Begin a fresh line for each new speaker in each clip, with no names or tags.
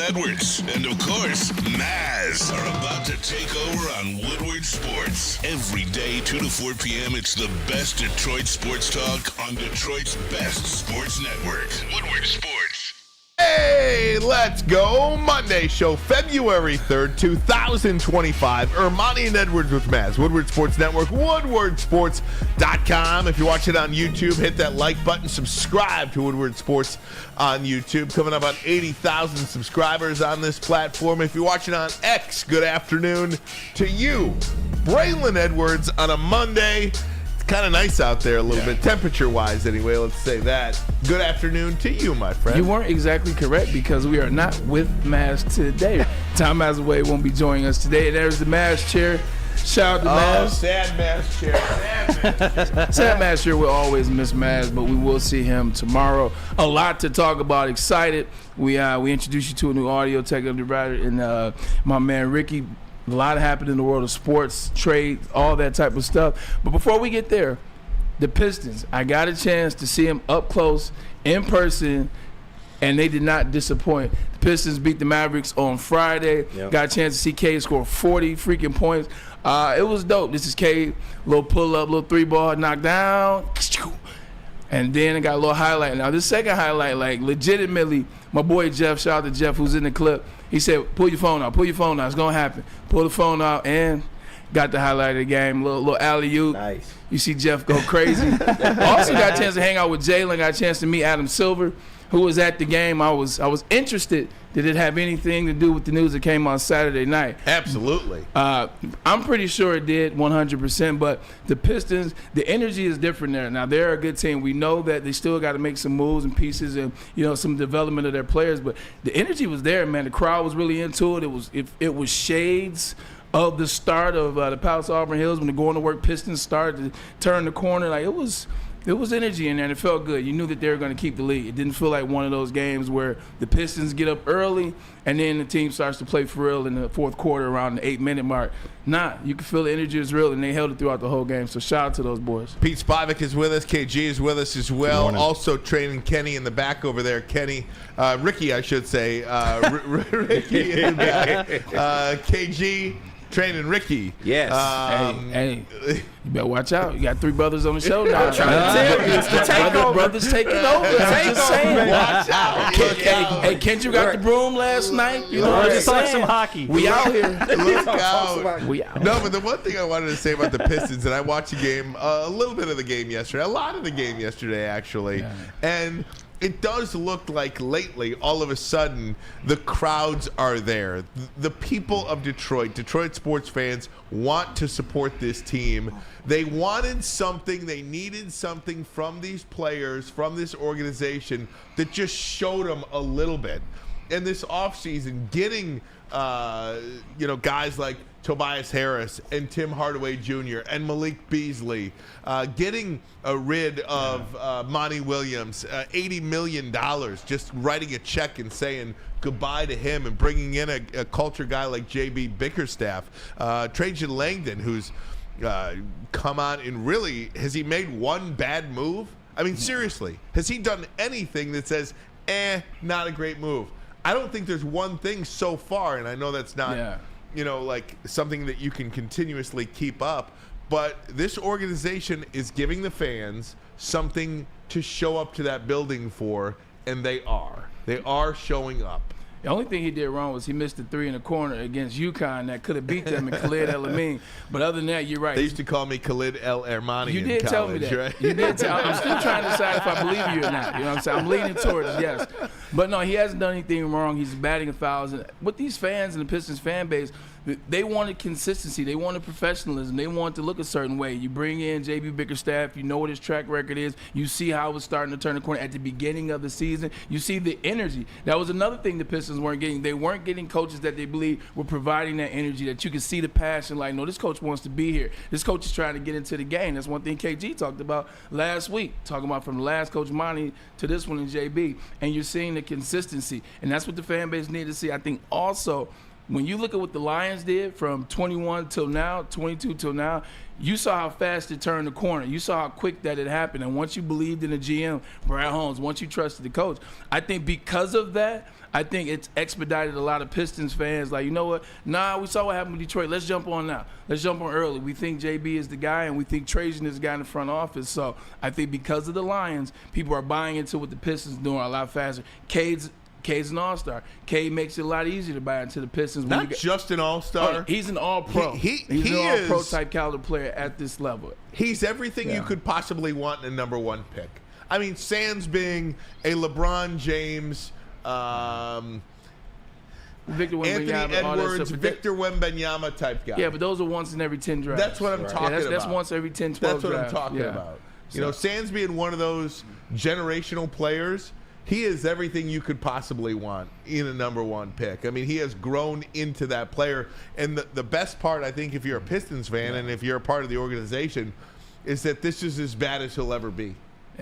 Edwards and, of course, Maz are about to take over on Woodward Sports. Every day, 2 to 4 p.m., it's the best Detroit sports talk on Detroit's best sports network, Woodward Sports.
Hey, let's go. Monday show, February 3rd, 2025. Ermanni and Edwards with Maz. Woodward Sports Network, woodwardsports.com. If you're watching on YouTube, hit that like button. Subscribe to Woodward Sports on YouTube. Coming up on 80,000 subscribers on this platform. If you're watching on X, good afternoon to you. Braylon Edwards on a Monday. Kind of nice out there a little bit, temperature-wise anyway, let's say that. Good afternoon to you, my friend.
You weren't exactly correct because we are not with Maz today. Tom Mazaway won't be joining us today. There's the Maz chair. Shout out to Maz.
Sad Maz chair.
Sad Maz chair. We'll always miss Maz, but we will see him tomorrow. A lot to talk about. Excited. We introduced you to a new audio technical writer and my man Ricky. A lot happened in the world of sports, trade, all that type of stuff. But before we get there, the Pistons, I got a chance to see them up close, in person, and they did not disappoint. The Pistons beat the Mavericks on Friday. Yep. Got a chance to see Cade score 40 freaking points. It was dope. This is Cade, little pull-up, little three-ball, knock down. And then I got a little highlight. Now, this second highlight, like, legitimately, my boy Jeff, shout out to Jeff, who's in the clip. He said, pull your phone out, it's going to happen. Pull the phone out and got the highlight of the game, little alley-oop.
Nice.
You see Jeff go crazy. Also got a chance to hang out with Jalen, got a chance to meet Adam Silver, who was at the game. I was interested. Did it have anything to do with the news that came on Saturday night?
Absolutely.
I'm pretty sure it did 100%, but the Pistons, the energy is different there. Now, they're a good team. We know that they still got to make some moves and pieces and, some development of their players, but the energy was there, man. The crowd was really into it. It was shades of the start of the Palace Auburn Hills when the Going to Work Pistons started to turn the corner. Like, it was energy in there, and it felt good. You knew that they were going to keep the lead. It didn't feel like one of those games where the Pistons get up early and then the team starts to play for real in the fourth quarter around the 8-minute mark. Nah, you can feel the energy is real, and they held it throughout the whole game. So shout out to those boys.
Pete Spivak is with us. KG is with us as well. Also training Kenny in the back over there. Ricky, I should say. Ricky in the back. KG. Training Ricky.
Yes.
Hey, you better watch out. You got 3 brothers on the show now.
It's the takeover.
Brothers taking over. I'm just saying.
Watch out.
Hey, Kendrick got the broom last night. You know what I'm saying?
Some hockey.
We out here.
Look out.
We out.
No, but the one thing I wanted to say about the Pistons, and I watched the game, a little bit of the game yesterday, a lot of the game yesterday, actually, and it does look like lately, all of a sudden, the crowds are there. The people of Detroit sports fans want to support this team. They wanted something, they needed something from these players, from this organization that just showed them a little bit. And this offseason, getting, guys like Tobias Harris and Tim Hardaway Jr. and Malik Beasley, getting rid of Monty Williams, $80 million, just writing a check and saying goodbye to him and bringing in a culture guy like J.B. Bickerstaff, Trajan Langdon, who's come on and really, has he made one bad move? I mean, seriously, has he done anything that says, not a great move? I don't think there's one thing so far, and I know that's not, like something that you can continuously keep up, but this organization is giving the fans something to show up to that building for, and they are showing up.
The only thing he did wrong was he missed the 3 in the corner against UConn that could have beat them and Khalid El-Amin. But other than that, you're right.
They used to call me Khalid El-Ermanni
You
in
did
college,
tell me that.
right?
You did tell. I'm still trying to decide if I believe you or not. You know what I'm saying? I'm leaning towards yes. But no, he hasn't done anything wrong. He's batting 1,000. With these fans and the Pistons fan base, they wanted consistency. They wanted professionalism. They wanted to look a certain way. You bring in J.B. Bickerstaff. You know what his track record is. You see how it was starting to turn the corner at the beginning of the season. You see the energy. That was another thing the Pistons weren't getting. They weren't getting coaches that they believe were providing that energy, that you could see the passion. Like, no, this coach wants to be here. This coach is trying to get into the game. That's one thing KG talked about last week, talking about from the last coach Monty to this one in JB. And you're seeing the consistency. And that's what the fan base needed to see. I think also when you look at what the Lions did from 21 till now, 22 till now, you saw how fast it turned the corner. You saw how quick that it happened. And once you believed in the GM, Brad Holmes, once you trusted the coach, I think because of that, I think it's expedited a lot of Pistons fans. Like, you know what? Nah, we saw what happened with Detroit. Let's jump on now. Let's jump on early. We think JB is the guy, and we think Trajan is the guy in the front office. So I think because of the Lions, people are buying into what the Pistons doing a lot faster. Cade's an all-star. Cade makes it a lot easier to buy into the Pistons.
Not just an all-star.
He's an all-pro. He's an all-pro type caliber player at this level.
He's everything you could possibly want in a number one pick. I mean, sans being a LeBron James,
Victor
Anthony Edwards, Victor Wembanyama type guy.
Yeah, but those are once in every 10 drafts.
That's what I'm talking about.
That's once every 10, 12
That's what
drafts.
I'm talking about. You know, sans being one of those generational players, he is everything you could possibly want in a number one pick. I mean, he has grown into that player. And the best part, I think, if you're a Pistons fan and if you're a part of the organization, is that this is as bad as he'll ever be.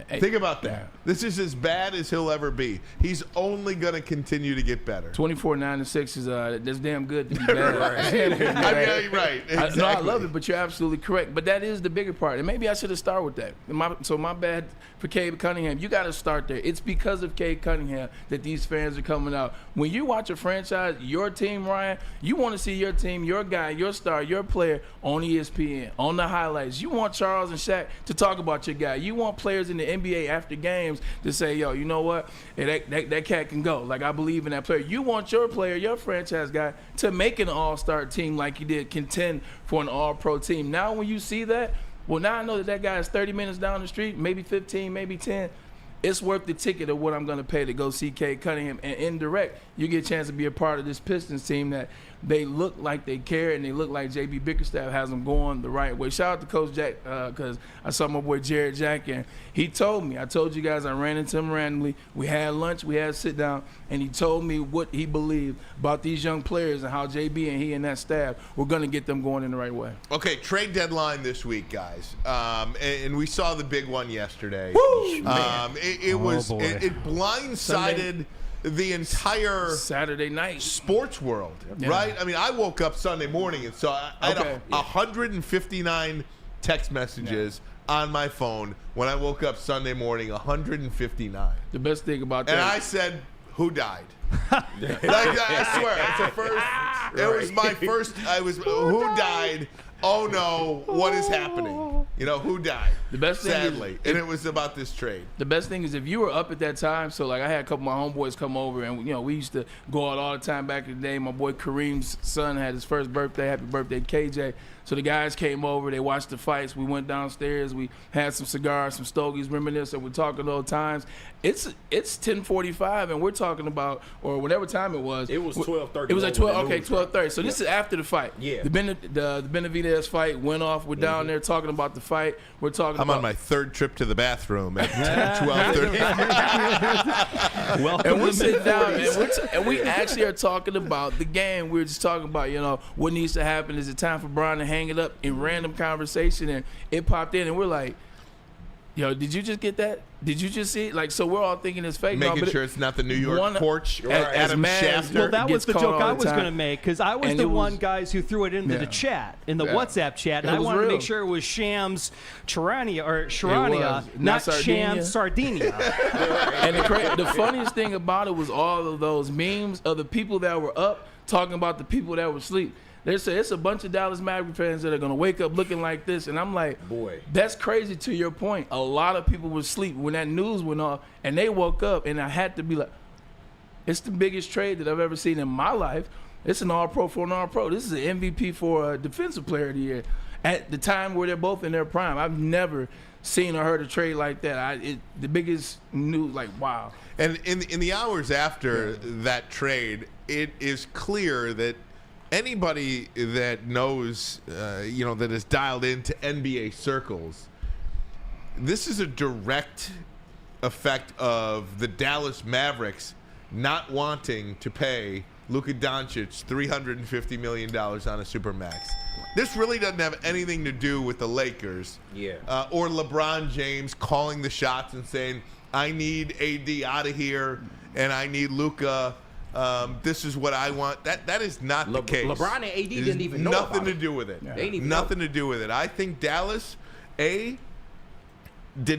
Think about that. Yeah. This is as bad as he'll ever be. He's only going to continue to get better.
24, 9, and 6 is that's damn good to be bad.
Right. Right. Exactly.
I love it, but you're absolutely correct. But that is the bigger part, and maybe I should have started with that. My bad for Cade Cunningham. You got to start there. It's because of Cade Cunningham that these fans are coming out. When you watch a franchise, your team, Ryan, you want to see your team, your guy, your star, your player on ESPN, on the highlights. You want Charles and Shaq to talk about your guy. You want players in the NBA after games to say, yo, you know what? Hey, that cat can go. Like, I believe in that player. You want your player, your franchise guy, to make an all-star team like you did, contend for an all-pro team. Now when you see that, well, now I know that guy is 30 minutes down the street, maybe 15, maybe 10. It's worth the ticket of what I'm going to pay to go see Cade Cunningham. And indirect, you get a chance to be a part of this Pistons team that they look like they care and they look like J.B. Bickerstaff has them going the right way. Shout out to Coach Jack because I saw my boy Jared Jack, and he told me, I told you guys I ran into him randomly. We had lunch, we had a sit down, and he told me what he believed about these young players and how J.B. and he and that staff were going to get them going in the right way.
Okay, trade deadline this week, guys. And we saw the big one yesterday.
Woo!
It blindsided the entire
Saturday night
sports world, right? I mean, I woke up Sunday morning and saw I had 159 text messages on my phone when I woke up Sunday morning. 159.
The best thing about that,
and I said, "Who died?" I swear, it's the first. It was my first. Who died? Oh no! What is happening? You know, who died?
The best thing
sadly, and it was about this trade.
The best thing is if you were up at that time. So like I had a couple of my homeboys come over, and we used to go out all the time back in the day. My boy Kareem's son had his first birthday. Happy birthday, KJ! So the guys came over. They watched the fights. We went downstairs. We had some cigars, some stogies, reminiscing. We're talking old times. It's 10:45, and we're talking about, or whatever time it was.
It was 12:30.
It was like 12. Okay, 12:30. So this is after the fight.
Yeah.
The Benavidez fight went off. We're down there talking about the fight. We're talking.
I'm on my third trip to the bathroom at 12:30.
Welcome. And we sit down and we actually are talking about the game. We're just talking about what needs to happen. Is it time for Brian to hang it up in random conversation? And it popped in, and we're like, yo, did you just get that? Did you just see it? Like, so we're all thinking it's fake.
Making sure it's not the New York porch. Adam Schefter.
Well, that was the joke I was going to make, because I was the one guys who threw it into the chat, in the WhatsApp chat, and I wanted to make sure it was Shams Charania, not Shams Sardinia.
And the funniest thing about it was all of those memes of the people that were up talking about the people that were asleep. They say it's a bunch of Dallas Maverick fans that are going to wake up looking like this. And I'm like, boy, that's crazy to your point. A lot of people were asleep when that news went off, and they woke up, and I had to be like, it's the biggest trade that I've ever seen in my life. It's an all-pro for an all-pro. This is an MVP for a defensive player of the year. At the time where they're both in their prime, I've never seen or heard a trade like that. The biggest news, like, wow.
And in the hours after that trade, it is clear that anybody that knows, that is dialed into NBA circles, this is a direct effect of the Dallas Mavericks not wanting to pay Luka Doncic $350 million on a supermax. This really doesn't have anything to do with the Lakers, or LeBron James calling the shots and saying, I need AD out of here and I need Luka This is what I want. That is not the case.
LeBron and AD didn't even know about it.
Nothing to do with it.
Yeah.
Nothing to do with it. I think Dallas, did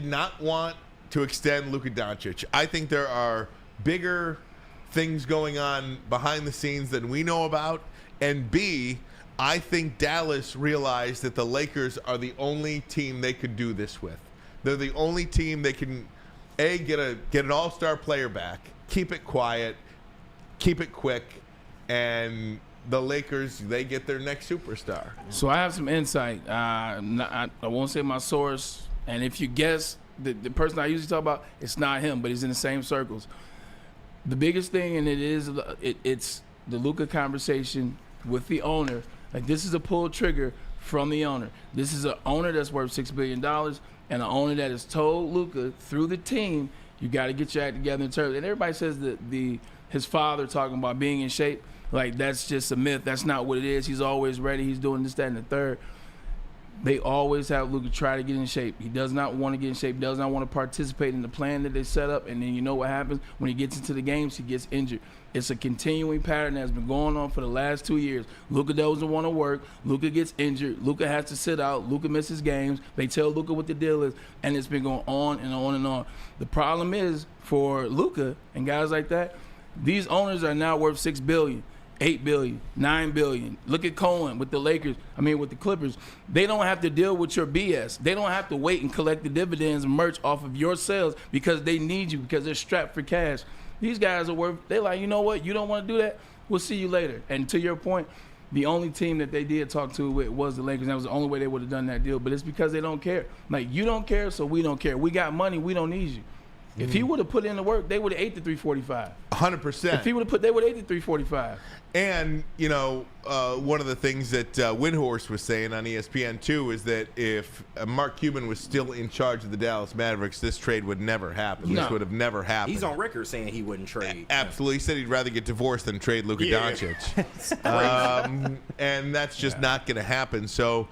not want to extend Luka Doncic. I think there are bigger things going on behind the scenes than we know about. And B, I think Dallas realized that the Lakers are the only team they could do this with. They're the only team they can, get an all-star player back, keep it quiet, keep it quick, and the Lakers, they get their next superstar.
So I have some insight. I won't say my source, and if you guess, the person I usually talk about, it's not him, but he's in the same circles. The biggest thing, and it's the Luka conversation with the owner. Like, this is a pull trigger from the owner. This is an owner that's worth $6 billion, and an owner that has told Luka through the team, you got to get your act together in terms. And everybody says that his father talking about being in shape, like, that's just a myth. That's not what it is. He's always ready. He's doing this, that, and the third. They always have Luka try to get in shape. He does not want to get in shape, does not want to participate in the plan that they set up, and then you know what happens? When he gets into the games, he gets injured. It's a continuing pattern that's been going on for the last 2 years. Luka doesn't want to work. Luka gets injured. Luka has to sit out. Luka misses games. They tell Luka what the deal is, and it's been going on and on and on. The problem is, for Luka and guys like that, these owners are now worth $6 billion. $8 billion, $9 billion. Look at Cohen with the with the Clippers. They don't have to deal with your BS. They don't have to wait and collect the dividends and merch off of your sales because they need you, because they're strapped for cash. These guys are worth, they're like, you know what, you don't want to do that? We'll see you later. And to your point, the only team that they did talk to with was the Lakers. That was the only way they would have done that deal. But it's because they don't care. Like, you don't care, so we don't care. We got money, we don't need you. If he would have put in the work, they would have ate the 345.
100%.
If he would have they would have ate the 345.
And, one of the things that Windhorst was saying on ESPN, too, is that if Mark Cuban was still in charge of the Dallas Mavericks, this trade would never happen.
No.
This would have never happened.
He's on record saying he wouldn't trade.
Absolutely. He said he'd rather get divorced than trade Luka Doncic. And that's just not going to happen. So,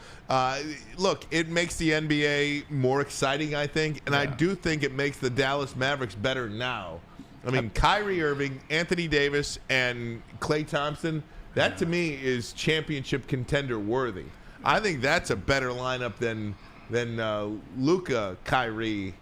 look, it makes the NBA more exciting, I think. And I do think it makes the Dallas Mavericks better now. I mean, Kyrie Irving, Anthony Davis, and Klay Thompson, that to me is championship contender worthy. I think that's a better lineup than Luka, Kyrie,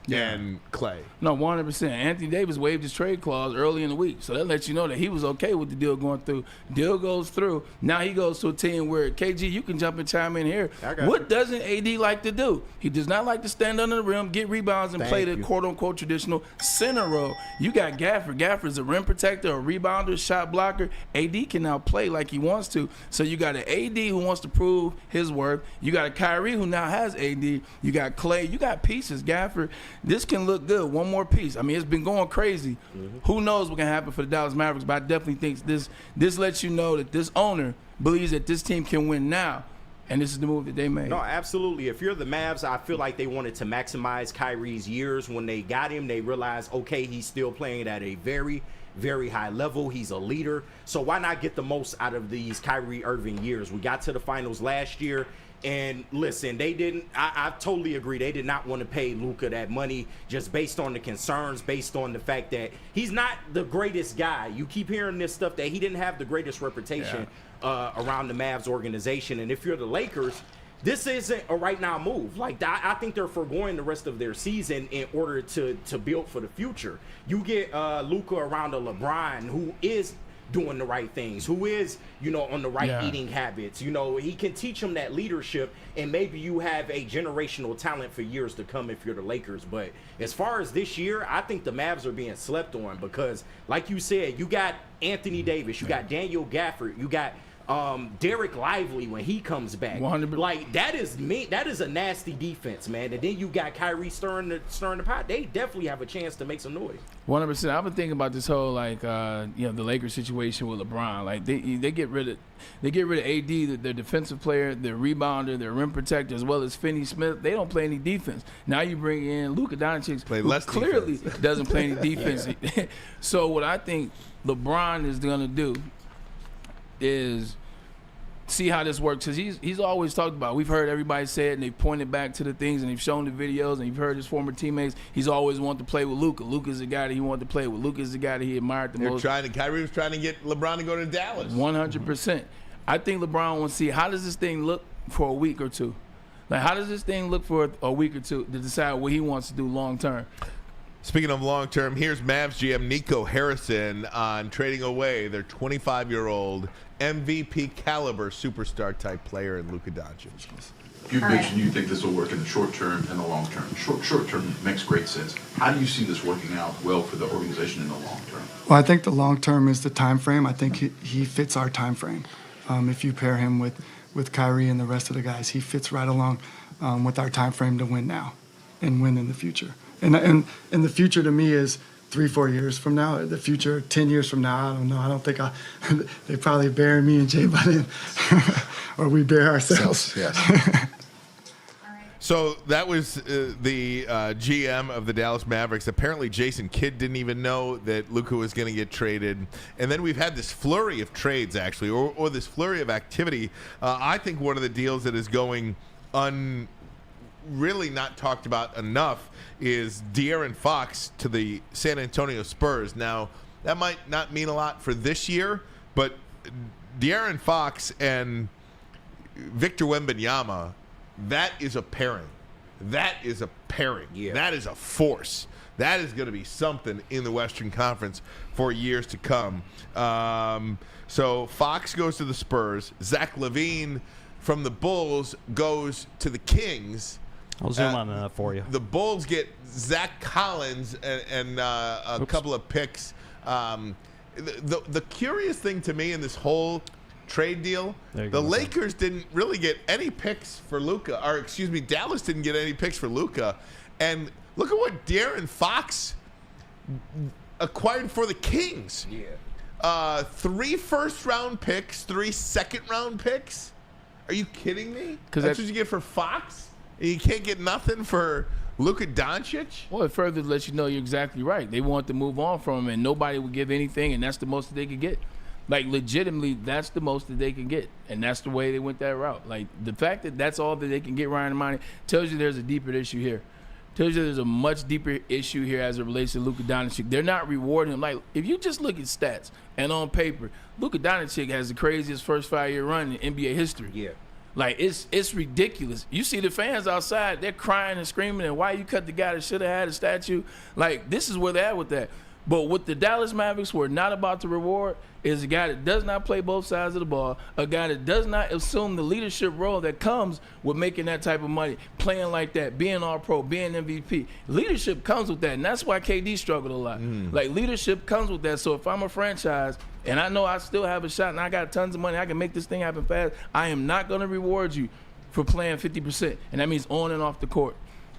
and Klay.
No, 100%. Anthony Davis waived his trade clause early in the week, so that lets you know that he was okay with the deal going through. Deal goes through. Now he goes to a team where, KG, you can jump and chime in here. What doesn't AD like to do? He does not like to stand under the rim, get rebounds, and play the quote-unquote traditional center role. You got Gafford. Gafford's a rim protector, a rebounder, shot blocker. AD can now play like he wants to. So you got an AD who wants to prove his worth. You got a Kyrie who now has AD. You got Klay. You got pieces. Gafford. This can look good. One more piece. I mean, it's been going crazy. Who knows what can happen for the Dallas Mavericks, but I definitely think this lets you know that this owner believes that this team can win now, and this is the move that they made.
No, absolutely. If you're the Mavs, I feel like they wanted to maximize Kyrie's years. When they got him, they realized, okay, he's still playing at a very, very high level. He's a leader. So why not get the most out of these Kyrie Irving years? We got to the finals last year. And listen, they didn't. I totally agree. They did not want to pay Luka that money just based on the concerns, based on the fact that he's not the greatest guy. You keep hearing this stuff that he didn't have the greatest reputation around the Mavs organization. And if you're the Lakers, this isn't a right now move. Like, I think they're foregoing the rest of their season in order to build for the future. You get Luka around a LeBron who is doing the right things, who is, on the right eating habits. He can teach him that leadership, and maybe you have a generational talent for years to come if you're the Lakers. But as far as this year, I think the Mavs are being slept on because, like you said, you got Anthony Davis, you got Daniel Gafford, you got Derek Lively when he comes back.
100%.
Like, that is a nasty defense, man. And then you got Kyrie stirring the pot. They definitely have a chance to make some noise.
100%. I've been thinking about this whole the Lakers situation with LeBron. Like, they get rid of AD, their defensive player, their rebounder, their rim protector, as well as Finney-Smith. They don't play any defense. Now you bring in Luka Doncic, who clearly doesn't play any defense. So what I think LeBron is going to do is see how this works, because he's always talked about, we've heard everybody say it, and they've pointed back to the things, and they've shown the videos, and you've heard his former teammates. He's always wanted to play with Luka. Luka's the guy that he wanted to play with. Luka's the guy that he admired the most.
Kyrie was trying to get LeBron to go to Dallas.
100%. I think LeBron wants to see, how does this thing look for a week or two? Like, how does this thing look for a week or two to decide what he wants to do long term?
Speaking of long term, here's Mavs GM Nico Harrison on trading away their 25-year-old MVP caliber superstar type player in Luka Doncic.
You mentioned you think this will work in the short term and the long term. Short term makes great sense. How do you see this working out well for the organization in the long term?
Well, I think the long term is the time frame. I think he fits our time frame. If you pair him with Kyrie and the rest of the guys, he fits right along with our time frame to win now and win in the future. And the future to me is 3-4 years from now. The future 10 years from now, I don't know. I don't think they probably bury me and Jay by then, or we bury ourselves.
Yes.
So that was the GM of the Dallas Mavericks. Apparently, Jason Kidd didn't even know that Luka was going to get traded. And then we've had this flurry of trades, actually, or this flurry of activity. I think one of the deals that is going really not talked about enough is De'Aaron Fox to the San Antonio Spurs. Now, that might not mean a lot for this year, but De'Aaron Fox and Victor Wembanyama, that is a pairing. That is a pairing.
Yeah.
That is a force. That is going to be something in the Western Conference for years to come. So Fox goes to the Spurs. Zach LaVine from the Bulls goes to the Kings.
I'll zoom on that for you.
The Bulls get Zach Collins and a couple of picks. The curious thing to me in this whole trade deal, the Lakers didn't really get any picks for Luka, or excuse me, Dallas didn't get any picks for Luka. And look at what De'Aaron Fox acquired for the Kings.
Yeah.
3 first-round picks, 3 second-round picks. Are you kidding me? That's what you get for Fox? And you can't get nothing for Luka Doncic?
Well, it further lets you know you're exactly right. They want to move on from him, and nobody would give anything, and that's the most that they could get. Like, legitimately, that's the most that they can get, and that's the way they went that route. Like, the fact that that's all that they can get Ryan Amani tells you there's a deeper issue here. Tells you there's a much deeper issue here as it relates to Luka Doncic. They're not rewarding him. Like, if you just look at stats and on paper, Luka Doncic has the craziest first 5-year run in NBA history.
Yeah.
Like, it's ridiculous. You see the fans outside, they're crying and screaming, and why you cut the guy that should have had a statue? Like, this is where they're at with that. But what the Dallas Mavericks were not about to reward is a guy that does not play both sides of the ball, a guy that does not assume the leadership role that comes with making that type of money, playing like that, being All-Pro, being MVP. Leadership comes with that, and that's why KD struggled a lot. Like, leadership comes with that. So if I'm a franchise and I know I still have a shot and I got tons of money, I can make this thing happen fast, I am not going to reward you for playing 50%, and that means on and off the court.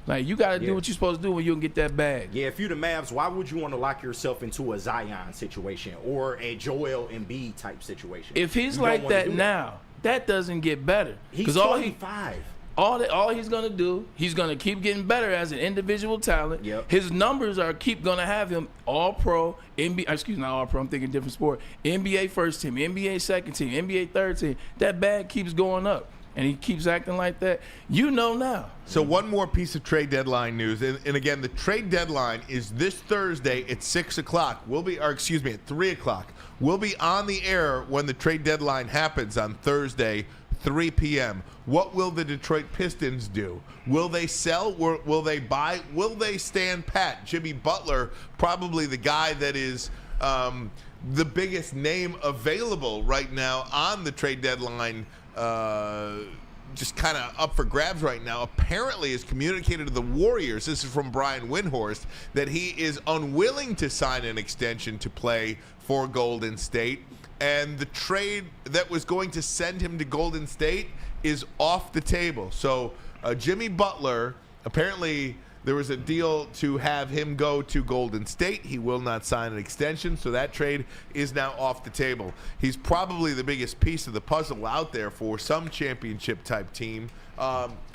Like, you got to do what you're supposed to do when you can get that bag.
Yeah, if you're the Mavs, why would you want to lock yourself into a Zion situation or a Joel Embiid type situation?
If he's like that now, that doesn't get better.
He's 25.
All he's going to do, he's going to keep getting better as an individual talent.
Yep.
His numbers are keep going to have him All-Pro, not All-Pro, I'm thinking different sport, NBA first team, NBA second team, NBA third team. That bag keeps going up. And he keeps acting like that, you know now.
So one more piece of trade deadline news. And again, the trade deadline is this Thursday at 6 o'clock. At 3 o'clock. We'll be on the air when the trade deadline happens on Thursday, 3 p.m. What will the Detroit Pistons do? Will they sell? Will they buy? Will they stand pat? Jimmy Butler, probably the guy that is the biggest name available right now on the trade deadline, just kind of up for grabs right now, apparently has communicated to the Warriors, this is from Brian Windhorst, that he is unwilling to sign an extension to play for Golden State. And the trade that was going to send him to Golden State is off the table. So Jimmy Butler, apparently there was a deal to have him go to Golden State. He will not sign an extension, so that trade is now off the table. He's probably the biggest piece of the puzzle out there for some championship-type team,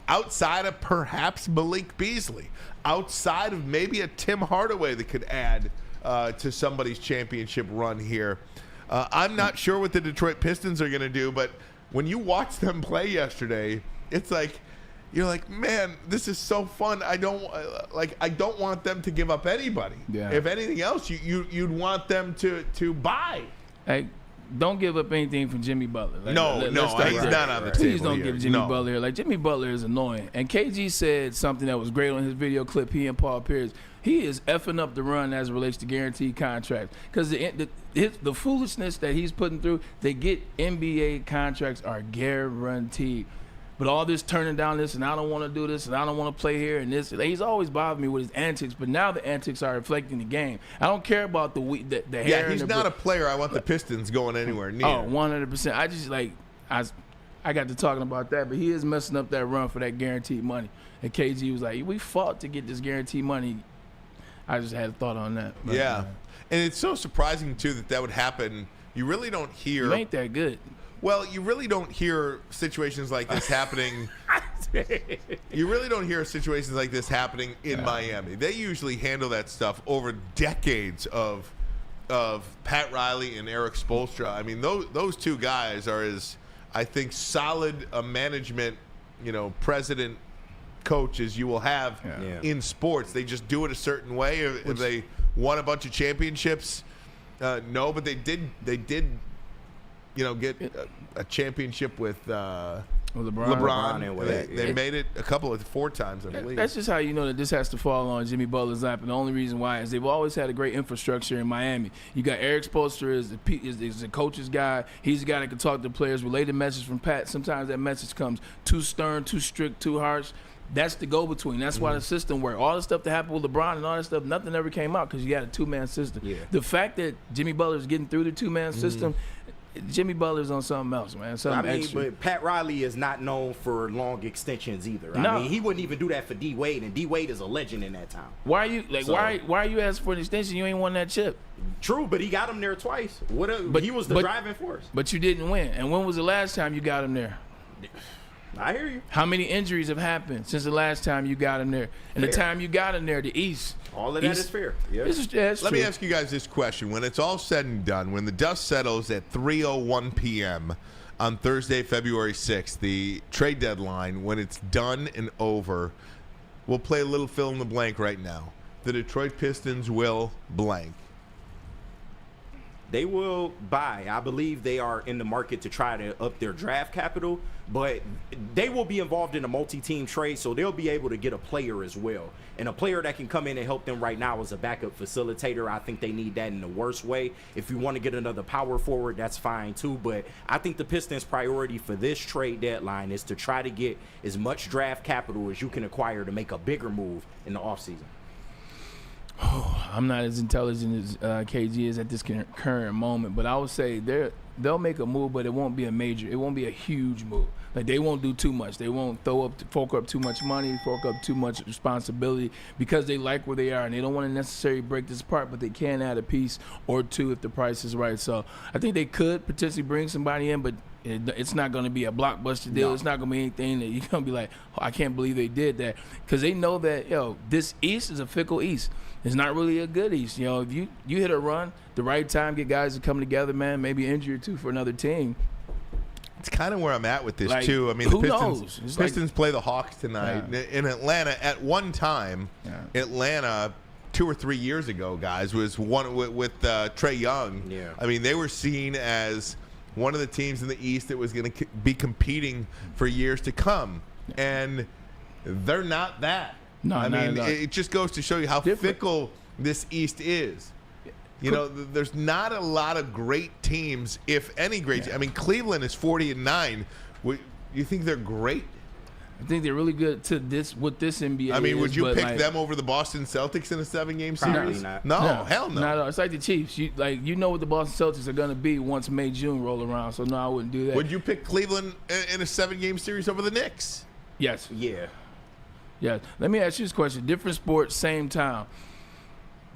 outside of perhaps Malik Beasley, outside of maybe a Tim Hardaway that could add to somebody's championship run here. I'm not sure what the Detroit Pistons are going to do, but when you watch them play yesterday, it's like you're like, man, this is so fun. I don't want them to give up anybody.
Yeah.
If anything else, you'd want them to buy.
Hey, don't give up anything from Jimmy Butler.
He's not on the table.
Please don't give Jimmy
No.
Butler here. Like, Jimmy Butler is annoying. And KG said something that was great on his video clip, he and Paul Pierce. He is effing up the run as it relates to guaranteed contracts. Because the foolishness that he's putting through, they get NBA contracts are guaranteed. But all this turning down this, and I don't want to do this, and I don't want to play here, and this. He's always bothered me with his antics, but now the antics are reflecting the game. I don't care about the hair.
Yeah, he's not a player I want the Pistons going anywhere near.
Oh, 100%. I just, I got to talking about that, but he is messing up that run for that guaranteed money. And KG was like, we fought to get this guaranteed money. I just had a thought on that. But,
yeah. And it's so surprising, too, that would happen. You really don't hear.
You ain't that good.
Well, you really don't hear situations like this happening. You really don't hear situations like this happening in Miami. They usually handle that stuff over decades of Pat Riley and Eric Spoelstra. I mean, those two guys are as, I think, solid a management, president, coach as you will have in sports. They just do it a certain way. If they won a bunch of championships, no, but they did. Get a championship with LeBron. They made it a couple of 4 times, I believe.
That's just how you know that this has to fall on Jimmy Butler's lap. And the only reason why is they've always had a great infrastructure in Miami. You got Eric Spoelstra is the coach's guy. He's the guy that can talk to players, relay the message from Pat. Sometimes that message comes too stern, too strict, too harsh. That's the go-between. That's why the system worked. All the stuff that happened with LeBron and all that stuff, nothing ever came out because you had a 2-man system. Yeah. The fact that Jimmy Butler's getting through the 2-man system, Jimmy Butler's on something else, man. Extra.
But Pat Riley is not known for long extensions either.
No.
I mean, he wouldn't even do that for D Wade, and D Wade is a legend in that town.
Why are you why are you asking for an extension? You ain't won that chip.
True, but he got him there twice. He was the driving force.
But you didn't win. And when was the last time you got him there?
I hear you.
How many injuries have happened since the last time you got him there? And the time you got him there, the East.
All of that is fair. Yeah.
Let me ask you guys this question. When it's all said and done, when the dust settles at 3:01 p.m. on Thursday, February 6th, the trade deadline, when it's done and over, we'll play a little fill in the blank right now. The Detroit Pistons will blank.
They will buy. I believe they are in the market to try to up their draft capital, but they will be involved in a multi-team trade, so they'll be able to get a player as well. And a player that can come in and help them right now is a backup facilitator. I think they need that in the worst way. If you want to get another power forward, that's fine too. But I think the Pistons' priority for this trade deadline is to try to get as much draft capital as you can acquire to make a bigger move in the offseason.
I'm not as intelligent as KG is at this current moment, but I would say they'll make a move, but it won't be a huge move. Like, they won't do too much. They won't fork up too much money, fork up too much responsibility because they like where they are and they don't want to necessarily break this apart, but they can add a piece or two if the price is right. So I think they could potentially bring somebody in, but it's not going to be a blockbuster deal. No. It's not going to be anything that you're going to be like, oh, I can't believe they did that, because they know that this East is a fickle East. It's not really a good East. If you hit a run, the right time, get guys to come together, man, maybe injury or two for another team.
It's kind of where I'm at with this, too. I mean, the Pistons play the Hawks tonight. Yeah. In Atlanta, at one time, Atlanta 2 or 3 years ago, guys, was one with Trae Young. Yeah. I mean, they were seen as one of the teams in the East that was going to be competing for years to come. And they're not that. No, I mean, it just goes to show you how fickle this East is. There's not a lot of great teams, if any great. I mean, Cleveland is 40-9. You think they're great?
I think they're really good to this. What this NBA.
I mean, would you pick them over the Boston Celtics in a 7-game series?
Not.
No, hell no.
Not, it's like the Chiefs. You know what the Boston Celtics are going to be once May, June roll around. So no, I wouldn't do that.
Would you pick Cleveland in a 7-game series over the Knicks?
Yes.
Yeah.
Yeah. Let me ask you this question. Different sport, same time.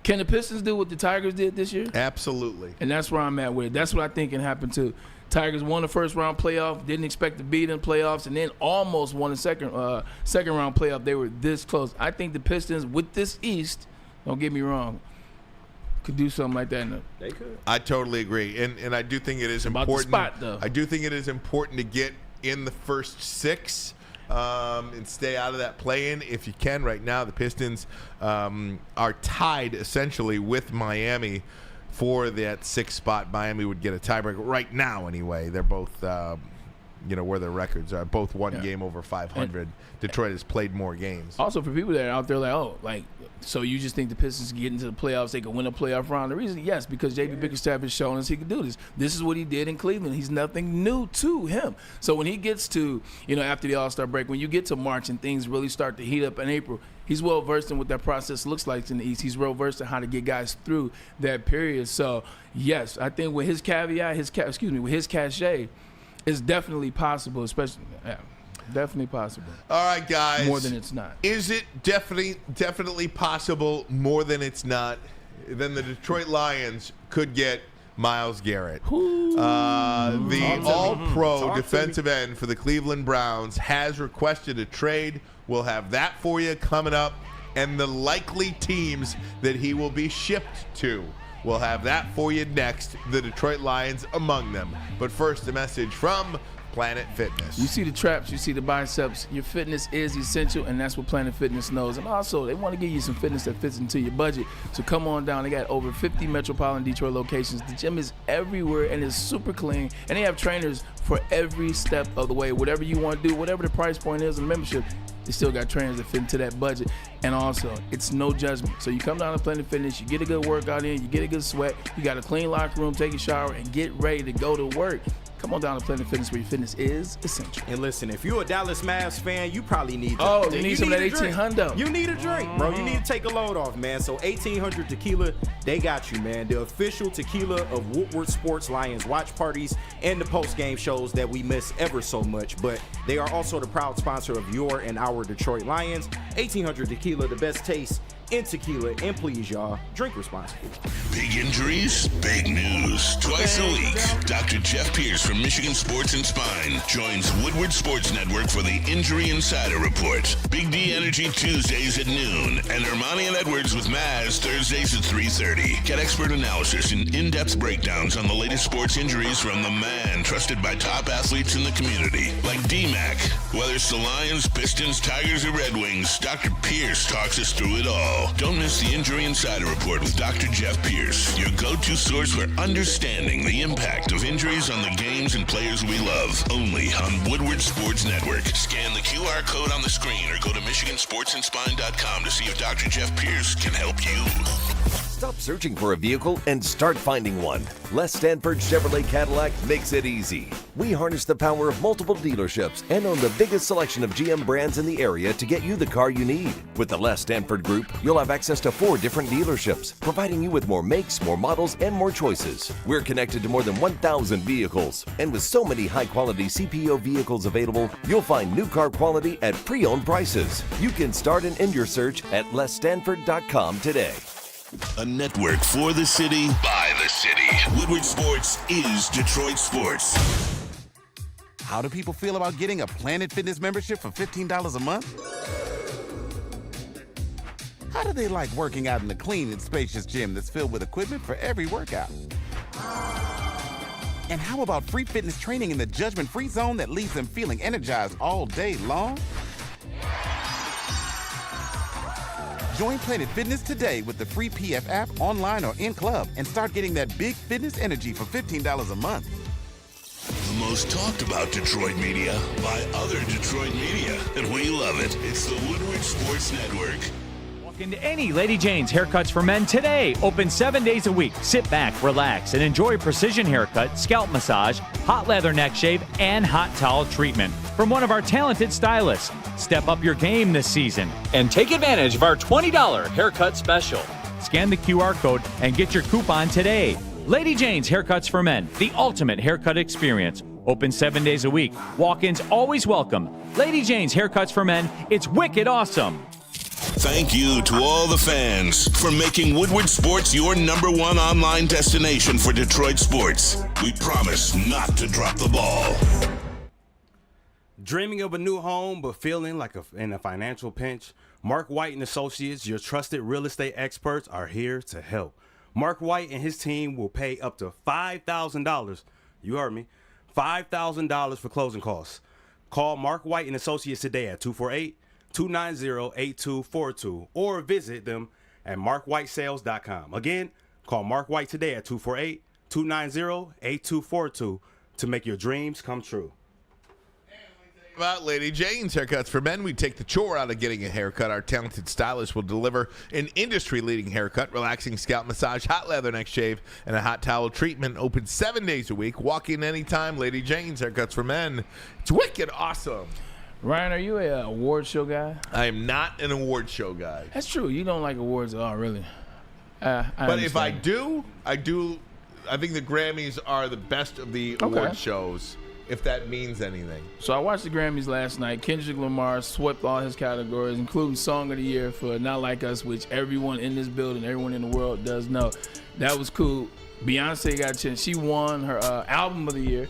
Can the Pistons do what the Tigers did this year?
Absolutely.
And that's where I'm at with it. That's what I think can happen too. Tigers won the first round playoff, didn't expect to beat in playoffs, and then almost won the second round playoff. They were this close. I think the Pistons with this East, don't get me wrong, could do something like that.
They could.
I totally agree, and I do think it is important.
About the spot, though.
I do think it is important to get in the first 6 and stay out of that play-in if you can. Right now, the Pistons are tied essentially with Miami for that 6th spot. Miami would get a tiebreaker right now anyway. They're both, where their records are. Both one game over 500. Detroit has played more games.
Also, for people that are out there so you just think the Pistons can get into the playoffs, they can win a playoff round? The reason, yes, because J.B. Bickerstaff has shown us he can do this. This is what he did in Cleveland. He's nothing new to him. So when he gets to, after the All-Star break, when you get to March and things really start to heat up in April, he's well-versed in what that process looks like in the East. He's well-versed in how to get guys through that period. So, yes, I think with his caveat, with his cachet, it's definitely possible, especially definitely possible.
All right, guys.
More than it's not.
Is it definitely possible more than it's not? Then the Detroit Lions could get Myles Garrett. The all-pro defensive end for the Cleveland Browns has requested a trade. We'll have that for you coming up. And the likely teams that he will be shipped to. We'll have that for you next. The Detroit Lions among them. But first, a message from Planet Fitness.
You see the traps, you see the biceps. Your fitness is essential, and that's what Planet Fitness knows. And also, they want to give you some fitness that fits into your budget. So come on down. They got over 50 metropolitan Detroit locations. The gym is everywhere, and it's super clean. And they have trainers for every step of the way. Whatever you want to do, whatever the price point is in the membership, they still got trainers that fit into that budget. And also, it's no judgment. So you come down to Planet Fitness, you get a good workout in, you get a good sweat, you got a clean locker room, take a shower, and get ready to go to work. Come on down to Planet Fitness, where your fitness is essential.
And listen, if you're a Dallas Mavs fan, you probably need
you need some of that 1800.
You need a drink, bro. You need to take a load off, man. So 1800 Tequila, they got you, man. The official tequila of Woodward Sports Lions watch parties and the post-game shows that we miss ever so much. But they are also the proud sponsor of your and our Detroit Lions. 1800 Tequila, the best taste in tequila. And please, y'all, drink responsibly.
Big injuries, big news. Twice a week, Dr. Jeff Pierce from Michigan Sports and Spine joins Woodward Sports Network for the Injury Insider Report. Big D Energy Tuesdays at noon, and Ermanni and Edwards with Myles Thursdays at 3:30. Get expert analysis and in-depth breakdowns on the latest sports injuries from the man trusted by top athletes in the community, like D-Mac. Whether it's the Lions, Pistons, Tigers, or Red Wings, Dr. Pierce talks us through it all. Don't miss the Injury Insider Report with Dr. Jeff Pierce, your go-to source for understanding the impact of injuries on the games and players we love. Only on Woodward Sports Network. Scan the QR code on the screen or go to MichiganSportsandSpine.com to see if Dr. Jeff Pierce can help you.
Stop searching for a vehicle and start finding one. Les Stanford Chevrolet Cadillac makes it easy. We harness the power of multiple dealerships and own the biggest selection of GM brands in the area to get you the car you need. With the Les Stanford Group, you'll have access to 4 different dealerships, providing you with more makes, more models, and more choices. We're connected to more than 1,000 vehicles. And with so many high-quality CPO vehicles available, you'll find new car quality at pre-owned prices. You can start and end your search at lesstanford.com today.
A network for the city, by the city. Woodward Sports is Detroit Sports.
How do people feel about getting a Planet Fitness membership for $15 a month? How do they like working out in a clean and spacious gym that's filled with equipment for every workout? And how about free fitness training in the judgment-free zone that leaves them feeling energized all day long? Join Planet Fitness today with the free PF app, online or in club, and start getting that big fitness energy for $15 a month.
The most talked about Detroit media by other Detroit media, and we love it. It's the Woodward Sports Network.
Walk into any Lady Jane's Haircuts for Men today. Open 7 days a week. Sit back, relax, and enjoy precision haircut, scalp massage, hot leather neck shave, and hot towel treatment from one of our talented stylists. Step up your game this season and take advantage of our $20 haircut special. Scan the QR code and get your coupon today. Lady Jane's Haircuts for Men, the ultimate haircut experience. Open 7 days a week. Walk-ins always welcome. Lady Jane's Haircuts for Men. It's wicked awesome.
Thank you to all the fans for making Woodward Sports your #1 online destination for Detroit sports. We promise not to drop the ball.
Dreaming of a new home but feeling like in a financial pinch? Mark White & Associates, your trusted real estate experts, are here to help. Mark White and his team will pay up to $5,000. You heard me. $5,000 for closing costs. Call Mark White and Associates today at 248-290-8242 or visit them at markwhitesales.com. Again, call Mark White today at 248-290-8242 to make your dreams come true.
About Lady Jane's Haircuts for Men. We take the chore out of getting a haircut. Our talented stylist will deliver an industry-leading haircut, relaxing scalp massage, hot leather neck shave, and a hot towel treatment. Open 7 days a week. Walk in anytime. Lady Jane's Haircuts for Men. It's wicked awesome.
Ryan, are you a award show guy?
I am not an award show guy.
That's true. You don't like awards at all, really.
But if I do. I think the Grammys are the best of the award shows, if that means anything.
So I watched the Grammys last night. Kendrick Lamar swept all his categories, including Song of the Year for Not Like Us, which everyone in this building, everyone in the world does know. That was cool. Beyonce got a chance. She won her Album of the Year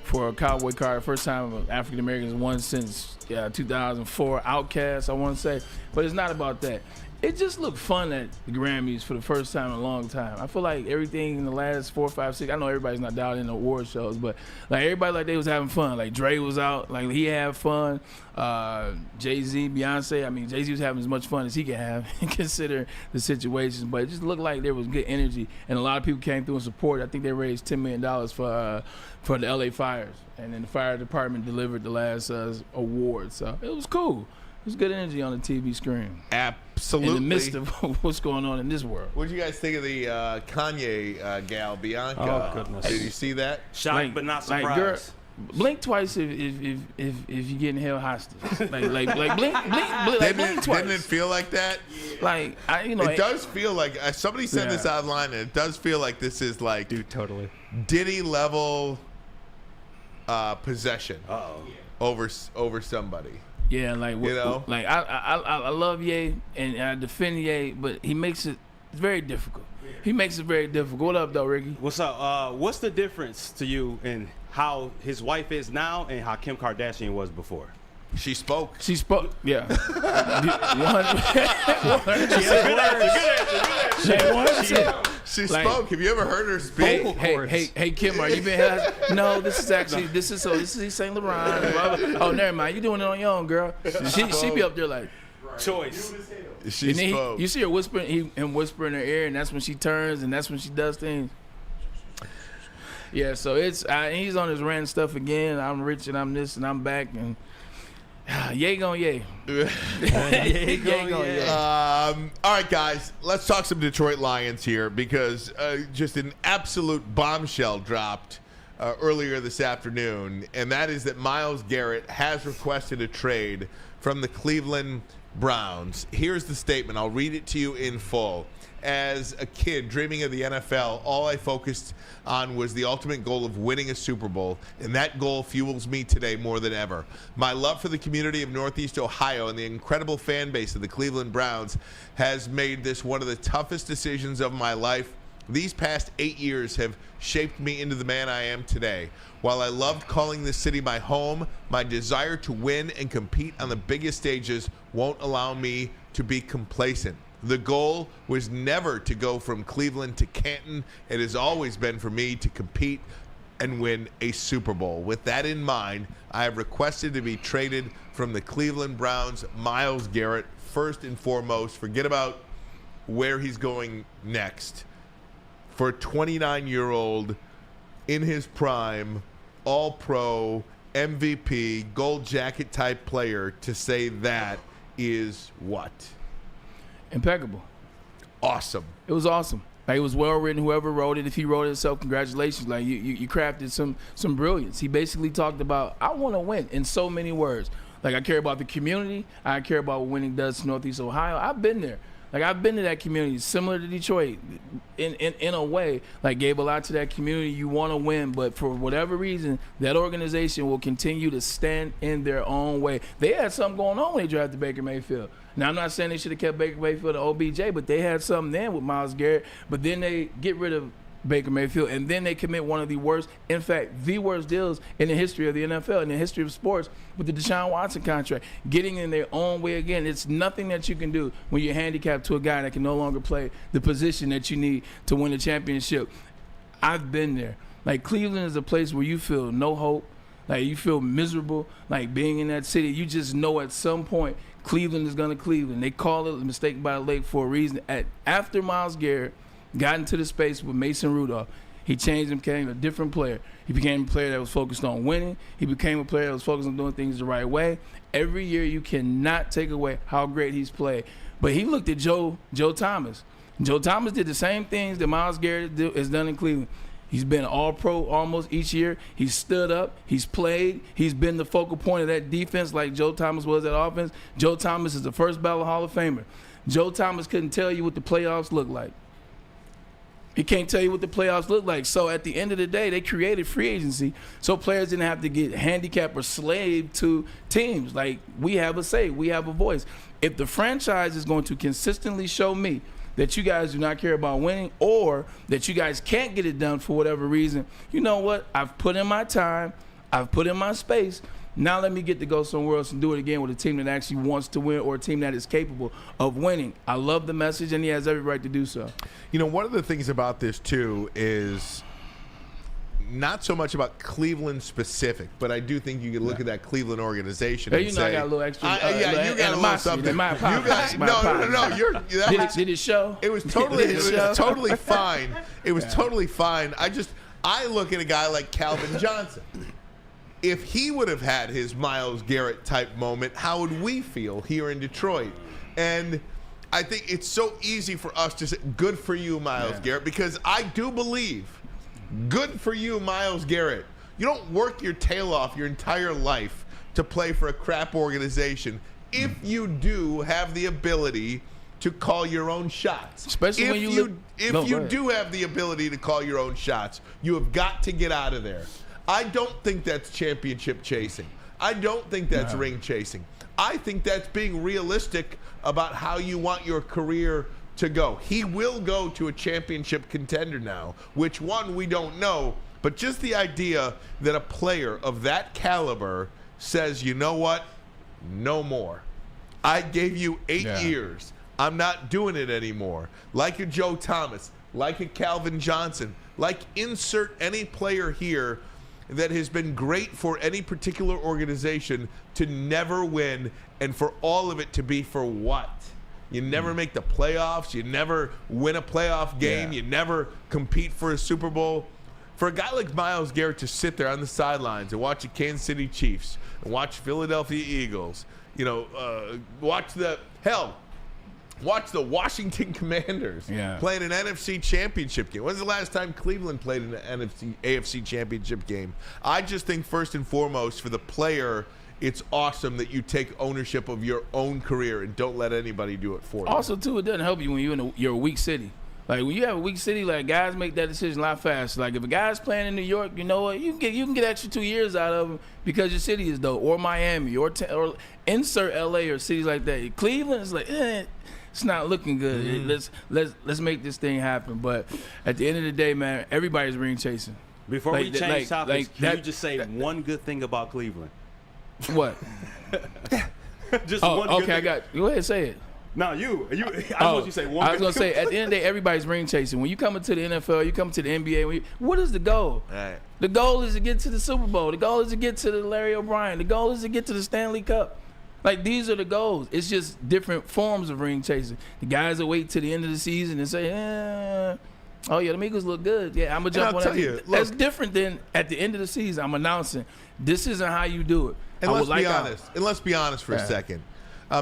for Cowboy Carter. First time African Americans won since 2004. Outkast, I want to say. But it's not about that. It just looked fun at the Grammys for the first time in a long time. I feel like everything in the last 4, 5, 6, I know everybody's not dialed in the award shows, but like everybody like they was having fun. Like Dre was out, like he had fun. Jay-Z, Beyonce, I mean Jay-Z was having as much fun as he could have considering the situations, but it just looked like there was good energy and a lot of people came through and supported. I think they raised $10 million for the LA fires, and then the fire department delivered the last award, so it was cool. There's good energy on the TV screen.
Absolutely.
In the midst of what's going on in this world.
What did you guys think of the Kanye gal, Bianca?
Oh, goodness.
Did you see that?
Shocked but not surprised.
Like, girl, blink twice if you're getting held hostage. Like blink twice.
Didn't it feel like that?
Like
it does feel like somebody said this online, and it does feel like this is like
totally
Diddy level possession over somebody.
Yeah, like like I love Ye and I defend Ye, but he makes it very difficult. He makes it very difficult. What up, though, Ricky?
What's up? What's the difference to you in how his wife is now and how Kim Kardashian was before?
She spoke.
Yeah.
100%. She spoke. Have you ever heard her speak?
Hey, Kim, are you being held? No, this is East St. Laurent. Oh, never mind. You doing it on your own, girl. She be up there like
choice.
She spoke.
You see her whispering, him whisper in her ear, and that's when she turns, and that's when she does things. Yeah, so it's he's on his rant stuff again. I'm rich and I'm this and I'm back and. Yay gon' yay. Yay gon' yay.
All right, guys, let's talk some Detroit Lions here because just an absolute bombshell dropped earlier this afternoon, and that is that Myles Garrett has requested a trade from the Cleveland Browns. Here's the statement. I'll read it to you in full. As a kid dreaming of the NFL, all I focused on was the ultimate goal of winning a Super Bowl, and that goal fuels me today more than ever. My love for the community of Northeast Ohio and the incredible fan base of the Cleveland Browns has made this one of the toughest decisions of my life. These past 8 years have shaped me into the man I am today. While I loved calling this city my home, my desire to win and compete on the biggest stages won't allow me to be complacent. The goal was never to go from Cleveland to Canton. It has always been for me to compete and win a Super Bowl. With that in mind, I have requested to be traded from the Cleveland Browns. Myles Garrett, first and foremost, forget about where he's going next. For a 29-year-old in his prime, all-pro, MVP, gold jacket type player, to say that is what?
Impeccable.
Awesome.
It was awesome. Like, it was well written. Whoever wrote it, if he wrote it himself, congratulations. Like you crafted some brilliance. He basically talked about, I want to win in so many words. Like, I care about the community. I care about what winning does to Northeast Ohio. I've been there. Like, I've been to that community, similar to Detroit, in a way. Like, gave a lot to that community. You want to win, but for whatever reason, that organization will continue to stand in their own way. They had something going on when they drafted Baker Mayfield. Now, I'm not saying they should have kept Baker Mayfield and OBJ, but they had something then with Myles Garrett. But then they get rid of Baker Mayfield, and then they commit one of the worst, in fact, the worst deals in the history of the NFL, in the history of sports, with the Deshaun Watson contract, getting in their own way again. It's nothing that you can do when you're handicapped to a guy that can no longer play the position that you need to win a championship. I've been there. Like, Cleveland is a place where you feel no hope, like you feel miserable, like being in that city. You just know at some point Cleveland is going to Cleveland. They call it a mistake by the lake for a reason. After Myles Garrett got into the space with Mason Rudolph, he changed and became a different player. He became a player that was focused on winning. He became a player that was focused on doing things the right way. Every year you cannot take away how great he's played. But he looked at Joe Thomas. Joe Thomas did the same things that Myles Garrett has done in Cleveland. He's been all-pro almost each year. He's stood up. He's played. He's been the focal point of that defense like Joe Thomas was at offense. Joe Thomas is the first ballot Hall of Famer. Joe Thomas couldn't tell you what the playoffs look like. He can't tell you what the playoffs look like. So at the end of the day, they created free agency so players didn't have to get handicapped or slaved to teams. Like, we have a say. We have a voice. If the franchise is going to consistently show me that you guys do not care about winning, or that you guys can't get it done for whatever reason, you know what? I've put in my time. I've put in my space. Now let me get to go somewhere else and do it again with a team that actually wants to win, or a team that is capable of winning. I love the message, and he has every right to do so.
You know, one of the things about this, too, is not so much about Cleveland specific, but I do think you can look at that Cleveland organization and say,
I got a little extra.
you got a little something. No.
Did it show?
It was totally fine. It was totally fine. I look at a guy like Calvin Johnson. If he would have had his Myles Garrett type moment, how would we feel here in Detroit? And I think it's so easy for us to say, good for you, Myles Garrett, because I do believe, good for you, Myles Garrett. You don't work your tail off your entire life to play for a crap organization if you do have the ability to call your own shots.
Especially
if
when you
do have the ability to call your own shots, you have got to get out of there. I don't think that's championship chasing. I don't think that's ring chasing. I think that's being realistic about how you want your career to go. He will go to a championship contender now. Which one, we don't know. But just the idea that a player of that caliber says, you know what? No more. I gave you 8 years. I'm not doing it anymore. Like a Joe Thomas, like a Calvin Johnson, like insert any player here that has been great for any particular organization to never win, and for all of it to be for what? You never make the playoffs. You never win a playoff game. You never compete for a Super Bowl. For a guy like Myles Garrett to sit there on the sidelines and watch the Kansas City Chiefs and watch Philadelphia Eagles, watch the Washington Commanders playing an NFC championship game. When's the last time Cleveland played an AFC championship game? I just think first and foremost, for the player, it's awesome that you take ownership of your own career and don't let anybody do it for you.
Also, too, it doesn't help you when you're a weak city. Like, when you have a weak city, like, guys make that decision a lot faster. Like, if a guy's playing in New York, you know what? You can get extra 2 years out of him because your city is dope, or Miami, or insert LA or cities like that. Cleveland is like, it's not looking good. Let's make this thing happen. But at the end of the day, man, everybody's ring chasing.
Before we change topics, can you just say one good thing about Cleveland?
What?
Just one good thing.
I got. Go ahead, say it.
No, you. I want you to say one.
I was gonna say, at the end of the day, everybody's ring chasing. When you come into the NFL, you come to the NBA. What is the goal?
Right.
The goal is to get to the Super Bowl. The goal is to get to the Larry O'Brien. The goal is to get to the Stanley Cup. Like, these are the goals. It's just different forms of ring chasing. The guys that wait to the end of the season and say, oh yeah, the Eagles look good. Yeah, I'm gonna jump on that. That's different than at the end of the season. I'm announcing this isn't how you do it.
And let's be honest for a second.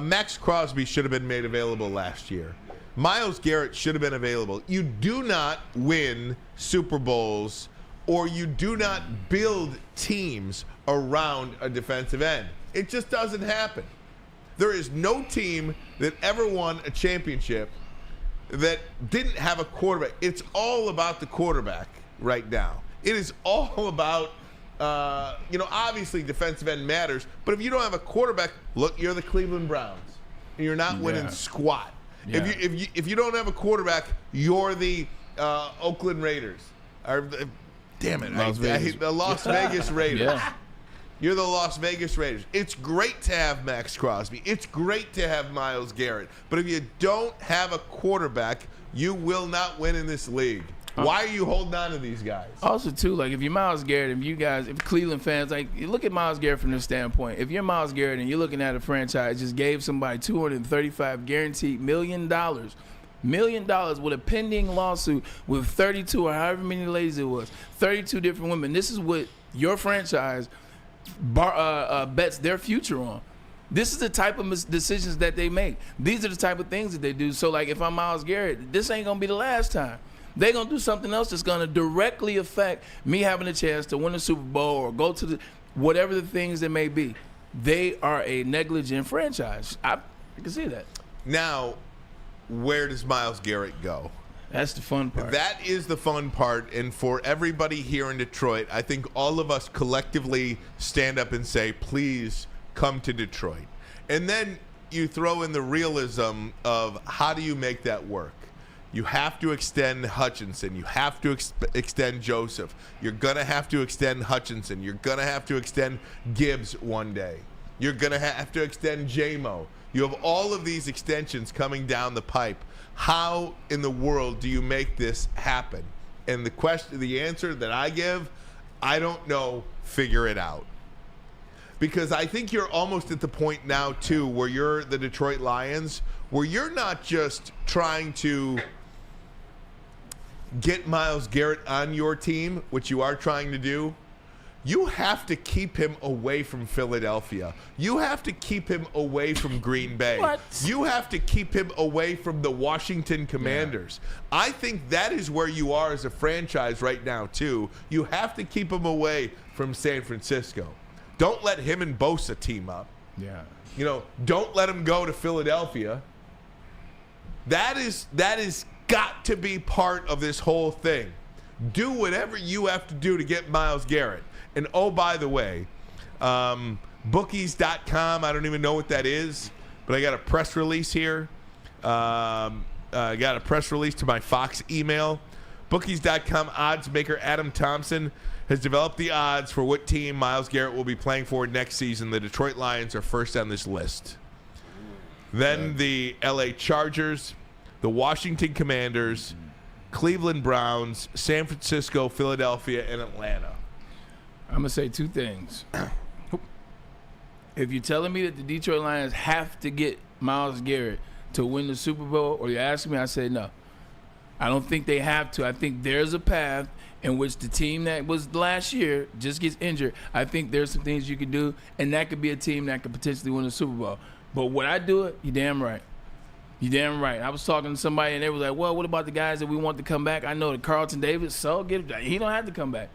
Max Crosby should have been made available last year. Myles Garrett should have been available. You do not win Super Bowls, or you do not build teams around a defensive end. It just doesn't happen. There is no team that ever won a championship that didn't have a quarterback. It's all about the quarterback right now. It is all about obviously defensive end matters, but if you don't have a quarterback, look, you're the Cleveland Browns, and you're not winning squat. Yeah. If you don't have a quarterback, you're the Oakland Raiders. Damn it. The Las Vegas Raiders.
Yeah.
You're the Las Vegas Raiders. It's great to have Max Crosby. It's great to have Myles Garrett. But if you don't have a quarterback, you will not win in this league. Why are you holding on to these guys?
Also, too, like if you're Myles Garrett, if Cleveland fans, like you look at Myles Garrett from this standpoint. If you're Myles Garrett and you're looking at a franchise just gave somebody $235 guaranteed $1 million with a pending lawsuit with 32 or however many ladies it was, 32 different women. This is what your franchise bets their future on. This is the type of decisions that they make. These are the type of things that they do. So, like, if I'm Myles Garrett, this ain't going to be the last time. They're going to do something else that's going to directly affect me having a chance to win a Super Bowl or go to whatever the things that may be. They are a negligent franchise. I can see that.
Now, where does Myles Garrett go?
That's the fun part.
That is the fun part. And for everybody here in Detroit, I think all of us collectively stand up and say, please come to Detroit. And then you throw in the realism of how do you make that work? You have to extend Hutchinson. You have to extend Joseph. You're going to have to extend Hutchinson. You're going to have to extend Gibbs one day. You're going to have to extend J-Mo. You have all of these extensions coming down the pipe. How in the world do you make this happen? And the answer that I give, I don't know. Figure it out. Because I think you're almost at the point now, too, where you're the Detroit Lions, where you're not just trying to get Myles Garrett on your team, which you are trying to do. You have to keep him away from Philadelphia. You have to keep him away from Green Bay.
What?
You have to keep him away from the Washington Commanders. Yeah. I think that is where you are as a franchise right now, too. You have to keep him away from San Francisco. Don't let him and Bosa team up.
Yeah.
Don't let him go to Philadelphia. That is got to be part of this whole thing. Do whatever you have to do to get Myles Garrett. And oh, by the way, bookies.com, I don't even know what that is, but I got a press release here. I got a press release to my Fox email. Bookies.com odds maker Adam Thompson has developed the odds for what team Myles Garrett will be playing for next season. The Detroit Lions are first on this list. Then the LA Chargers, the Washington Commanders, Cleveland Browns, San Francisco, Philadelphia, and Atlanta.
I'm going to say two things. If you're telling me that the Detroit Lions have to get Myles Garrett to win the Super Bowl, or you're asking me, I say no. I don't think they have to. I think there's a path in which the team that was last year just gets injured. I think there's some things you could do, and that could be a team that could potentially win the Super Bowl. But would I do it? You're damn right. You're damn right. I was talking to somebody, and they were like, well, what about the guys that we want to come back? I know that Carlton Davis, he don't have to come back.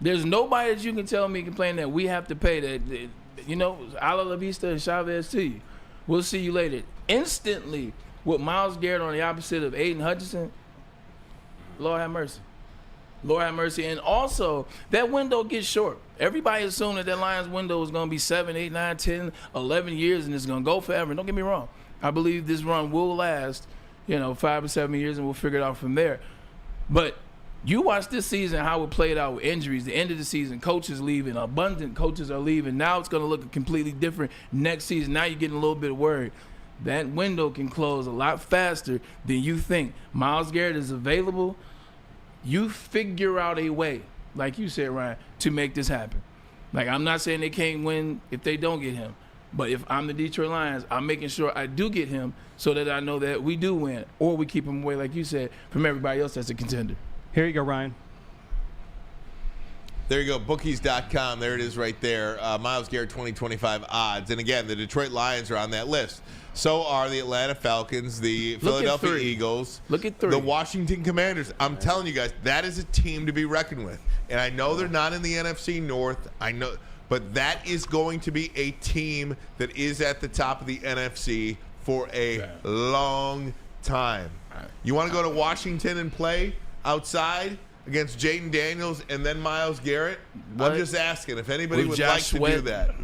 There's nobody that you can tell me complain that we have to pay that, a la Vista and Chavez to you. We'll see you later. Instantly, with Myles Garrett on the opposite of Aiden Hutchinson, Lord have mercy. Lord have mercy. And also, that window gets short. Everybody assumed that Lions window was going to be 7, 8, 9, 10, 11 years, and it's going to go forever. Don't get me wrong. I believe this run will last, 5 or 7 years, and we'll figure it out from there. But you watch this season, how it played out with injuries. The end of the season, coaches leaving, abundant coaches are leaving. Now it's going to look completely different next season. Now you're getting a little bit worried. That window can close a lot faster than you think. Myles Garrett is available. You figure out a way, like you said, Ryan, to make this happen. Like, I'm not saying they can't win if they don't get him. But if I'm the Detroit Lions, I'm making sure I do get him so that I know that we do win. Or we keep him away, like you said, from everybody else that's a contender.
Here you go, Ryan.
There you go, bookies.com. There it is right there. Myles Garrett 2025 odds. And again, the Detroit Lions are on that list. So are the Atlanta Falcons, the Philadelphia Eagles.
Look at 3.
The Washington Commanders. I'm telling you guys, that is a team to be reckoned with. And I know they're not in the NFC North. I know, but that is going to be a team that is at the top of the NFC for a long time. You want to go to Washington and play outside against Jaden Daniels and then Myles Garrett? I'm just asking if anybody would like to do that.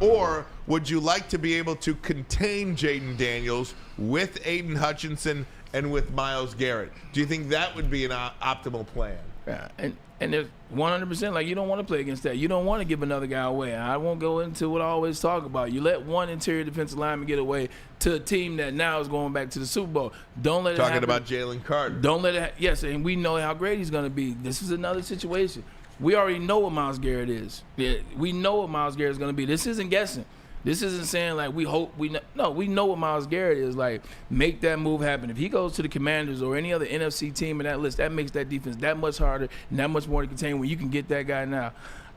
Or would you like to be able to contain Jaden Daniels with Aiden Hutchinson and with Myles Garrett. Do you think that would be an optimal plan?
Yeah, and there's 100%, like, you don't want to play against that. You don't want to give another guy away. I won't go into what I always talk about. You let one interior defensive lineman get away to a team that now is going back to the Super Bowl. Don't let it happen.
Talking about Jalen Carter.
Don't let it yes, and we know how great he's going to be. This is another situation. We already know what Myles Garrett is. Yeah, we know what Myles Garrett is going to be. This isn't guessing. This isn't saying, like, we hope we know. No, we know what Myles Garrett is. Like, make that move happen. If he goes to the Commanders or any other NFC team in that list, that makes that defense that much harder and that much more to contain when you can get that guy now.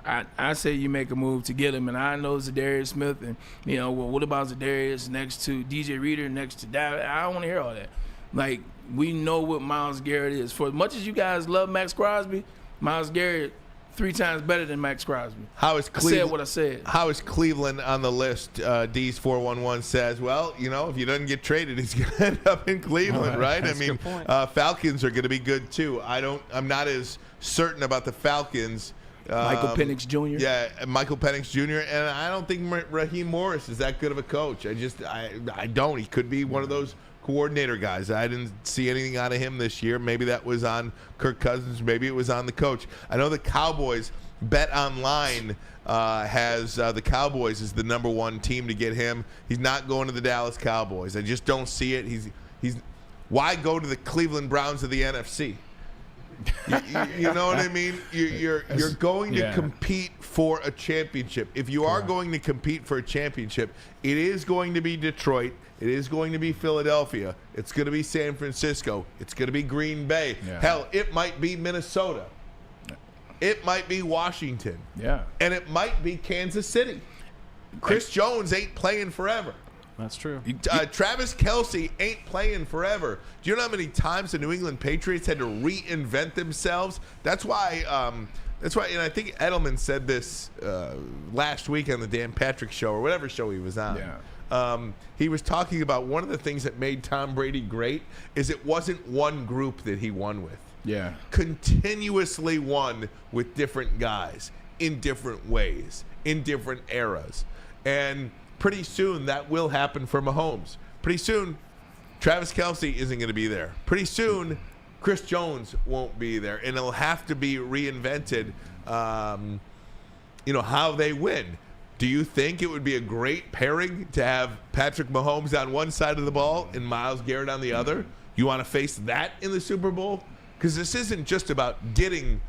I say you make a move to get him, and I know Zadarius Smith, and, you know, well, what about Zadarius next to DJ Reader, next to David? I don't want to hear all that. Like, we know what Myles Garrett is. For as much as you guys love Max Crosby, Myles Garrett 3 times better than Max Crosby.
How is Cleveland?
I said what I said.
How is Cleveland on the list? D's411 says, well, you know, if he doesn't get traded, he's going to end up in Cleveland, right? I mean, Falcons are going to be good too. I'm not as certain about the Falcons.
Michael Penix Jr.
Yeah, Michael Penix Jr. And I don't think Raheem Morris is that good of a coach. I don't. He could be one of those coordinator guys. I didn't see anything out of him this year. Maybe that was on Kirk Cousins. Maybe it was on the coach. I know the Cowboys, Bet Online has the Cowboys as the #1 team to get him. He's not going to the Dallas Cowboys. I just don't see it. He's why go to the Cleveland Browns of the NFC? You know what I mean? You're going to compete for a championship. If you are going to compete for a championship, it is going to be Detroit. It is going to be Philadelphia. It's going to be San Francisco. It's going to be Green Bay. Yeah. Hell, it might be Minnesota. It might be Washington.
Yeah.
And it might be Kansas City. Chris Jones ain't playing forever.
That's true.
Travis Kelce ain't playing forever. Do you know how many times the New England Patriots had to reinvent themselves? That's why, and I think Edelman said this last week on the Dan Patrick Show or whatever show he was on.
Yeah.
He was talking about one of the things that made Tom Brady great is it wasn't one group that he won with.
Yeah.
Continuously won with different guys in different ways, in different eras. And pretty soon that will happen for Mahomes. Pretty soon, Travis Kelce isn't going to be there. Pretty soon, Chris Jones won't be there. And it'll have to be reinvented, how they win. Do you think it would be a great pairing to have Patrick Mahomes on one side of the ball and Myles Garrett on the other? You want to face that in the Super Bowl? Because this isn't just about getting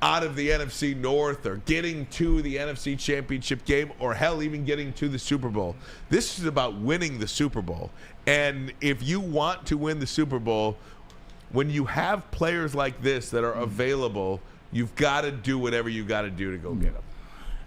out of the NFC North or getting to the NFC Championship game or, hell, even getting to the Super Bowl. This is about winning the Super Bowl. And if you want to win the Super Bowl, when you have players like this that are available, you've got to do whatever you got to do to go get them.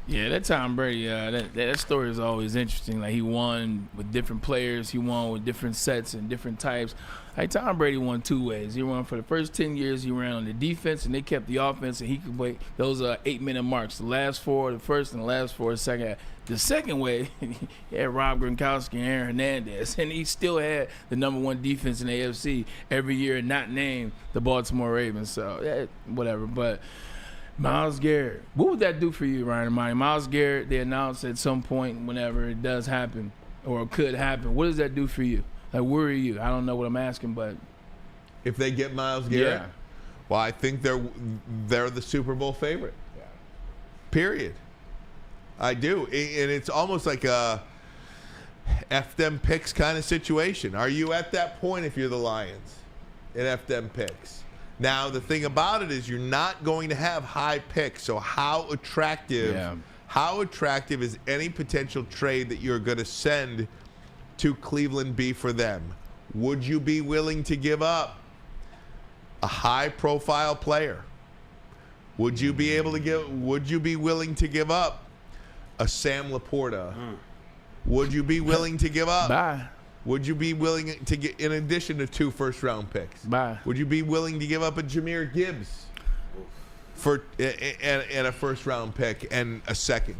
Yeah, that Tom Brady, that story is always interesting. Like, he won with different players. He won with different sets and different types. Like, Tom Brady won 2 ways. He won for the first 10 years. He ran on the defense, and they kept the offense, and he could wait those 8-minute marks. The last 4, the first, and the last 4, the second. The second way, he had Rob Gronkowski and Aaron Hernandez, and he still had the #1 defense in the AFC every year, not named the Baltimore Ravens. So, whatever. But Myles Garrett, what would that do for you, Ryan Ermanni? Myles Garrett, they announced at some point whenever it does happen or it could happen. What does that do for you? Like, where are you? I don't know what I'm asking, but
if they get Myles Garrett,
yeah.
Well, I think they're the Super Bowl favorite.
Yeah.
Period. I do, and it's almost like a F them picks kind of situation. Are you at that point if you're the Lions in F them picks? Now, the thing about it is you're not going to have high picks, so how attractive is any potential trade that you're going to send to Cleveland be for them? Would you be willing to give up a high-profile player? Would you be willing to give up a Sam Laporta? Would you be willing to give up?
Bye.
Would you be willing to get, in addition to 2 first-round picks?
Bye.
Would you be willing to give up a Jahmyr Gibbs and a first-round pick and a second?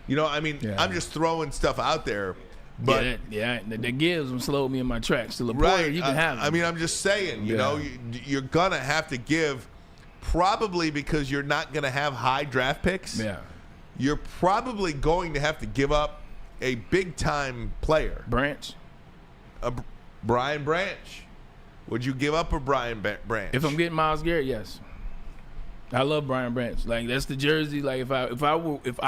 You know, I mean, I'm just throwing stuff out there. But
the Gibbs will slow me in my tracks. To Laporta,
right,
you can have him.
I mean, I'm just saying, you know, you're gonna have to give, probably because you're not gonna have high draft picks.
Yeah,
you're probably going to have to give up a big-time player.
Branch.
Brian Branch. Would you give up a Brian Branch?
If I'm getting Myles Garrett, yes. I love Brian Branch. Like, that's the jersey. Like, if I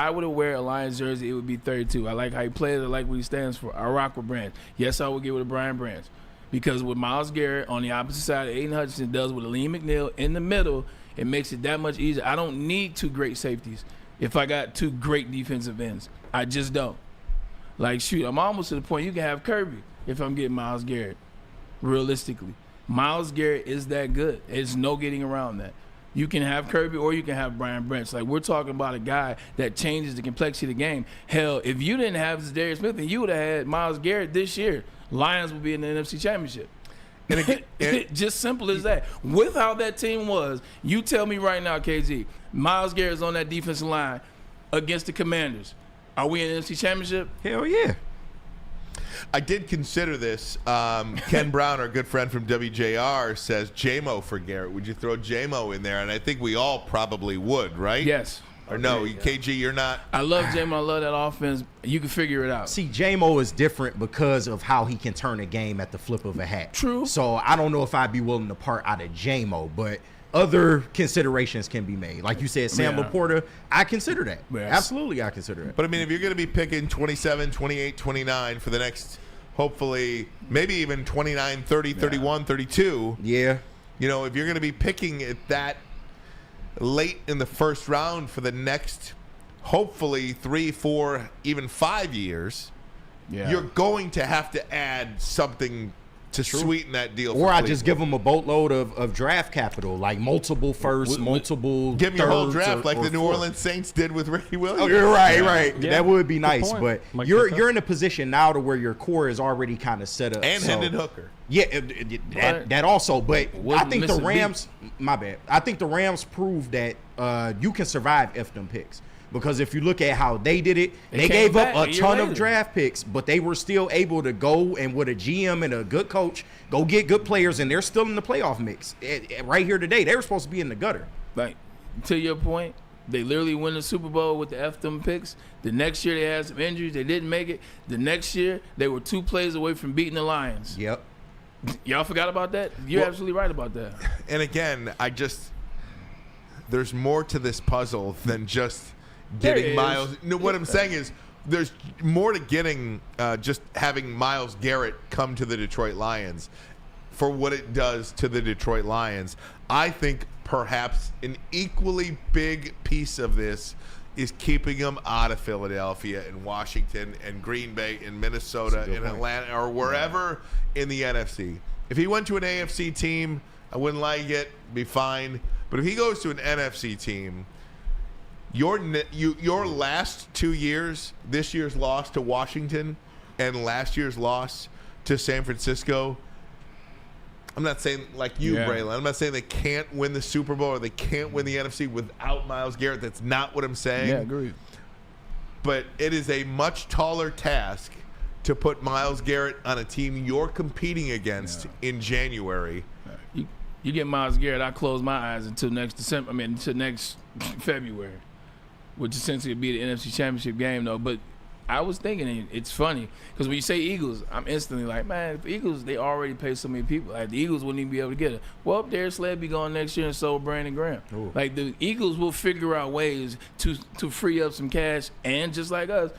were to wear a Lions jersey, it would be 32. I like how he plays. I like what he stands for. I rock with Branch. Yes, I would get with a Brian Branch. Because with Myles Garrett on the opposite side of Aiden Hutchinson does with Aleem McNeil in the middle, it makes it that much easier. I don't need two great safeties if I got two great defensive ends. I just don't. Like, shoot, I'm almost to the point you can have Kirby if I'm getting Myles Garrett, realistically. Myles Garrett is that good. There's no getting around that. You can have Kirby or you can have Brian Branch. Like, we're talking about a guy that changes the complexity of the game. Hell, if you didn't have Zadarius Smith and you would have had Myles Garrett this year, Lions would be in the NFC Championship. And again, just simple as that. With how that team was, you tell me right now, KG, Myles Garrett's on that defensive line against the Commanders. Are we in the NFC Championship?
Hell yeah.
I did consider this. Ken Brown, our good friend from WJR, says J-Mo for Garrett. Would you throw J-Mo in there? And I think we all probably would, right?
Yes.
Or no, KG, you're not.
I love J-Mo. I love that offense. You can figure it out.
See, J-Mo is different because of how he can turn a game at the flip of a hat.
True.
So I don't know if I'd be willing to part out of J-Mo, but other considerations can be made. Like you said, Sam Laporta, I consider that.
Yes.
Absolutely, I consider that.
But, I mean, if you're going to be picking 27, 28, 29 for the next, hopefully, maybe even 29, 30, 31, 32.
Yeah.
You know, if you're going to be picking at that late in the first round for the next, hopefully, 3, 4, even 5 years, you're going to have to add something to sweeten that deal.
Or I just give them a boatload of draft capital, like multiple firsts, multiple
give me your whole draft, like the New
fourth.
Orleans Saints did with Ricky Williams.
Oh, you're right, right.
Yeah.
That would be nice,
point.
but you're in a position now to where your core is already kind of set up.
And
so,
Hendon Hooker.
Yeah, that also. But I think the Rams, my bad. I think the Rams proved that you can survive if them picks. Because if you look at how they did it, they gave up a ton of draft picks, but they were still able to go and with a GM and a good coach, go get good players, and they're still in the playoff mix. Right here today, they were supposed to be in the gutter.
Like, to your point, they literally win the Super Bowl with the F them picks. The next year they had some injuries. They didn't make it. The next year, they were 2 plays away from beating the Lions.
Yep.
Y'all forgot about that? You're absolutely right about that.
And again, there's more to this puzzle than just getting Myles. No, what I'm saying is there's more to getting just having Myles Garrett come to the Detroit Lions for what it does to the Detroit Lions. I think perhaps an equally big piece of this is keeping him out of Philadelphia and Washington and Green Bay and Minnesota and Atlanta or wherever in the NFC. If he went to an AFC team, I wouldn't like it, be fine. But if he goes to an NFC team, your last 2 years, this year's loss to Washington and last year's loss to San Francisco, I'm not saying like you, Braylon. I'm not saying they can't win the Super Bowl or they can't win the NFC without Myles Garrett. That's not what I'm saying.
Yeah, agreed.
But it is a much taller task to put Myles Garrett on a team you're competing against in January.
You get Myles Garrett, I close my eyes until next December. Until next February, which essentially would be the NFC Championship game, though. But I was thinking, it's funny because when you say Eagles, I'm instantly like, man, if Eagles, they already pay so many people. Like the Eagles wouldn't even be able to get it. Well, Darius Slade be going next year, and so will Brandon Graham. Ooh. Like the Eagles will figure out ways to free up some cash, and just like us,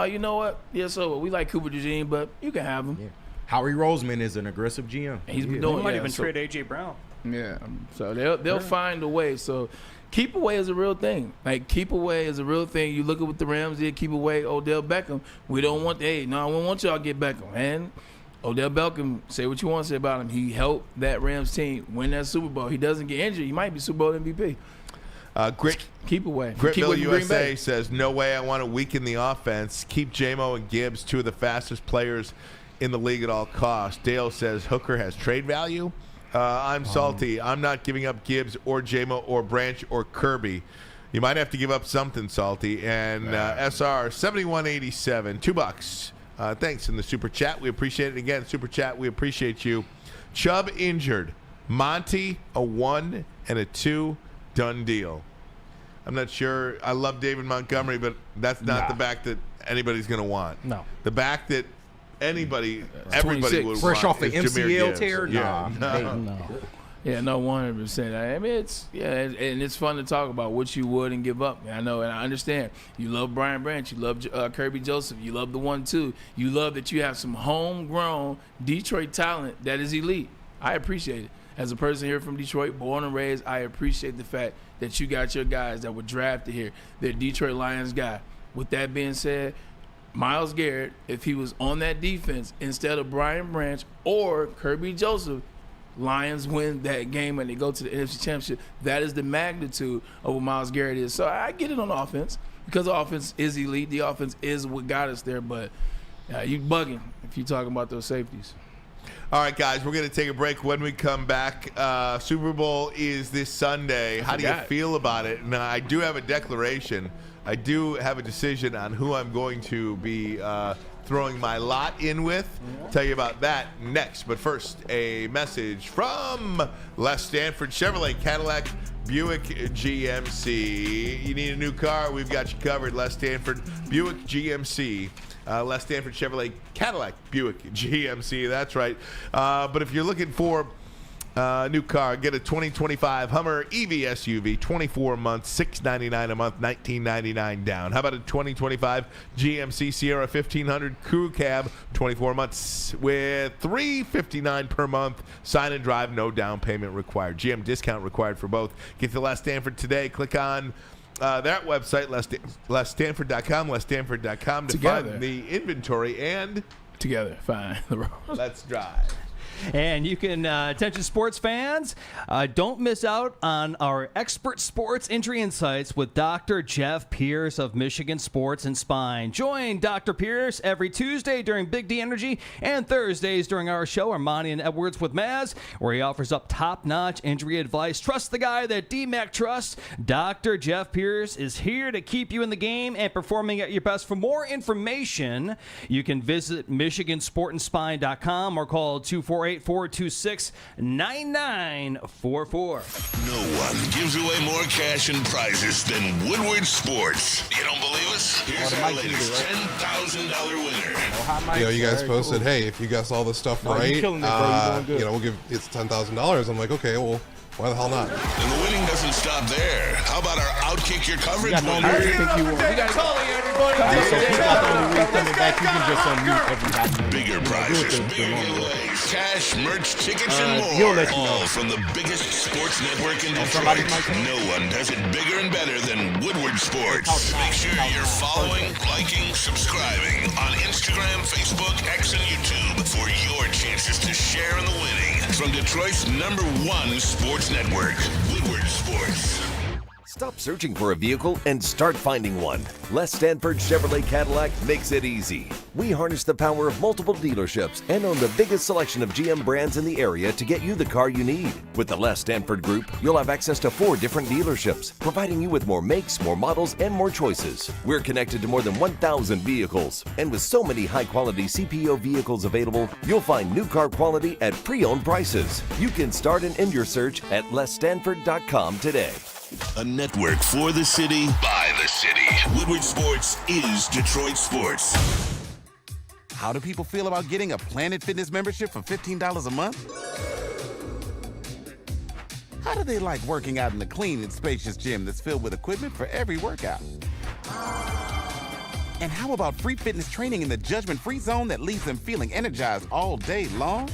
you know what? Yeah, so we like Cooper DeJean, but you can have him.
Yeah. Howie Roseman is an aggressive GM.
And he's been doing.
They might even trade AJ Brown.
Yeah, so they'll find a way. So keep away is a real thing. Like keep away is a real thing. You look at what the Rams did. Keep away Odell Beckham. We don't want I don't want y'all to get Beckham. And Odell Beckham, say what you want to say about him. He helped that Rams team win that Super Bowl. He doesn't get injured. He might be Super Bowl MVP. Keep away.
Gritville USA says, no way I want to weaken the offense. Keep J-Mo and Gibbs, 2 of the fastest players in the league at all costs. Dale says Hooker has trade value. I'm salty. I'm not giving up Gibbs or J-Mo or Branch or Kirby. You might have to give up something, Salty. And SR 7187, $2. Thanks in the super chat. We appreciate it again. Super chat, we appreciate you. Chubb injured. Monty a 1 and a 2. Done deal. I'm not sure. I love David Montgomery, but that's not the back that anybody's going to want.
No.
The back that everybody would
fresh
want
off the
is Jahmyr
MCL
Gibbs.
tear.
No.
Yeah, no, 100%. I mean, and it's fun to talk about what you would and give up. I know, and I understand. You love Brian Branch, you love Kirby Joseph, you love the 1-2. You love that you have some homegrown Detroit talent that is elite. I appreciate it. As a person here from Detroit, born and raised, I appreciate the fact that you got your guys that were drafted here. They're Detroit Lions guy. With that being said, Myles Garrett, if he was on that defense instead of Brian Branch or Kirby Joseph, Lions win that game and they go to the NFC Championship. That is the magnitude of what Myles Garrett is. So I get it on offense because the offense is elite. The offense is what got us there. But you bugging if you're talking about those safeties.
All right, guys, we're going to take a break. When we come back, Super Bowl is this Sunday. How do you feel about it? Now, I do have a declaration. I do have a decision on who I'm going to be throwing my lot in with. Tell you about that next. But first, a message from Les Stanford Chevrolet Cadillac Buick GMC. You need a new car? We've got you covered. Les Stanford Buick GMC. Les Stanford Chevrolet Cadillac Buick GMC. That's right. But if you're looking for new car, get a 2025 Hummer EV SUV, 24 months, $699 a month, $1999 down. How about a 2025 GMC Sierra 1500 Crew Cab, 24 months with $359 per month, sign and drive, no down payment required. GM discount required for both. Get to Les Stanford today. Click on that website, lesstanford.com, lesstanford.com to find the inventory and
together find the road.
Let's drive.
And you can, attention sports fans, don't miss out on our expert sports injury insights with Dr. Jeff Pierce of Michigan Sports and Spine. Join Dr. Pierce every Tuesday during Big D Energy and Thursdays during our show, Ermanni and Edwards with Maz, where he offers up top-notch injury advice. Trust the guy that D-Mac trusts. Dr. Jeff Pierce is here to keep you in the game and performing at your best. For more information, you can visit MichiganSportandSpine.com or call 248-426-9944.
No one gives away more cash and prizes than Woodward Sports. You don't believe us? Here's our latest $10,000 winner.
You know, you guys posted, hey, if you guess all this stuff right, you know, we'll give it's $10,000. I'm like, okay, well, why the hell not?
And the winning doesn't stop there. How about our Outkick Your Coverage winner? Bigger prizes, bigger giveaways, cash, merch, tickets, and more. All from the biggest sports network in Detroit. No one does it bigger and better than Woodward Sports. Make sure you're following, liking, subscribing on Instagram, Facebook, X, and YouTube for your chances to share in the winning. From Detroit's #1 sports network, Woodward Sports.
Stop searching for a vehicle and start finding one. Les Stanford Chevrolet Cadillac makes it easy. We harness the power of multiple dealerships and own the biggest selection of GM brands in the area to get you the car you need. With the Les Stanford Group, you'll have access to 4 different dealerships, providing you with more makes, more models, and more choices. We're connected to more than 1,000 vehicles. And with so many high-quality CPO vehicles available, you'll find new car quality at pre-owned prices. You can start and end your search at lesstanford.com today.
A network for the city, by the city. Woodward Sports is Detroit Sports.
How do people feel about getting a Planet Fitness membership for $15 a month? How do they like working out in a clean and spacious gym that's filled with equipment for every workout? And how about free fitness training in the judgment-free zone that leaves them feeling energized all day long?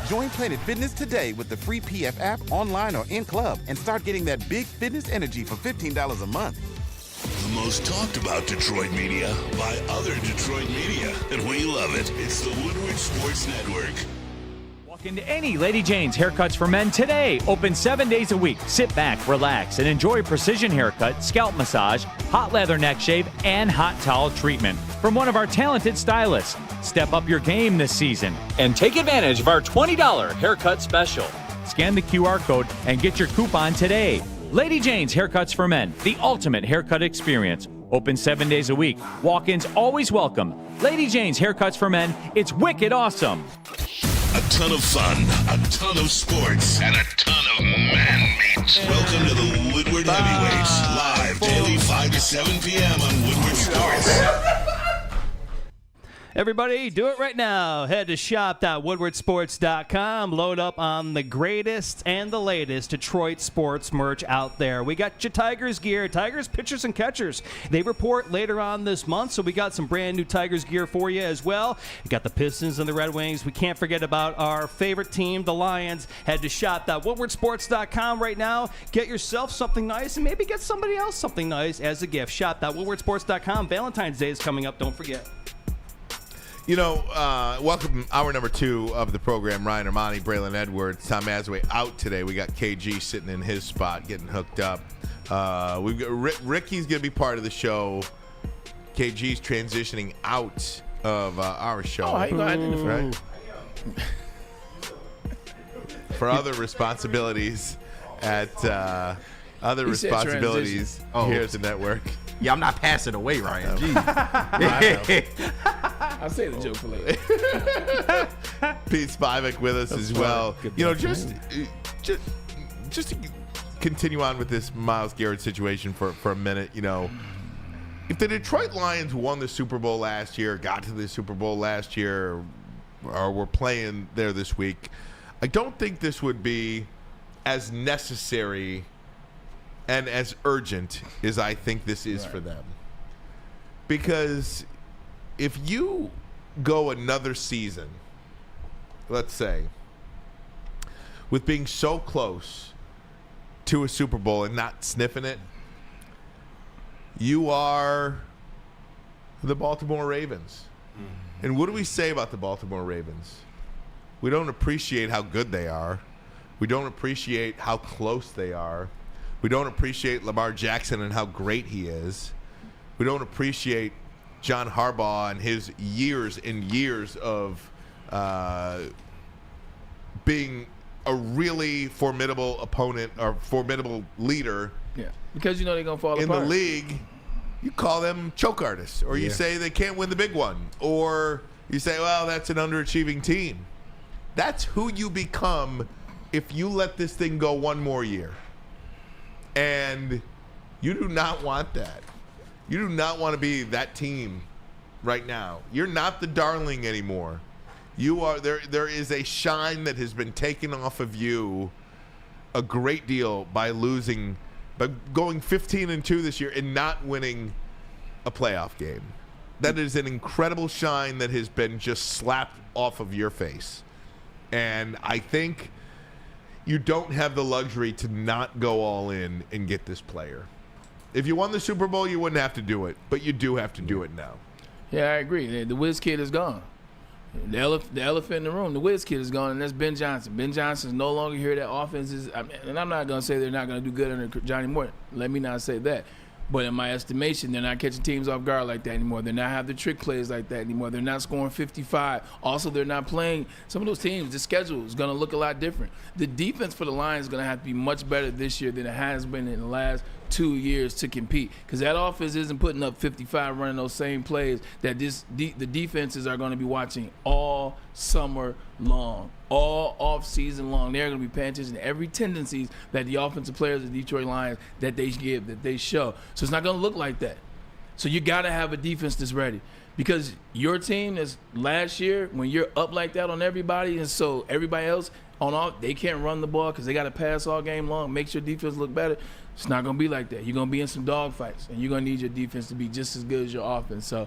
Join Planet Fitness today with the free PF app, online or in club, and start getting that big fitness energy for $15 a month.
The most talked about Detroit media by other Detroit media, and we love it. It's the Woodward Sports Network.
Walk into any Lady Jane's Haircuts for Men today. Open 7 days a week. Sit back, relax, and enjoy precision haircut, scalp massage, hot leather neck shave, and hot towel treatment from one of our talented stylists. Step up your game this season and take advantage of our $20 haircut special. Scan the QR code and get your coupon today. Lady Jane's Haircuts for Men, the ultimate haircut experience. Open 7 days a week. Walk-ins always welcome. Lady Jane's Haircuts for Men, it's wicked awesome.
A ton of fun, a ton of sports, and a ton of man meat. Welcome to the Woodward Heavyweights, live daily 5 to 7 p.m. on Woodward Sports.
Everybody, do it right now. Head to shop.woodwardsports.com. Load up on the greatest and the latest Detroit sports merch out there. We got your Tigers gear, Tigers pitchers and catchers. They report later on this month, so we got some brand new Tigers gear for you as well. We got the Pistons and the Red Wings. We can't forget about our favorite team, the Lions. Head to shop.woodwardsports.com right now. Get yourself something nice and maybe get somebody else something nice as a gift. Shop.woodwardsports.com. Valentine's Day is coming up. Don't forget.
Welcome hour number 2 of the program. Ryan Ermanni, Braylon Edwards, Tom Asway out today. We got KG sitting in his spot, getting hooked up. We've got Ricky's going to be part of the show. KG's transitioning out of our show.
Oh, how you gonna identify?
Right? For other responsibilities at here at the network.
Yeah, I'm not passing away, Ryan.
I'll say the joke for later.
Pete Spivak with us as well. Just to continue on with this Myles Garrett situation for a minute, if the Detroit Lions won the Super Bowl last year, got to the Super Bowl last year, or were playing there this week, I don't think this would be as necessary and as urgent as I think this is for them. Because if you go another season, let's say, with being so close to a Super Bowl and not sniffing it, you are the Baltimore Ravens. Mm-hmm. And what do we say about the Baltimore Ravens? We don't appreciate how good they are. We don't appreciate how close they are. We don't appreciate Lamar Jackson and how great he is. We don't appreciate John Harbaugh and his years and years of being a really formidable opponent or formidable leader.
Yeah, because they're going to fall apart.
In the league, you call them choke artists, or you say they can't win the big one, or you say, well, that's an underachieving team. That's who you become if you let this thing go one more year. And you do not want that. You do not want to be that team right now. You're not the darling anymore. You are there is a shine that has been taken off of you a great deal by going 15-2 this year and not winning a playoff game. That is an incredible shine that has been just slapped off of your face. And I think you don't have the luxury to not go all in and get this player. If you won the Super Bowl, you wouldn't have to do it, but you do have to do it now.
Yeah, I agree. The whiz kid is gone. The elephant in the room, the whiz kid is gone, and that's Ben Johnson. Ben Johnson's no longer here. That offense is, and I'm not going to say they're not going to do good under Johnny Morton. Let me not say that. But in my estimation, they're not catching teams off guard like that anymore. They're not having the trick plays like that anymore. They're not scoring 55. Also, they're not playing some of those teams. The schedule is going to look a lot different. The defense for the Lions is going to have to be much better this year than it has been in the last 2 years to compete, because that offense isn't putting up 55 running those same plays that the defenses are going to be watching all summer long, all off season long. They're going to be paying attention to every tendencies that the offensive players of the Detroit Lions that they give, that they show. So it's not going to look like that. So you got to have a defense that's ready, because your team is last year when you're up like that on everybody, and so everybody else on all, they can't run the ball because they got to pass all game long, makes your defense look better. It's not going to be like that. You're going to be in some dog fights, and you're going to need your defense to be just as good as your offense. So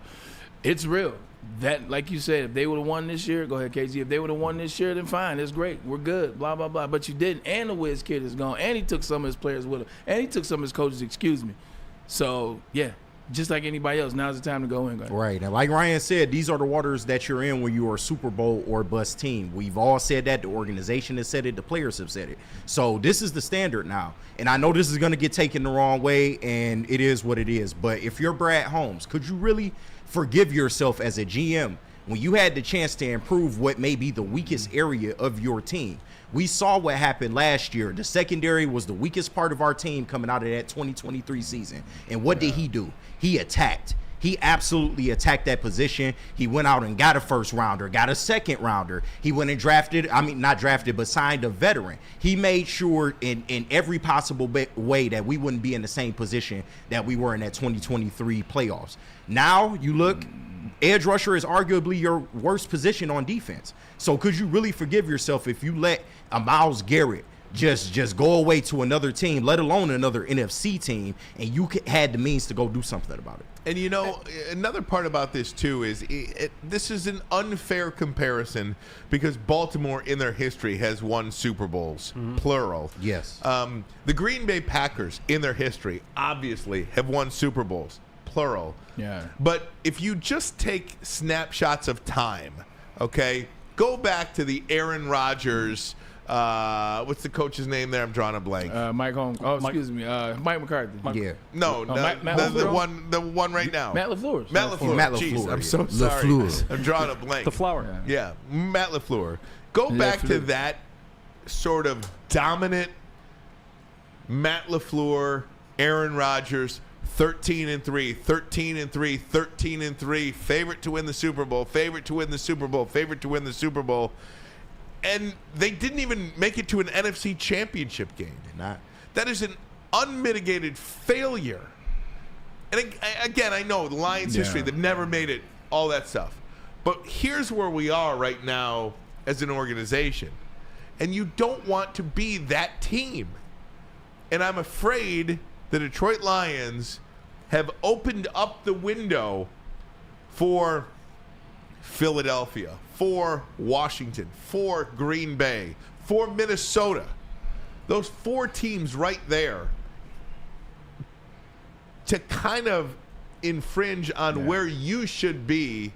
it's real. That, like you said, if they would have won this year, go ahead, KG. If they would have won this year, then fine. It's great. We're good, blah, blah, blah. But you didn't, and the whiz kid is gone, and he took some of his players with him, and he took some of his coaches, excuse me. So, yeah. Just like anybody else, now's the time to go in. Guys.
Right. And like Ryan said, these are the waters that you're in when you are a Super Bowl or bust team. We've all said that. The organization has said it. The players have said it. So this is the standard now. And I know this is going to get taken the wrong way, and it is what it is. But if you're Brad Holmes, could you really forgive yourself as a GM when you had the chance to improve what may be the weakest area of your team? We saw what happened last year. The secondary was the weakest part of our team coming out of that 2023 season. And what did he do? He attacked. He absolutely attacked that position. He went out and got a first rounder, got a second rounder. He went and not drafted, but signed a veteran. He made sure in every possible way that we wouldn't be in the same position that we were in that 2023 playoffs. Now you look, edge rusher is arguably your worst position on defense. So could you really forgive yourself if you let a Myles Garrett just go away to another team, let alone another NFC team, and you had the means to go do something about it?
And you know, another part about this too is this is an unfair comparison because Baltimore in their history has won Super Bowls, plural.
Yes.
The Green Bay Packers in their history obviously have won Super Bowls, plural.
Yeah.
But if you just take snapshots of time, okay, go back to the Aaron Rodgers. What's the coach's name there? I'm drawing a blank.
Mike Holmes. Oh, excuse me. Mike McCarthy.
Yeah.
No, the one right now.
Matt LaFleur.
Matt LaFleur.
Matt
Jeez,
LaFleur,
I'm
yeah.
so sorry.
LaFleur.
I'm drawing a blank.
The flower.
Yeah, Matt LaFleur. Go back to that sort of dominant Matt LaFleur, Aaron Rodgers, 13-3, 13-3, 13-3, favorite to win the Super Bowl, favorite to win the Super Bowl, favorite to win the Super Bowl. And they didn't even make it to an NFC championship game.
Not.
That is an unmitigated failure. And again, I know the Lions' history, they've never made it, all that stuff. But here's where we are right now as an organization. And you don't want to be that team. And I'm afraid the Detroit Lions have opened up the window for Philadelphia, for Washington, for Green Bay, for Minnesota. Those 4 teams right there to kind of infringe on where you should be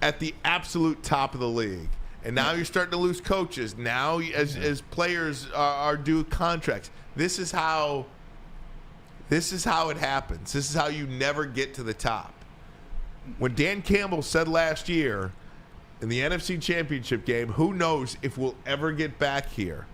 at the absolute top of the league. And now you're starting to lose coaches. Now as players are due contracts. This is how it happens. This is how you never get to the top. When Dan Campbell said last year in the NFC Championship game, who knows if we'll ever get back here,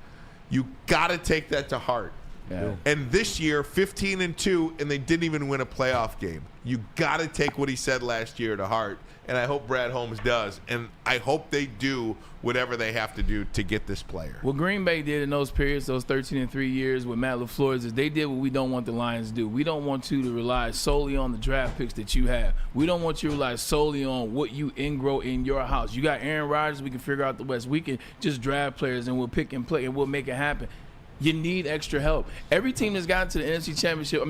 you got to take that to heart.
Yeah.
And this year, 15-2, and they didn't even win a playoff game. You got to take what he said last year to heart, and I hope Brad Holmes does, and I hope they do whatever they have to do to get this player.
What Green Bay did in those periods, those 13-3 years with Matt LaFleur, is they did what we don't want the Lions to do. We don't want you to rely solely on the draft picks that you have. We don't want you to rely solely on what you ingrow in your house. You got Aaron Rodgers, we can figure out the West. We can just draft players and we'll pick and play and we'll make it happen. You need extra help. Every team that's gotten to the NFC Championship,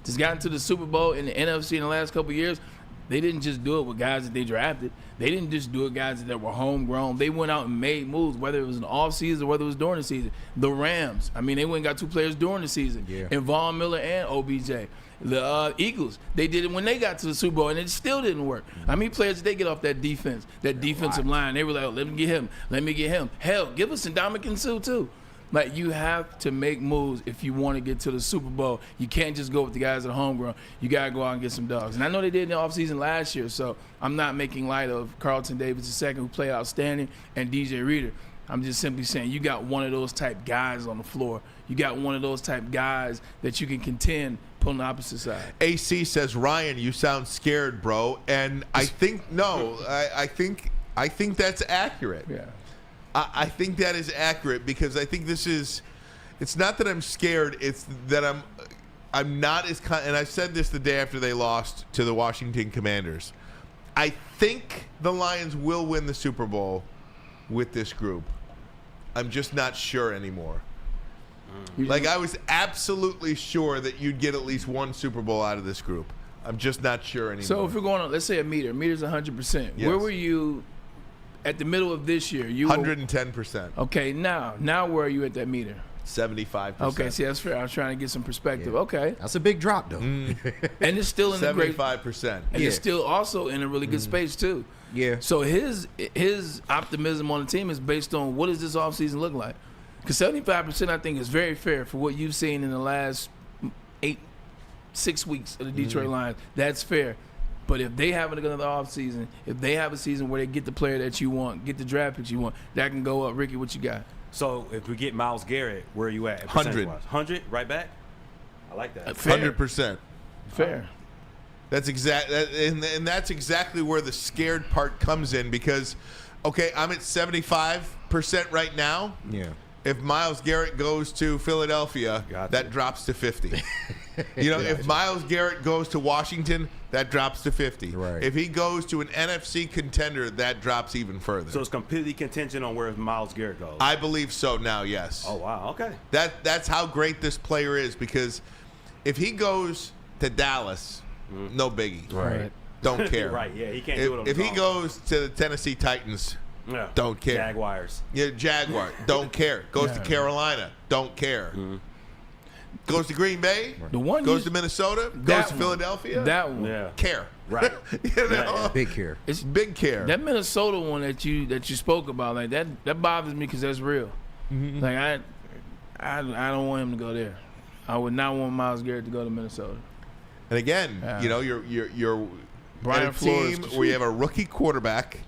that's gotten to the Super Bowl in the NFC in the last couple of years, they didn't just do it with guys that they drafted. They didn't just do it with guys that were homegrown. They went out and made moves, whether it was in the offseason or whether it was during the season. The Rams, they went and got 2 players during the season, and Von Miller and OBJ. The Eagles, they did it when they got to the Super Bowl, and it still didn't work. How many players did they get off that defense, that defensive line? They were like, let me get him. Let me get him. Hell, give us Ndamukong Suh, too. Like, you have to make moves if you want to get to the Super Bowl. You can't just go with the guys at homegrown. You got to go out and get some dogs. And I know they did in the offseason last year, so I'm not making light of Carlton Davis II, who played outstanding, and DJ Reader. I'm just simply saying you got one of those type guys on the floor. You got one of those type guys that you can contend on the opposite side.
AC says, Ryan, you sound scared, bro. And I think, I think that's accurate.
Yeah.
I think that is accurate because I think it's not that I'm scared, it's that I'm not as, and I said this the day after they lost to the Washington Commanders. I think the Lions will win the Super Bowl with this group. I'm just not sure anymore. Like, I was absolutely sure that you'd get at least one Super Bowl out of this group. I'm just not sure anymore.
So if we're going on, let's say a meter's 100%.
Yes.
Where were you at the middle of this year?
110%.
Okay, now where are you at that meter?
75%.
Okay, see, that's fair. I was trying to get some perspective. Yeah. Okay.
That's a big drop, though.
And it's still in the great
75%.
And it's still also in a really good space, too.
Yeah.
So his optimism on the team is based on what does this offseason look like? Because 75%, I think, is very fair for what you've seen in the last 6 weeks of the Detroit Lions. That's fair. But if they have another offseason, if they have a season where they get the player that you want, get the draft picks you want, that can go up. Ricky, what you got?
So if we get Myles Garrett, where are you at?
100.
100, right back? I like that.
100%.
Fair.
That's and that's exactly where the scared part comes in because, okay, I'm at 75% right now.
Yeah.
If Myles Garrett goes to Philadelphia, that drops to 50. If Myles Garrett goes to Washington, that drops to 50.
Right.
If he goes to an NFC contender, that drops even further.
So it's completely contingent on where Myles Garrett goes.
I believe so now, yes.
Oh, wow. Okay.
That's how great this player is, because if he goes to Dallas, no biggie.
Right.
Don't care.
Right, yeah, he can't do it on
If
his
he
own.
goes to the Tennessee Titans, don't care.
Jaguars.
Yeah, Jaguar, don't care. Goes to Carolina, don't care. Goes to Green Bay, goes to Minnesota, goes to Philadelphia, care.
Right.
Big care.
It's big care.
That Minnesota one that you spoke about, like that bothers me because that's real. Like I don't want him to go there. I would not want Myles Garrett to go to Minnesota.
And again, you're
Brian
at a team
Flores.
where you have a rookie quarterback.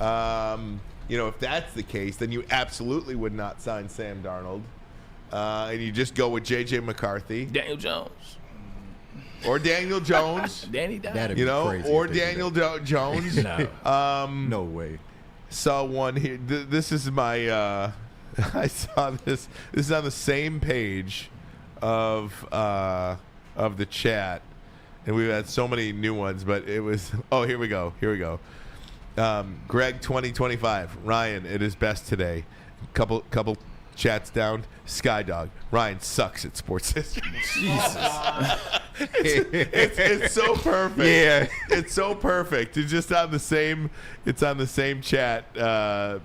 If that's the case, then you absolutely would not sign Sam Darnold. And you just go with J.J. McCarthy.
Daniel Jones.
Or Daniel Jones.
Danny Dimes.
That'd be crazy
or
if they
Daniel Jones.
No. No way.
Saw one here. This is my. I saw this. This is on the same page of the chat, and we've had so many new ones. But it was. Oh, here we go. Greg 2025. Ryan, it is best today. Couple chats down. Skydog. Ryan sucks at sports history.
Jesus.
It's so perfect.
Yeah.
It's so perfect. It's just on the same. It's on the same chat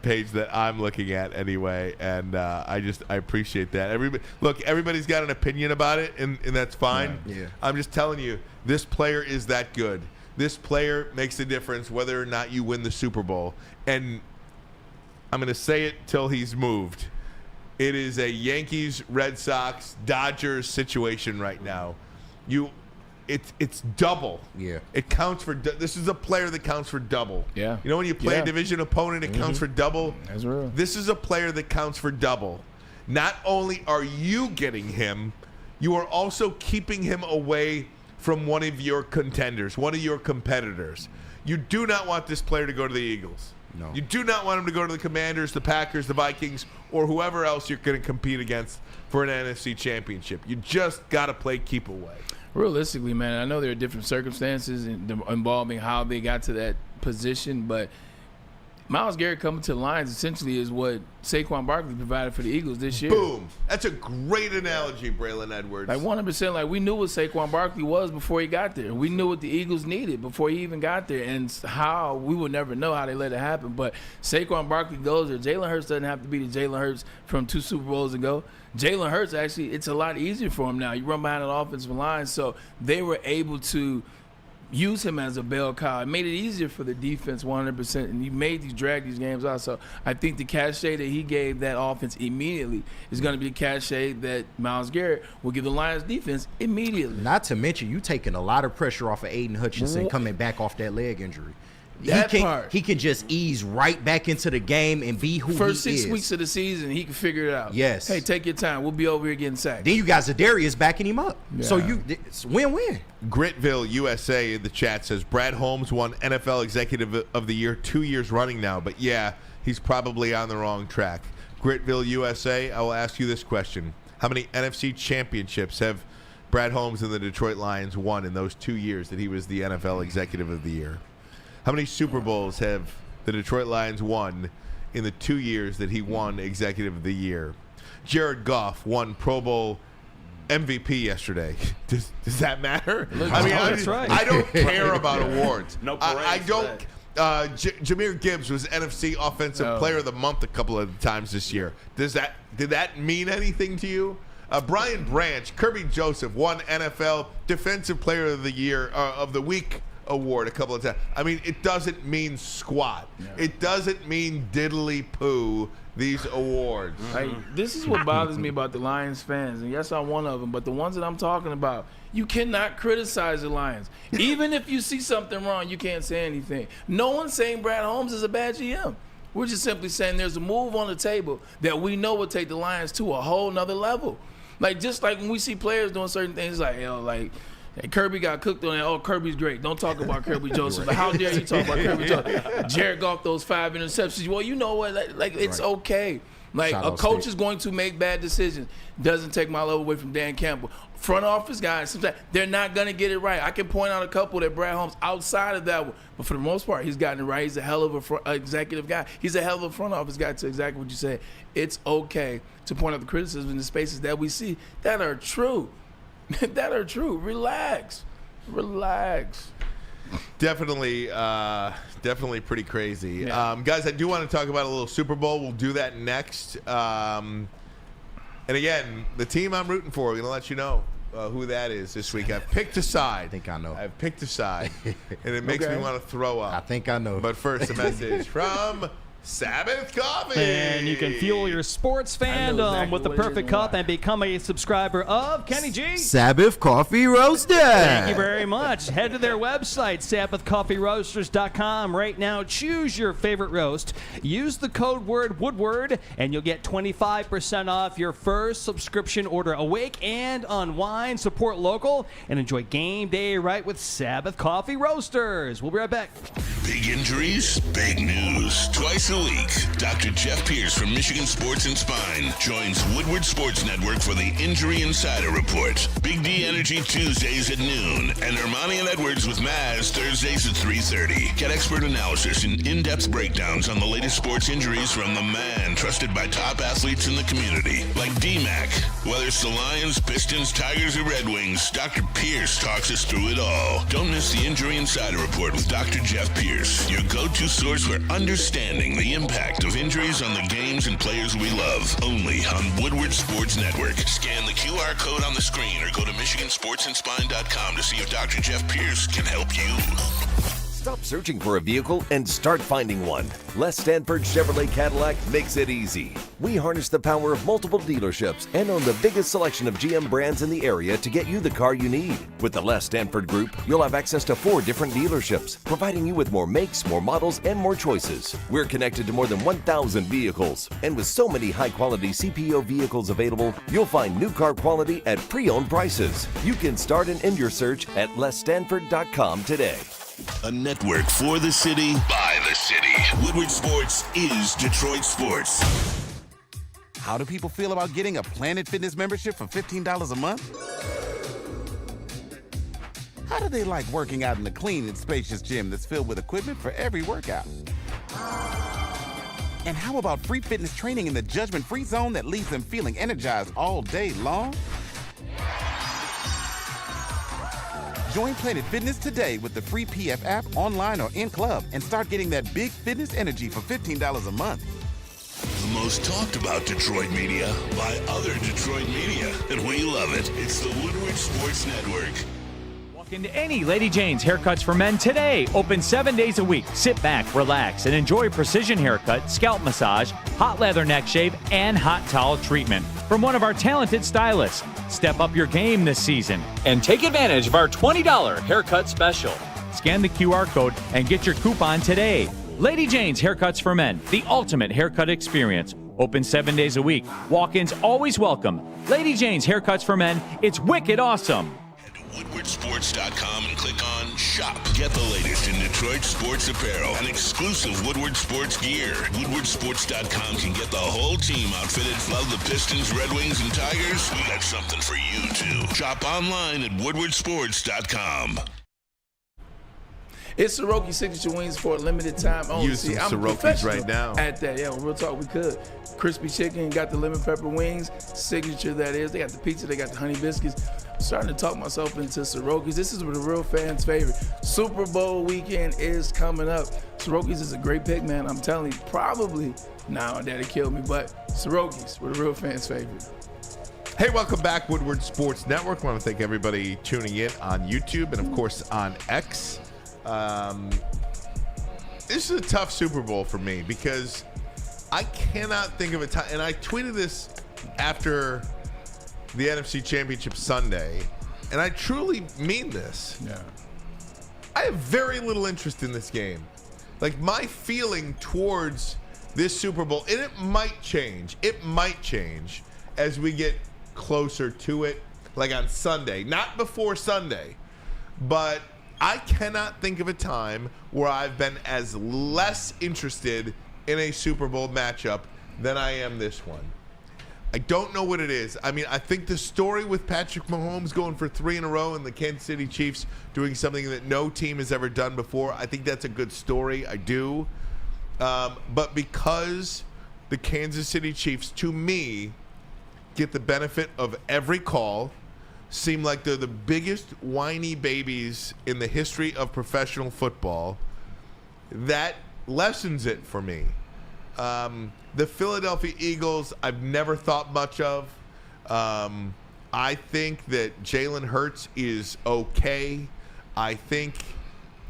page that I'm looking at anyway, and I appreciate that. Everybody's got an opinion about it, and that's fine.
Yeah.
I'm just telling you, this player is that good. This player makes a difference whether or not you win the Super Bowl. And I'm going to say it till he's moved. It is a Yankees, Red Sox, Dodgers situation right now. It's double.
Yeah.
It counts for. This is a player that counts for double.
Yeah.
You know when you play a division opponent, it counts for double.
That's real.
This is a player that counts for double. Not only are you getting him, you are also keeping him away from one of your contenders, one of your competitors. You do not want this player to go to the Eagles.
No.
You do not want him to go to the Commanders, the Packers, the Vikings, or whoever else you're going to compete against for an NFC championship. You just got to play keep away.
Realistically, man, I know there are different circumstances involving how they got to that position, but Myles Garrett coming to the Lions essentially is what Saquon Barkley provided for the Eagles this year.
Boom. That's a great analogy, Braylon Edwards.
Like 100%. Like we knew what Saquon Barkley was before he got there. We knew what the Eagles needed before he even got there, and how we would never know how they let it happen. But Saquon Barkley goes there. Jalen Hurts doesn't have to be the Jalen Hurts from 2 Super Bowls ago. Jalen Hurts, actually, it's a lot easier for him now. You run behind an offensive line, so they were able to use him as a bell cow. It made it easier for the defense 100%, and he drag these games out. So I think the cachet that he gave that offense immediately is going to be the cachet that Myles Garrett will give the Lions defense immediately.
Not to mention, you taking a lot of pressure off of Aiden Hutchinson coming back off that leg injury. He can just ease right back into the game and be who he is.
First 6 weeks of the season, he can figure it out.
Yes.
Hey, take your time. We'll be over here getting sacked.
Then you got Zadarius backing him up.
Yeah.
So it's win-win.
Gritville USA in the chat says Brad Holmes won NFL Executive of the Year 2 years running now, but yeah, he's probably on the wrong track. Gritville USA, I will ask you this question. How many NFC championships have Brad Holmes and the Detroit Lions won in those 2 years that he was the NFL Executive of the Year? How many Super Bowls have the Detroit Lions won in the 2 years that he won Executive of the Year? Jared Goff won Pro Bowl MVP yesterday. Does that matter?
That's right.
I don't care about awards.
No
I
parades
don't. Jahmyr Gibbs was NFC Offensive Player of the Month a couple of times this year. Did that mean anything to you? Brian Branch, Kirby Joseph won NFL Defensive Player of the Year of the Week award a couple of times. I mean, it doesn't mean squat. No. It doesn't mean diddly poo, these awards.
Like, this is what bothers me about the Lions fans. And yes, I'm one of them, but the ones that I'm talking about, you cannot criticize the Lions. Even if you see something wrong, you can't say anything. No one's saying Brad Holmes is a bad GM. We're just simply saying there's a move on the table that we know will take the Lions to a whole nother level. Like, just like when we see players doing certain things, like, hey, Kirby got cooked on that. Oh, Kirby's great. Don't talk about Kirby Joseph. Like, how dare you talk about Kirby Joseph? Jared Goff those 5 interceptions. Well, you know what? Like it's okay. Like,
Shout
a
out
coach
State.
is going to make bad decisions. Doesn't take my love away from Dan Campbell. Front office guys, sometimes they're not going to get it right. I can point out a couple that Brad Holmes outside of that one, but for the most part, he's gotten it right. He's a hell of a executive guy. He's a hell of a front office guy, to exactly what you said. It's okay to point out the criticism in the spaces that we see that are true. That are true. Relax.
Definitely pretty crazy.
Yeah.
Guys, I do want to talk about a little Super Bowl. We'll do that next. And again, the team I'm rooting for, we're going to let you know who that is this week. I've picked a side.
I think I know.
I've picked a side, and it makes me want to throw up.
I think I know.
But first, a message from Sabbath Coffee.
And you can fuel your sports fandom with the perfect cup and become a subscriber of Kenny G.
Sabbath Coffee Roaster.
Thank you very much. Head to their website, SabbathCoffeeRoasters.com. Right now, choose your favorite roast. Use the code word Woodward, and you'll get 25% off your first subscription order. Awake and unwind, support local, and enjoy game day right with Sabbath Coffee Roasters. We'll be right back.
Big injuries, big news. Twice a week, Dr. Jeff Pierce from Michigan Sports and Spine joins Woodward Sports Network for the Injury Insider Report. Big D Energy Tuesdays at noon, and Ermanni and Edwards with Maz Thursdays at 3:30. Get expert analysis and in-depth breakdowns on the latest sports injuries from the man trusted by top athletes in the community, like D-Mac. Whether it's the Lions, Pistons, Tigers, or Red Wings, Dr. Pierce talks us through it all. Don't miss the Injury Insider Report with Dr. Jeff Pierce, your go-to source for understanding the impact of injuries on the games and players we love. Only on Woodward Sports Network. Scan the QR code on the screen or go to MichiganSportsandSpine.com to see if Dr. Jeff Pierce can help you.
Stop searching for a vehicle and start finding one. Les Stanford Chevrolet Cadillac makes it easy. We harness the power of multiple dealerships and own the biggest selection of GM brands in the area to get you the car you need. With the Les Stanford Group, you'll have access to 4 different dealerships, providing you with more makes, more models, and more choices. We're connected to more than 1,000 vehicles, and with so many high-quality CPO vehicles available, you'll find new car quality at pre-owned prices. You can start and end your search at lesstanford.com today.
A network for the city, by the city. Woodward Sports is Detroit Sports.
How do people feel about getting a Planet Fitness membership for $15 a month? How do they like working out in a clean and spacious gym that's filled with equipment for every workout? And how about free fitness training in the judgment-free zone that leaves them feeling energized all day long? Join Planet Fitness today with the free PF app, online or in club, and start getting that big fitness energy for $15 a month.
The most talked about Detroit media by other Detroit media, and we love it. It's the Woodward Sports Network.
Walk into any Lady Jane's Haircuts for Men today. Open 7 days a week. Sit back, relax, and enjoy precision haircut, scalp massage, hot leather neck shave, and hot towel treatment from one of our talented stylists. Step up your game this season and take advantage of our $20 haircut special. Scan the QR code and get your coupon today. Lady Jane's Haircuts for Men, the ultimate haircut experience. Open 7 days a week. Walk-ins always welcome. Lady Jane's Haircuts for Men. It's wicked awesome.
Head to WoodwardSports.com and click on Shop. Get the latest in Detroit sports apparel and exclusive Woodward Sports gear. WoodwardSports.com can get the whole team outfitted. Love the Pistons, Red Wings, and Tigers? We got something for you, too. Shop online at WoodwardSports.com.
It's Soroki Signature Wings for a limited time only.
Use some Sorokis right now.
At that, yeah, real talk, we could. Crispy chicken, got the lemon pepper wings, signature that is. They got the pizza, they got the honey biscuits. I'm starting to talk myself into Sorokis. This is the real fans' favorite. Super Bowl weekend is coming up. Sorokis is a great pick, man. I'm telling you, probably, now Daddy killed me, but Sorokis were the real fans' favorite.
Hey, welcome back, Woodward Sports Network. I want to thank everybody tuning in on YouTube and, of course, on X. This is a tough Super Bowl for me because I cannot think of a time, and I tweeted this after the NFC Championship Sunday, and I truly mean this.
Yeah.
I have very little interest in this game. Like, my feeling towards this Super Bowl, and it might change as we get closer to it, like on Sunday, not before Sunday, but I cannot think of a time where I've been as less interested in a Super Bowl matchup than I am this one. I don't know what it is. I mean, I think the story with Patrick Mahomes going for 3 in a row and the Kansas City Chiefs doing something that no team has ever done before, I think that's a good story. I do. But because the Kansas City Chiefs, to me, get the benefit of every call, seem like they're the biggest whiny babies in the history of professional football, that lessens it for me. The Philadelphia Eagles, I've never thought much of. I think that Jalen Hurts is okay. I think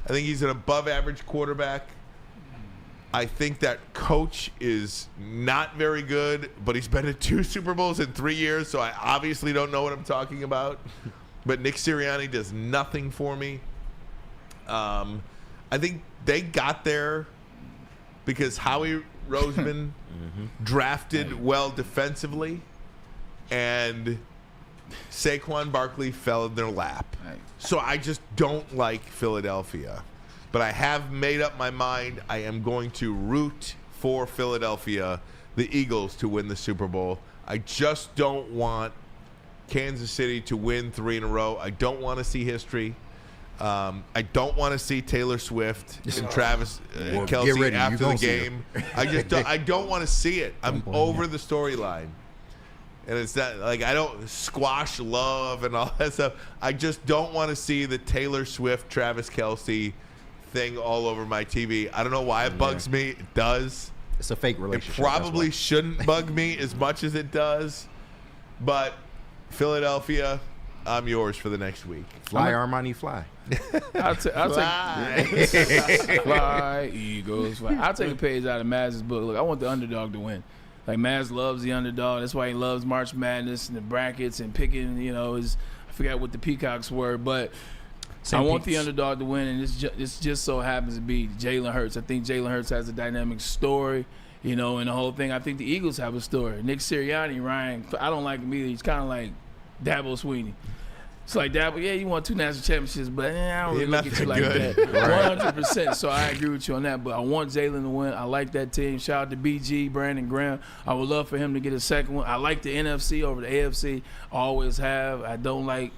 he's an above-average quarterback. I think that coach is not very good, but he's been to 2 Super Bowls in 3 years, so I obviously don't know what I'm talking about. But Nick Sirianni does nothing for me. I think they got there because Howie Roseman drafted well defensively, and Saquon Barkley fell in their lap. So I just don't like Philadelphia. But I have made up my mind. I am going to root for Philadelphia, the Eagles, to win the Super Bowl. I just don't want Kansas City to win 3 in a row. I don't want to see history. I don't want to see Taylor Swift and Travis Kelce after the game. I don't want to see it. I'm over the storyline. And it's not like I don't squash love and all that stuff. I just don't want to see the Taylor Swift, Travis Kelce thing all over my TV. I don't know why it bugs me. It does.
It's a fake relationship.
It probably shouldn't bug me as much as it does. But Philadelphia, I'm yours for the next week.
Fly, Armani, fly.
I'll take fly, Eagles, fly. I'll take a page out of Maz's book. Look, I want the underdog to win. Like, Maz loves the underdog. That's why he loves March Madness and the brackets and picking, I forgot what the peacocks were, but I want the underdog to win, and it's just so happens to be Jalen Hurts. I think Jalen Hurts has a dynamic story, and the whole thing. I think the Eagles have a story. Nick Sirianni, Ryan, I don't like him either. He's kind of like Dabo Sweeney. It's like, Dabo, yeah, you won 2 national championships, but I don't really look at you like that. 100%. So I agree with you on that, but I want Jalen to win. I like that team. Shout out to BG, Brandon Graham. I would love for him to get a second one. I like the NFC over the AFC. Always have. I don't like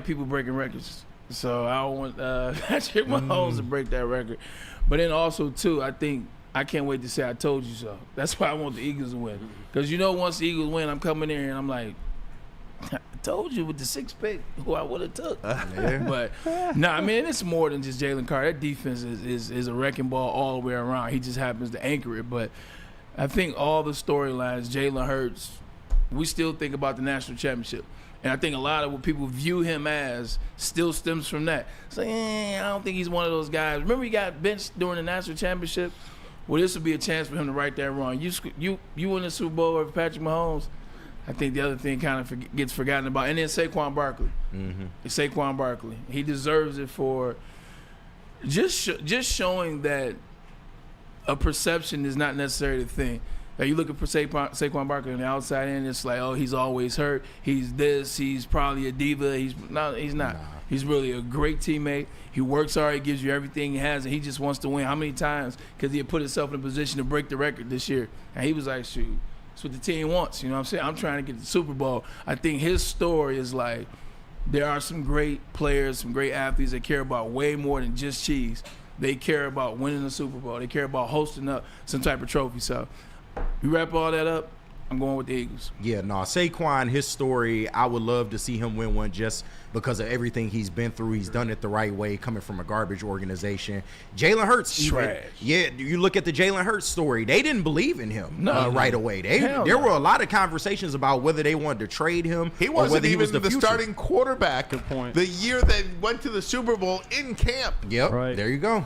people breaking records. So I don't want Patrick Mahomes to break that record. But then also, too, I can't wait to say I told you so. That's why I want the Eagles to win. Because once the Eagles win, I'm coming in and I'm like, I told you with the 6th pick who I would have took. But it's more than just Jalen Carter. That defense is a wrecking ball all the way around. He just happens to anchor it. But I think all the storylines, Jalen Hurts, we still think about the national championship. And I think a lot of what people view him as still stems from that. It's like, I don't think he's one of those guys. Remember he got benched during the national championship? Well, this would be a chance for him to right that wrong. You win the Super Bowl over Patrick Mahomes. I think the other thing kind of gets forgotten about. And then Saquon Barkley. Saquon Barkley. He deserves it for just showing that a perception is not necessarily the thing. Like, you look at Saquon Barkley on the outside end, it's like, oh, he's always hurt. He's this. He's probably a diva. He's not. Nah. He's really a great teammate. He works hard. He gives you everything he has, and he just wants to win. How many times because he had put himself in a position to break the record this year? And he was like, shoot, that's what the team wants. You know what I'm saying? I'm trying to get the Super Bowl. I think his story is like, there are some great players, some great athletes that care about way more than just cheese. They care about winning the Super Bowl. They care about hosting up some type of trophy. So you wrap all that up, I'm going with the Eagles.
Yeah, Saquon, his story, I would love to see him win one just because of everything he's been through. He's done it the right way, coming from a garbage organization. Jalen Hurts,
trash.
You look at the Jalen Hurts story. They didn't believe in him right away. There were a lot of conversations about whether they wanted to trade him.
He wasn't
whether
even
he was
the starting quarterback. Good point. The year they went to the Super Bowl in camp.
Yep, right. There you go.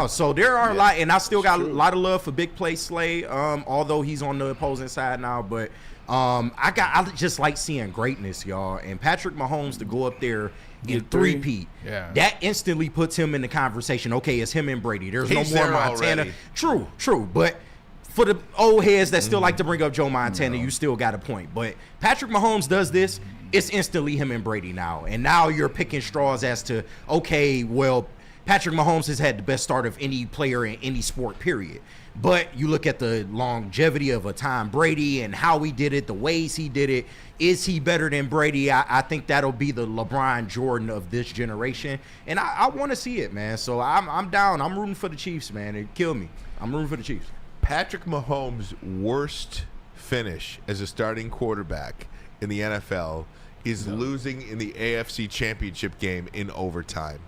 So there are a lot, and I still got a lot of love for Big Play Slay, although he's on the opposing side now. But I just like seeing greatness, y'all. And Patrick Mahomes to go up there and three-peat, that instantly puts him in the conversation. Okay, it's him and Brady. There's no more Montana. Already. True. But for the old heads that still like to bring up Joe Montana, you still got a point. But Patrick Mahomes does this, it's instantly him and Brady now. And now you're picking straws as to, okay, well, Patrick Mahomes has had the best start of any player in any sport, period. But you look at the longevity of a Tom Brady and how he did it, the ways he did it. Is he better than Brady? I think that'll be the LeBron Jordan of this generation. And I want to see it, man. So I'm down. I'm rooting for the Chiefs, man. It killed me. I'm rooting for the Chiefs.
Patrick Mahomes' worst finish as a starting quarterback in the NFL is losing in the AFC Championship game in overtime.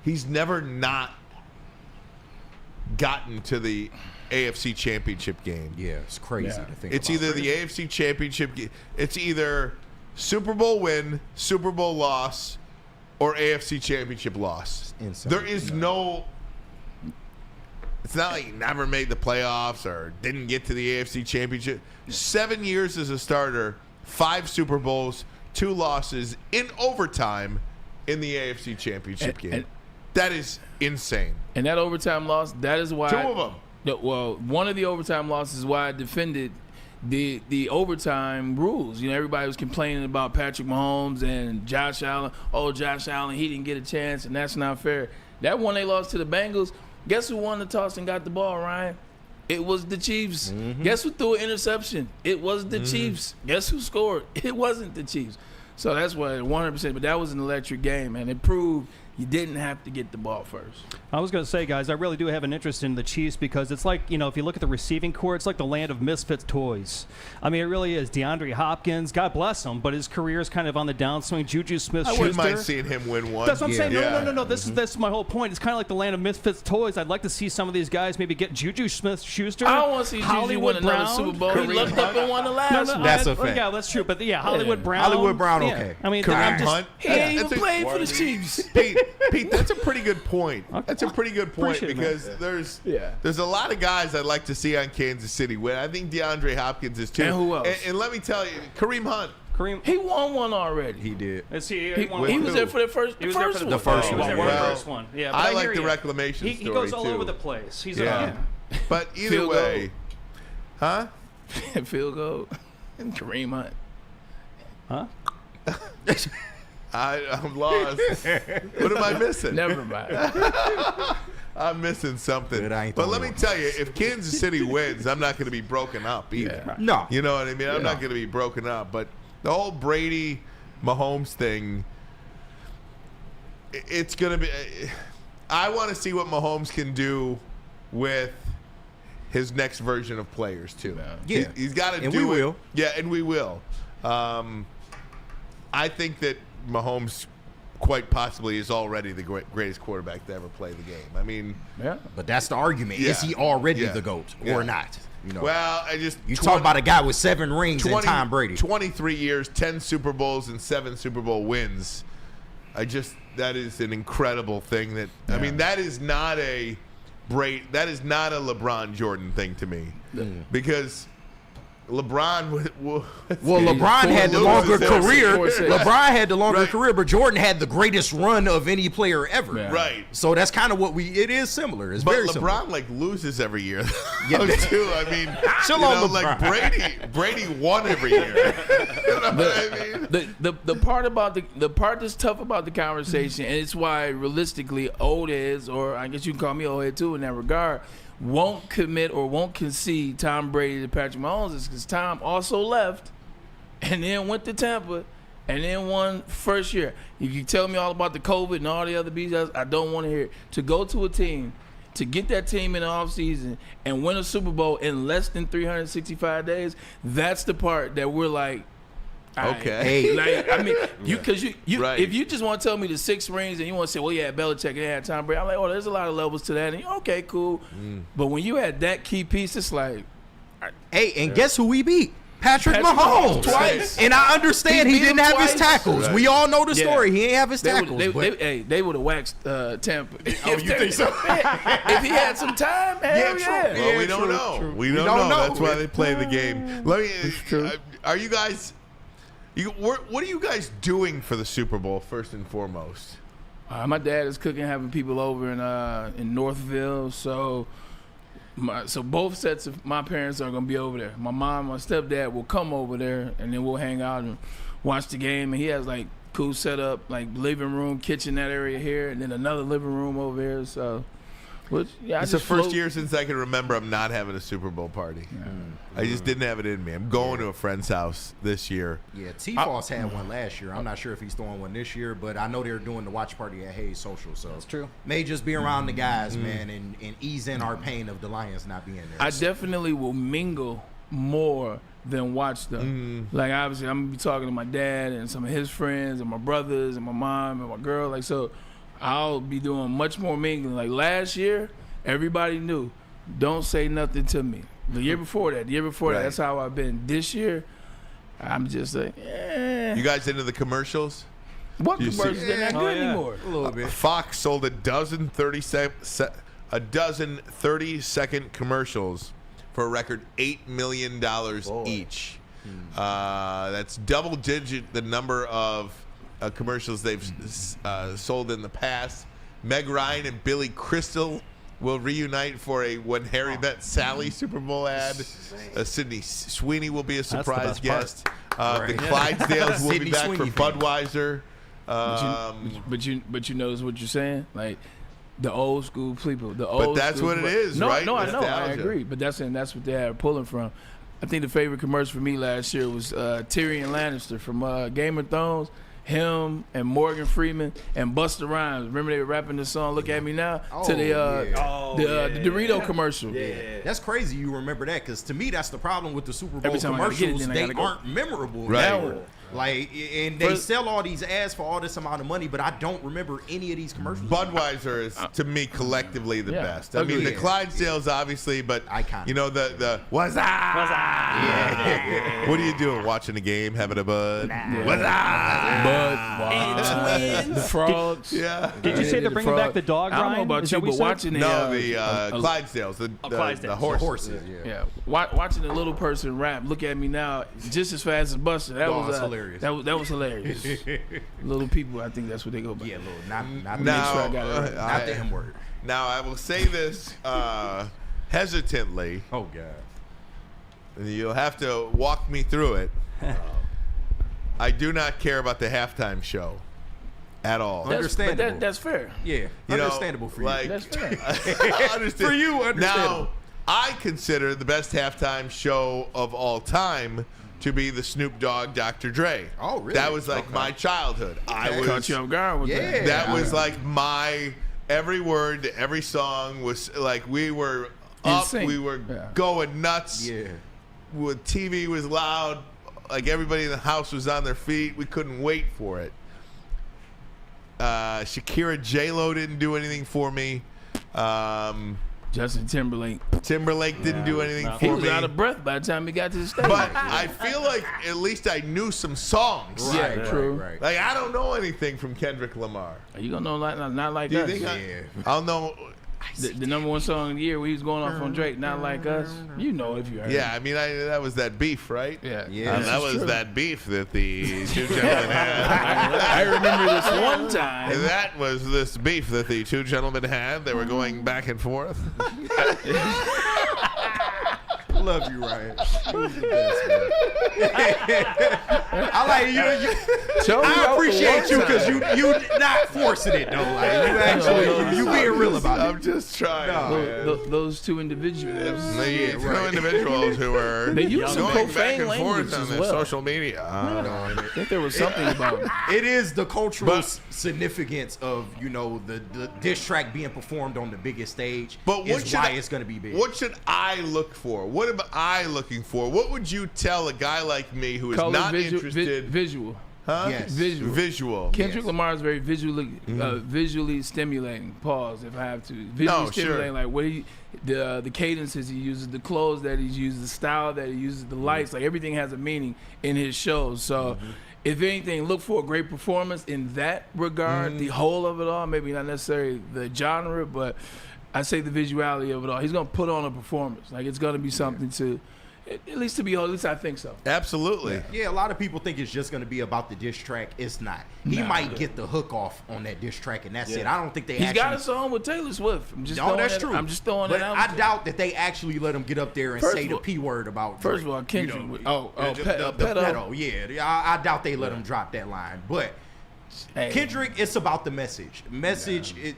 He's never not gotten to the AFC Championship game.
Yeah, it's crazy to think
It's
about.
either the AFC Championship game, it's either Super Bowl win, Super Bowl loss, or AFC Championship loss.
Insane.
There is no. It's not like he never made the playoffs or didn't get to the AFC Championship. 7 years as a starter, 5 Super Bowls, 2 losses in overtime in the AFC Championship game. That is insane.
And that overtime loss, that is why.
2 of them.
Well, one of the overtime losses is why I defended the overtime rules. You know, everybody was complaining about Patrick Mahomes and Josh Allen. Oh, Josh Allen, he didn't get a chance, and that's not fair. That one they lost to the Bengals. Guess who won the toss and got the ball, Ryan? It was the Chiefs. Guess who threw an interception? It was the Chiefs. Guess who scored? It wasn't the Chiefs. So that's why 100%. But that was an electric game, and it proved you didn't have to get the ball first.
I was going to say, guys, I really do have an interest in the Chiefs because it's like, you know, if you look at the receiving core, it's like the land of misfits toys. I mean, it really is. DeAndre Hopkins, God bless him, but his career is kind of on the downswing. Juju Smith-Schuster.
I wouldn't mind seeing him win one.
That's what I'm saying. No. This is my whole point. It's kind of like the land of misfits toys. I'd like to see some of these guys maybe get Juju Smith-Schuster.
I don't want to see Juju win another Super Bowl. He looked up and won the last one.
That's a fact.
Yeah, that's true. But yeah, Hollywood Brown.
Hollywood Brown, okay.
I mean,
Kareem Hunt.
He ain't even played for the Chiefs.
Pete, that's a pretty good point. That's a pretty good point
Appreciate it,
because there's a lot of guys I'd like to see on Kansas City win. I think DeAndre Hopkins is too.
And who else?
And let me tell you, Kareem Hunt.
He won one already.
He did.
He was there for the first one.
He was there for the first one. Yeah, but
I
hear
like the
you.
reclamation
He
story,
goes all
too.
over the place. He's
But either
Field
way, huh?
Field goal and Kareem Hunt.
Huh?
I'm lost. What am I missing?
Never mind.
I'm missing something. But let me tell you, if Kansas City wins, I'm not going to be broken up either.
Yeah.
No.
You know what I mean? I'm not going to be broken up. But the whole Brady Mahomes thing, it's going to be. I want to see what Mahomes can do with his next version of players too.
Yeah.
He's got to do it.
And we will.
Yeah, and we will. I think that Mahomes quite possibly is already the greatest quarterback to ever play the game. I mean,
but that's the argument. Is he already the GOAT or not? You know.
Well,
you talk about a guy with 7 rings and Tom Brady.
23 years, 10 Super Bowls, and 7 Super Bowl wins. That is an incredible thing. I mean, that is not a LeBron Jordan thing to me, because LeBron
LeBron had the longer career. LeBron had the longer career, but Jordan had the greatest run of any player ever.
Yeah. Right.
So that's kind of what it is similar. It's very
LeBron
similar.
loses every year.
Yeah.
Too. I mean, like Brady won every year. You know what I mean?
The part that's tough about the conversation, and it's why realistically old heads, or I guess you can call me old head too in that regard, won't commit or won't concede Tom Brady to Patrick Mahomes is because Tom also left and then went to Tampa and then won first year. If you tell me all about the COVID and all the other BS, I don't want to hear it. To go to a team, to get that team in the offseason and win a Super Bowl in less than 365 days, that's the part that we're like,
okay.
Like, I mean, if you just want to tell me the 6 rings and you want to say, well, yeah, Belichick and had Tom Brady, I'm like, oh, there's a lot of levels to that. And okay, cool. But when you had that key piece, it's like,
and guess who we beat? Patrick Mahomes
twice.
And I understand he didn't have his tackles.
Right.
We all know the story. He didn't have his tackles.
They would have waxed Tampa.
Oh, you think so?
If he had some time, hell yeah.
Well, we don't know. We don't know. That's why they play the game. Are you guys? What are you guys doing for the Super Bowl first and foremost?
My dad is cooking, having people over in Northville. So both sets of my parents are gonna be over there. My mom, my stepdad will come over there, and then we'll hang out and watch the game. And he has like cool setup, like living room, kitchen, that area here, and then another living room over here. So,
it's the first year since I can remember I'm not having a Super Bowl party. I just didn't have it in me. I'm going to a friend's house this year.
Yeah, T-Foss had one last year. I'm not sure if he's throwing one this year, but I know they're doing the watch party at Hayes Social. So
that's true.
May just be around the guys, man, and ease in our pain of the Lions not being there.
I definitely will mingle more than watch them. Like, obviously, I'm gonna be talking to my dad and some of his friends and my brothers and my mom and my girl. Like, so I'll be doing much more mingling. Like last year, everybody knew, don't say nothing to me. The year before that, that's how I've been. This year, I'm just like,
You guys into the commercials?
What commercials? They're not good anymore.
A little bit.
Fox sold a dozen 30-second commercials for a record $8 million each. That's double digit the number of commercials they've sold in the past. Meg Ryan and Billy Crystal will reunite for a When Harry Met Sally Super Bowl ad. Sydney Sweeney will be a surprise guest. The Clydesdales will be back for Budweiser.
But you notice what you're saying? Like, the old school people.
But that's what it is, right?
No, I know. I agree. But that's what they are pulling from. I think the favorite commercial for me last year was Tyrion Lannister from Game of Thrones. Him and Morgan Freeman and Busta Rhymes. Remember they were rapping this song "Look at Me Now" to the Dorito commercial.
Yeah, that's crazy. You remember that because to me that's the problem with the Super Bowl commercials. They aren't memorable.
Right.
Like, and they sell all these ads for all this amount of money, but I don't remember any of these commercials.
Budweiser is, to me, collectively the best. I mean, the Clydesdales, obviously, but
iconic.
You know the what's up? Yeah. What are you doing? Watching the game, having a bud? What's up?
The frogs.
Did you say they're bringing back the dog?
I don't know about you, but watching
the Clydesdales, the horses.
Yeah, watching the little person rap. Look at me now, just as fast as Buster. That was
hilarious.
That was hilarious. Little people, I think that's what they go by.
Yeah, not the M word.
Now I will say this hesitantly.
Oh God.
You'll have to walk me through it. I do not care about the halftime show at all.
Understandable.
That's fair.
Yeah, understandable for you.
That's fair.
For you, understandable.
Now, I consider the best halftime show of all time to be the Snoop Dogg Dr. Dre.
Oh, really?
That was like my childhood. I
caught you off guard with that.
That was like my every word, every song was like we were up, we were going nuts.
Yeah.
TV was loud, like everybody in the house was on their feet. We couldn't wait for it. Shakira, J-Lo didn't do anything for me.
Justin Timberlake
didn't do anything for me.
He was out of breath by the time he got to the stage.
But I feel like at least I knew some songs.
Right, true.
Right.
Like I don't know anything from Kendrick Lamar.
Are you gonna know not like
Do you
us?
think I'll know
the number one song of the year where he was going off on Drake, Not Like Us. You know if you heard.
Yeah, I mean that was that beef, right?
Yeah.
That was true. That beef that the two gentlemen had.
I remember this one time.
That was this beef that the two gentlemen had. They were going back and forth.
Love you, Ryan. You was the best, man. I like you. I appreciate you because you not forcing it though. Like you actually you being real about it.
I'm just trying.
Those two individuals.
The two individuals who were
they use some
going
profane
back and forth
language
on
as
their
well.
social media.
I think there was something about it.
It is the cultural significance of the diss track being performed on the biggest stage.
But
why it's going to be big.
What should I look for? What am I looking for? What would you tell a guy like me who is not interested?
Visual.
Huh?
Yes.
Visual.
Kendrick Lamar is very visually stimulating. Pause, if I have to. Visually stimulating, like what the cadences he uses, the clothes that he uses, the style that he uses, the lights, like everything has a meaning in his shows. So, if anything, look for a great performance in that regard. The whole of it all, maybe not necessarily the genre, but I say the visuality of it all. He's gonna put on a performance. Like it's gonna be something to. At least to be honest, at least I think so.
Absolutely.
Yeah, a lot of people think it's just going to be about the diss track. It's not. He might get the hook off on that diss track, and that's it. I don't think they.
He's got a song with Taylor Swift.
That's true.
I'm just throwing
it
out.
I doubt that they actually let him get up there and say the P word about.
First of all, Kendrick.
the pedo. Yeah, I doubt they let him drop that line. But Kendrick, it's about the message.
Messaging.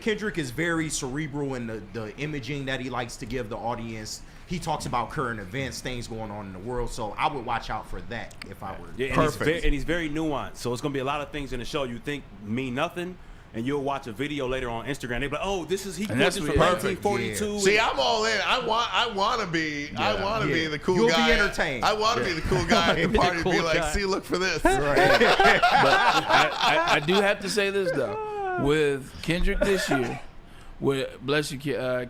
Kendrick is very cerebral in the imaging that he likes to give the audience. He talks about current events, things going on in the world. So I would watch out for that if I were.
Yeah, and he's very nuanced. So it's going to be a lot of things in the show you think mean nothing. And you'll watch a video later on Instagram. They'll be like, "Oh, this is he quoted from 1942."
Yeah. See, I'm all in. I want to be the cool guy.
You'll be entertained.
I want to be the cool guy at the party. Be like, see, look for this.
Right. But I do have to say this though, with Kendrick this year, with bless you,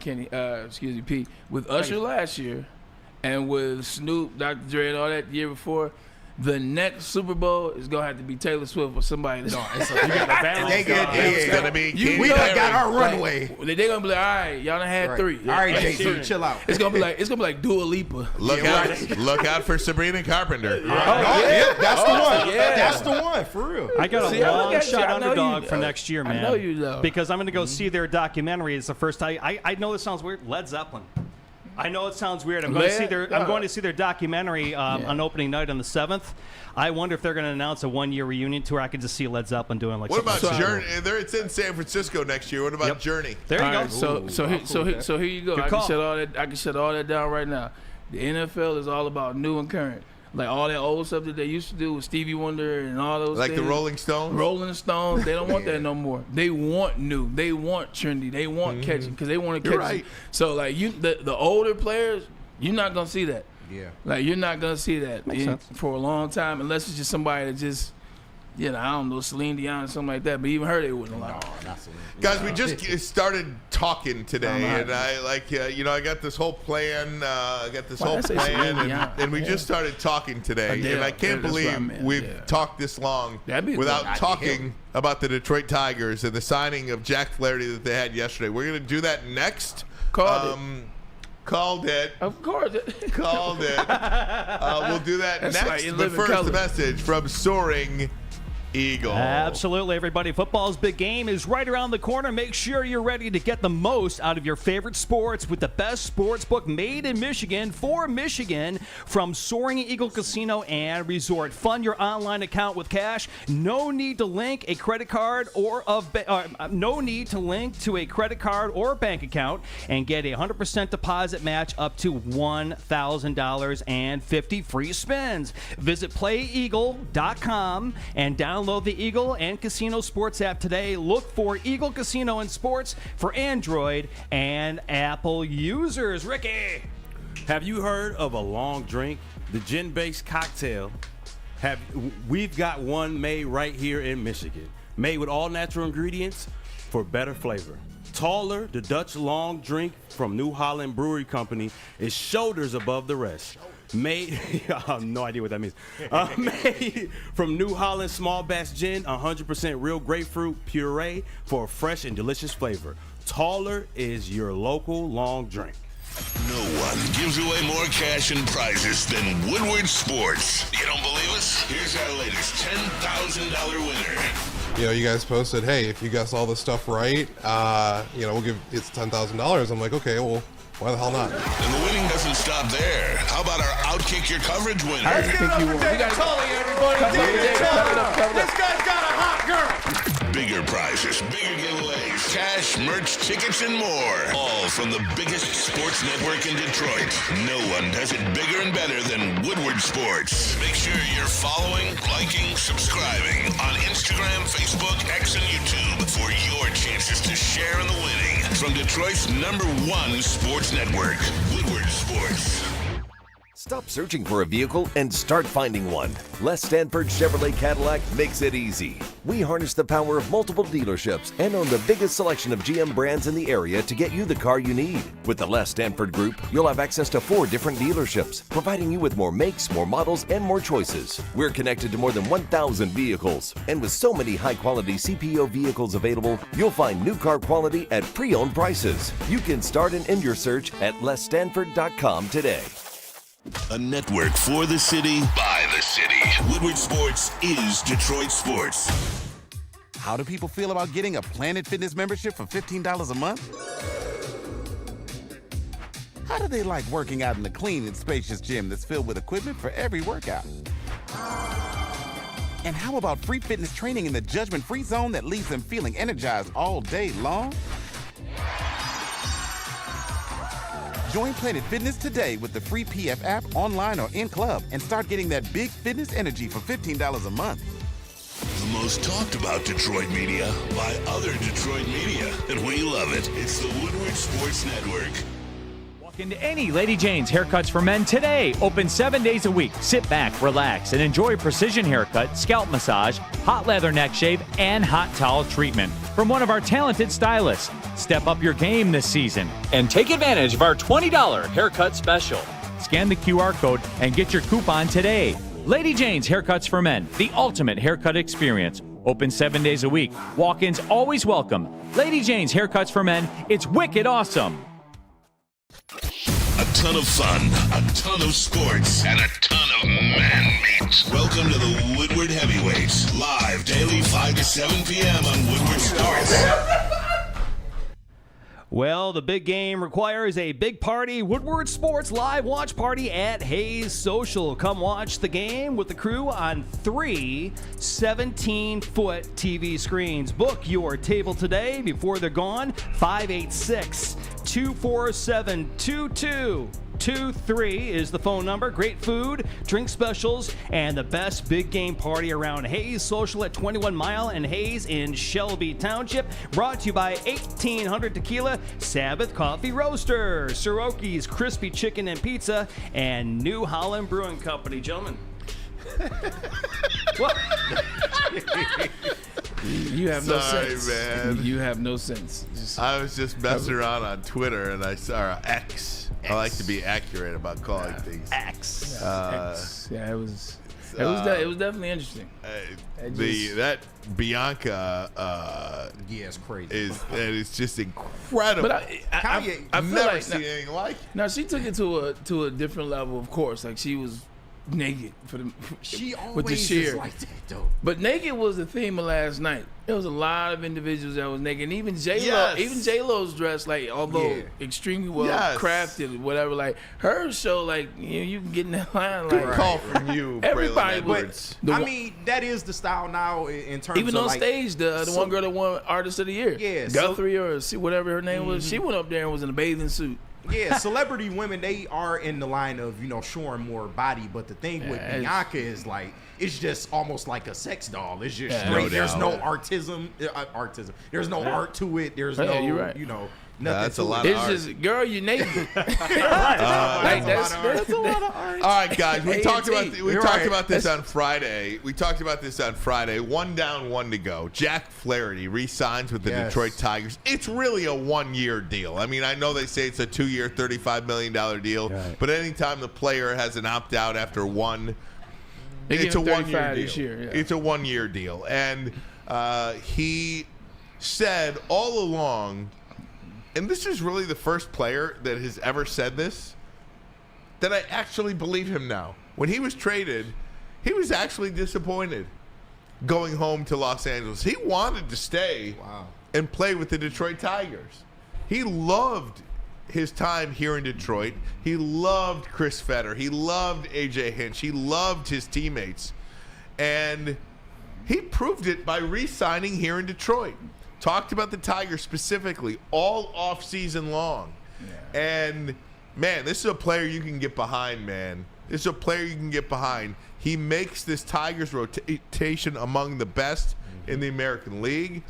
Kenny, excuse me, Pete, with Usher last year, and with Snoop, Dr. Dre, and all that the year before. The next Super Bowl is gonna have to be Taylor Swift or somebody. It's
gonna be.
We done got our runway.
They're gonna be like, all right, y'all done had 3.
All right, Jay-Z, chill out.
It's gonna be like Dua Lipa.
Look out for Sabrina Carpenter.
That's the one. That's the one for real.
I got a long shot underdog for next year, man.
I know you know.
Because I'm gonna go see their documentary. It's the first time. I know this sounds weird. Led Zeppelin. I know it sounds weird. I'm going to see their documentary on opening night on the 7th. I wonder if they're going to announce a 1-year reunion tour. I could just see Led Zeppelin doing like.
What about Journey? It's in San Francisco next year. What about Journey?
There you go.
Right, so here you go. I can shut all that down right now. The NFL is all about new and current. Like all that old stuff that they used to do with Stevie Wonder and all those
like
things.
the Rolling Stones?
Rolling Stones, they don't want that no more. They want new. They want trendy. They want catchy because they want to catch
right.
you. So like the older players, you're not going to see that.
Yeah.
Like you're not going to see that for a long time unless it's just somebody that just, I don't know, Celine Dion or something like that. But even her, they wouldn't allow.
No, not Celine.
Guys, we just started talking today, and I I got this whole plan. And we just started talking today, and I can't believe we've talked this long without talking about the Detroit Tigers and the signing of Jack Flaherty that they had yesterday. We're going to do that next. Called it.
Of course.
Called it. We'll do that next. But first, the message from Soaring Eagle.
Absolutely, everybody. Football's big game is right around the corner. Make sure you're ready to get the most out of your favorite sports with the best sports book made in Michigan for Michigan from Soaring Eagle Casino and Resort. Fund your online account with cash. No need to link a credit card no need to link to a credit card or bank account, and get a 100% deposit match up to $1,000 and 50 free spins. Visit playeagle.com and download the Eagle and Casino Sports app today. Look for Eagle Casino and Sports for Android and Apple users. Ricky,
have you heard of a long drink? The gin-based cocktail. We've got one made right here in Michigan. Made with all natural ingredients for better flavor. Taller, the Dutch long drink from New Holland Brewery Company is shoulders above the rest. Made, I have no idea what that means. Made from New Holland small batch gin, 100% real grapefruit puree for a fresh and delicious flavor. Taller is your local long drink.
No one gives away more cash and prizes than Woodward Sports. You don't believe us? Here's our latest $10,000 winner.
You guys posted, hey, if you guess all this stuff right, we'll give it's $10,000. I'm like, okay, well, why the hell not?
And the winning doesn't stop there. How about our Outkick Your Coverage winner?
Let's give it up for David Tully, everybody. David Tully. This guy's got a hot girl.
Bigger prizes, bigger giveaways, cash, merch, tickets, and more. All from the biggest sports network in Detroit. No one does it bigger and better than Woodward Sports. Make sure you're following, liking, subscribing on Instagram, Facebook, X, and YouTube for your chances to share in the winning. From Detroit's #1 sports network, Woodward Sports.
Stop searching for a vehicle and start finding one. Les Stanford Chevrolet Cadillac makes it easy. We harness the power of multiple dealerships and own the biggest selection of GM brands in the area to get you the car you need. With the Les Stanford Group, you'll have access to 4 different dealerships, providing you with more makes, more models, and more choices. We're connected to more than 1,000 vehicles, and with so many high-quality CPO vehicles available, you'll find new car quality at pre-owned prices. You can start and end your search at lesstanford.com today.
A network for the city, by the city. Woodward Sports is Detroit Sports.
How do people feel about getting a Planet Fitness membership for $15 a month? How do they like working out in the clean and spacious gym that's filled with equipment for every workout? And how about free fitness training in the judgment-free zone that leaves them feeling energized all day long? Join Planet Fitness today with the free PF app, online or in club, and start getting that big fitness energy for $15 a month.
The most talked about Detroit media by other Detroit media, and we love it. It's the Woodward Sports Network.
Walk into any Lady Jane's Haircuts for Men today. Open 7 days a week. Sit back, relax, and enjoy precision haircut, scalp massage, hot leather neck shave, and hot towel treatment from one of our talented stylists. Step up your game this season and take advantage of our $20 haircut special. Scan the QR code and get your coupon today. Lady Jane's Haircuts for Men, the ultimate haircut experience. Open 7 days a week. Walk-ins always welcome. Lady Jane's Haircuts for Men, it's wicked awesome.
A ton of fun, a ton of sports, and a ton of man meat. Welcome to the Woodward Heavyweights, live daily 5 to 7 p.m. on Woodward Sports.
Well, the big game requires a big party. Woodward Sports live watch party at Hayes Social. Come watch the game with the crew on 3 17-foot TV screens. Book your table today before they're gone. 586-247-2223 is the phone number. Great food, drink specials, and the best big game party around Hayes Social at 21 Mile and Hayes in Shelby Township. Brought to you by 1800 Tequila, Sabbath Coffee Roaster, Siroki's Crispy Chicken and Pizza, and New Holland Brewing Company. Gentlemen. What?
You have no sense,
man.
You have no sense.
I was just messing around on Twitter and I saw X. I like to be accurate about calling things.
X.
X. Yeah, it was definitely interesting.
That Bianca
it's crazy.
It's just incredible.
But I feel
never
like
seen anything like it.
Now she took it to a different level, of course. Like she was naked
She always
with the sheer.
is like that, though.
But naked was the theme of last night. There was a lot of individuals that was naked. And even J-Lo's dressed, like, although extremely well crafted, whatever, like her show, like, you can get in that line, like,
good call from you,
everybody.
But
I mean, that is the style now in terms
even
of
on
like,
stage, the one girl that won Artist of the Year, Guthrie or whatever her name was, she went up there and was in a bathing suit.
Yeah, celebrity women, they are in the line of, showing more body. But the thing with Bianca is like, it's just almost like a sex doll. It's just straight. There's no artism. There's no art to it. There's no,
you're right.
Nothing.
That's a lot
It's
of art.
just, girl, you naked.
That's a lot of art.
All right, guys. We talked about this on Friday. We talked about this on Friday. 1 down, 1 to go. Jack Flaherty re-signs with the Detroit Tigers. It's really a 1-year deal. I mean, I know they say it's a 2-year, $35 million deal, but anytime the player has an opt-out after one, it's a 1-year deal. It's a 1-year deal. And he said all along, and this is really the first player that has ever said this, that I actually believe him now. When he was traded, he was actually disappointed going home to Los Angeles. He wanted to stay and play with the Detroit Tigers. He loved his time here in Detroit. He loved Chris Fetter. He loved A.J. Hinch. He loved his teammates. And he proved it by re-signing here in Detroit. Talked about the Tigers specifically all off-season long. Yeah. And, man, this is a player you can get behind, man. This is a player you can get behind. He makes this Tigers rotation among the best in the American League.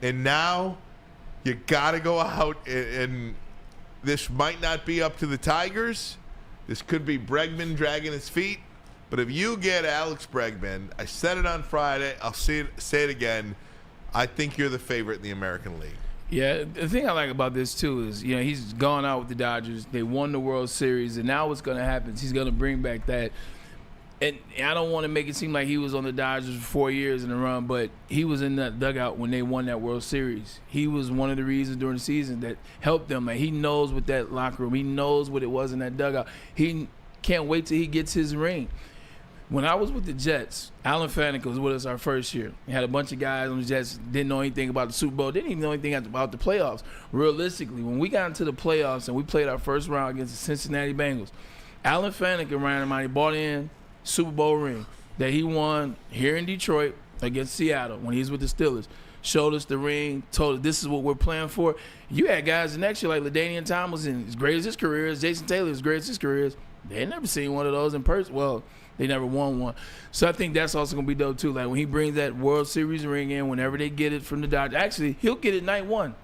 And now you got to go out and this might not be up to the Tigers. This could be Bregman dragging his feet. But if you get Alex Bregman, I said it on Friday, I'll say it again, I think you're the favorite in the American League.
Yeah, the thing I like about this, too, is, he's gone out with the Dodgers. They won the World Series, and now what's going to happen is he's going to bring back that. And I don't want to make it seem like he was on the Dodgers for 4 years in a run, but he was in that dugout when they won that World Series. He was one of the reasons during the season that helped them. Like, he knows what that locker room, he knows what it was in that dugout. He can't wait till he gets his ring. When I was with the Jets, Alan Faneca was with us our first year. We had a bunch of guys on the Jets, didn't know anything about the Super Bowl, didn't even know anything about the playoffs. Realistically, when we got into the playoffs and we played our first round against the Cincinnati Bengals, Alan Faneca and Ryan Ermanni bought in Super Bowl ring. that he won here in Detroit against Seattle when he was with the Steelers. Showed us the ring, told us this is what we're playing for. You had guys the next year like LaDainian Tomlinson, as great as his career is, Jason Taylor, as great as his career is. They had never seen one of those in person. Well, they never won one. So I think that's also going to be dope, too. Like, when he brings that World Series ring in, whenever they get it from the Dodgers. Actually, he'll get it night one.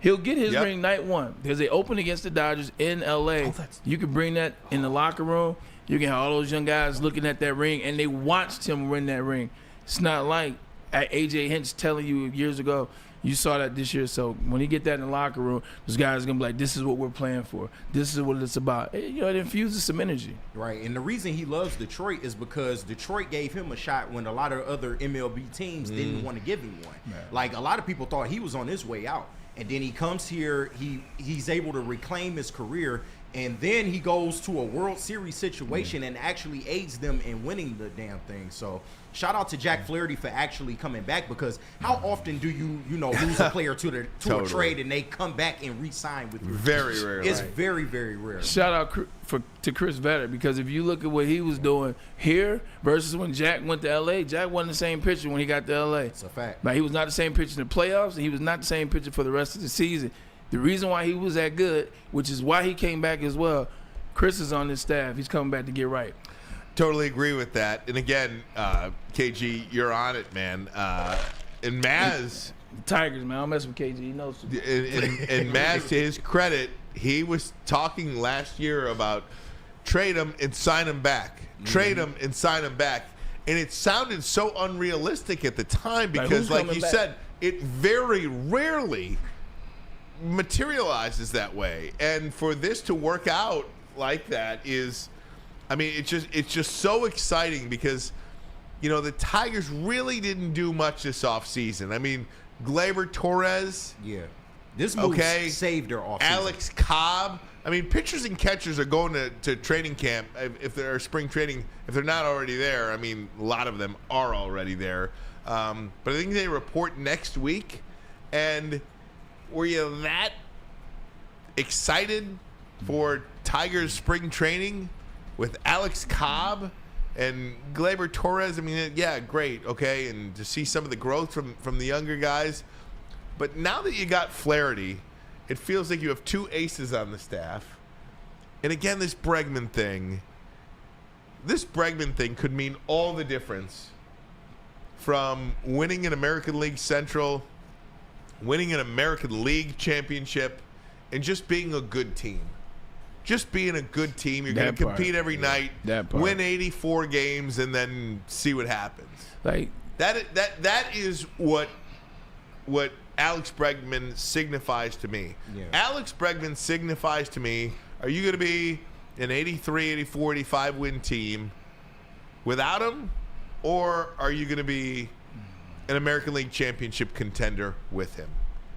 He'll get his ring night one because they open against the Dodgers in L.A. You can bring that in the locker room. You can have all those young guys looking at that ring, and they watched him win that ring. It's not like A.J. Hinch telling you years ago, you saw that this year. So when you get that in the locker room, those guys are going to be like, this is what we're playing for. This is what it's about. It infuses some energy.
Right, and the reason he loves Detroit is because Detroit gave him a shot when a lot of other MLB teams didn't want to give him one.
Yeah.
Like, a lot of people thought he was on his way out. And then he comes here, he's able to reclaim his career, and then he goes to a World Series situation and actually aids them in winning the damn thing. So shout out to Jack Flaherty for actually coming back, because how often do you lose a player to a trade and they come back and re-sign with you?
Very rarely.
It's very, very rare.
Shout out to Chris Vetter, because if you look at what he was doing here versus when Jack went to L.A., Jack wasn't the same pitcher when he got to L.A.
It's a fact.
Like, he was not the same pitcher in the playoffs, and he was not the same pitcher for the rest of the season. The reason why he was that good, which is why he came back as well, Chris is on his staff. He's coming back to get right.
Totally agree with that. And again, KG, you're on it, man. And Maz,
Tigers, man. I don't mess with KG. He knows.
And Maz, to his credit, he was talking last year about trade him and sign him back. Trade him and sign him back. And it sounded so unrealistic at the time because, like you said, it very rarely materializes that way. And for this to work out like that is, I mean, it's just so exciting because, the Tigers really didn't do much this offseason. I mean, Gleyber Torres.
Yeah. This move saved their offseason.
Alex Cobb. I mean, pitchers and catchers are going to training camp if they're spring training. If they're not already there, I mean, a lot of them are already there. But I think they report next week. And were you that excited for Tigers spring training with Alex Cobb and Gleyber Torres? I mean, yeah, great, okay, and to see some of the growth from the younger guys. But now that you got Flaherty, it feels like you have two aces on the staff. And again, this Bregman thing could mean all the difference from winning an American League Central, winning an American League championship, and just being a good team. Just being a good team. You're going to compete every night, win 84 games, and then see what happens.
Like
that is what Alex Bregman signifies to me. Yeah. Alex Bregman signifies to me, are you going to be an 83, 84, 85 win team without him, or are you going to be an American League championship contender with him?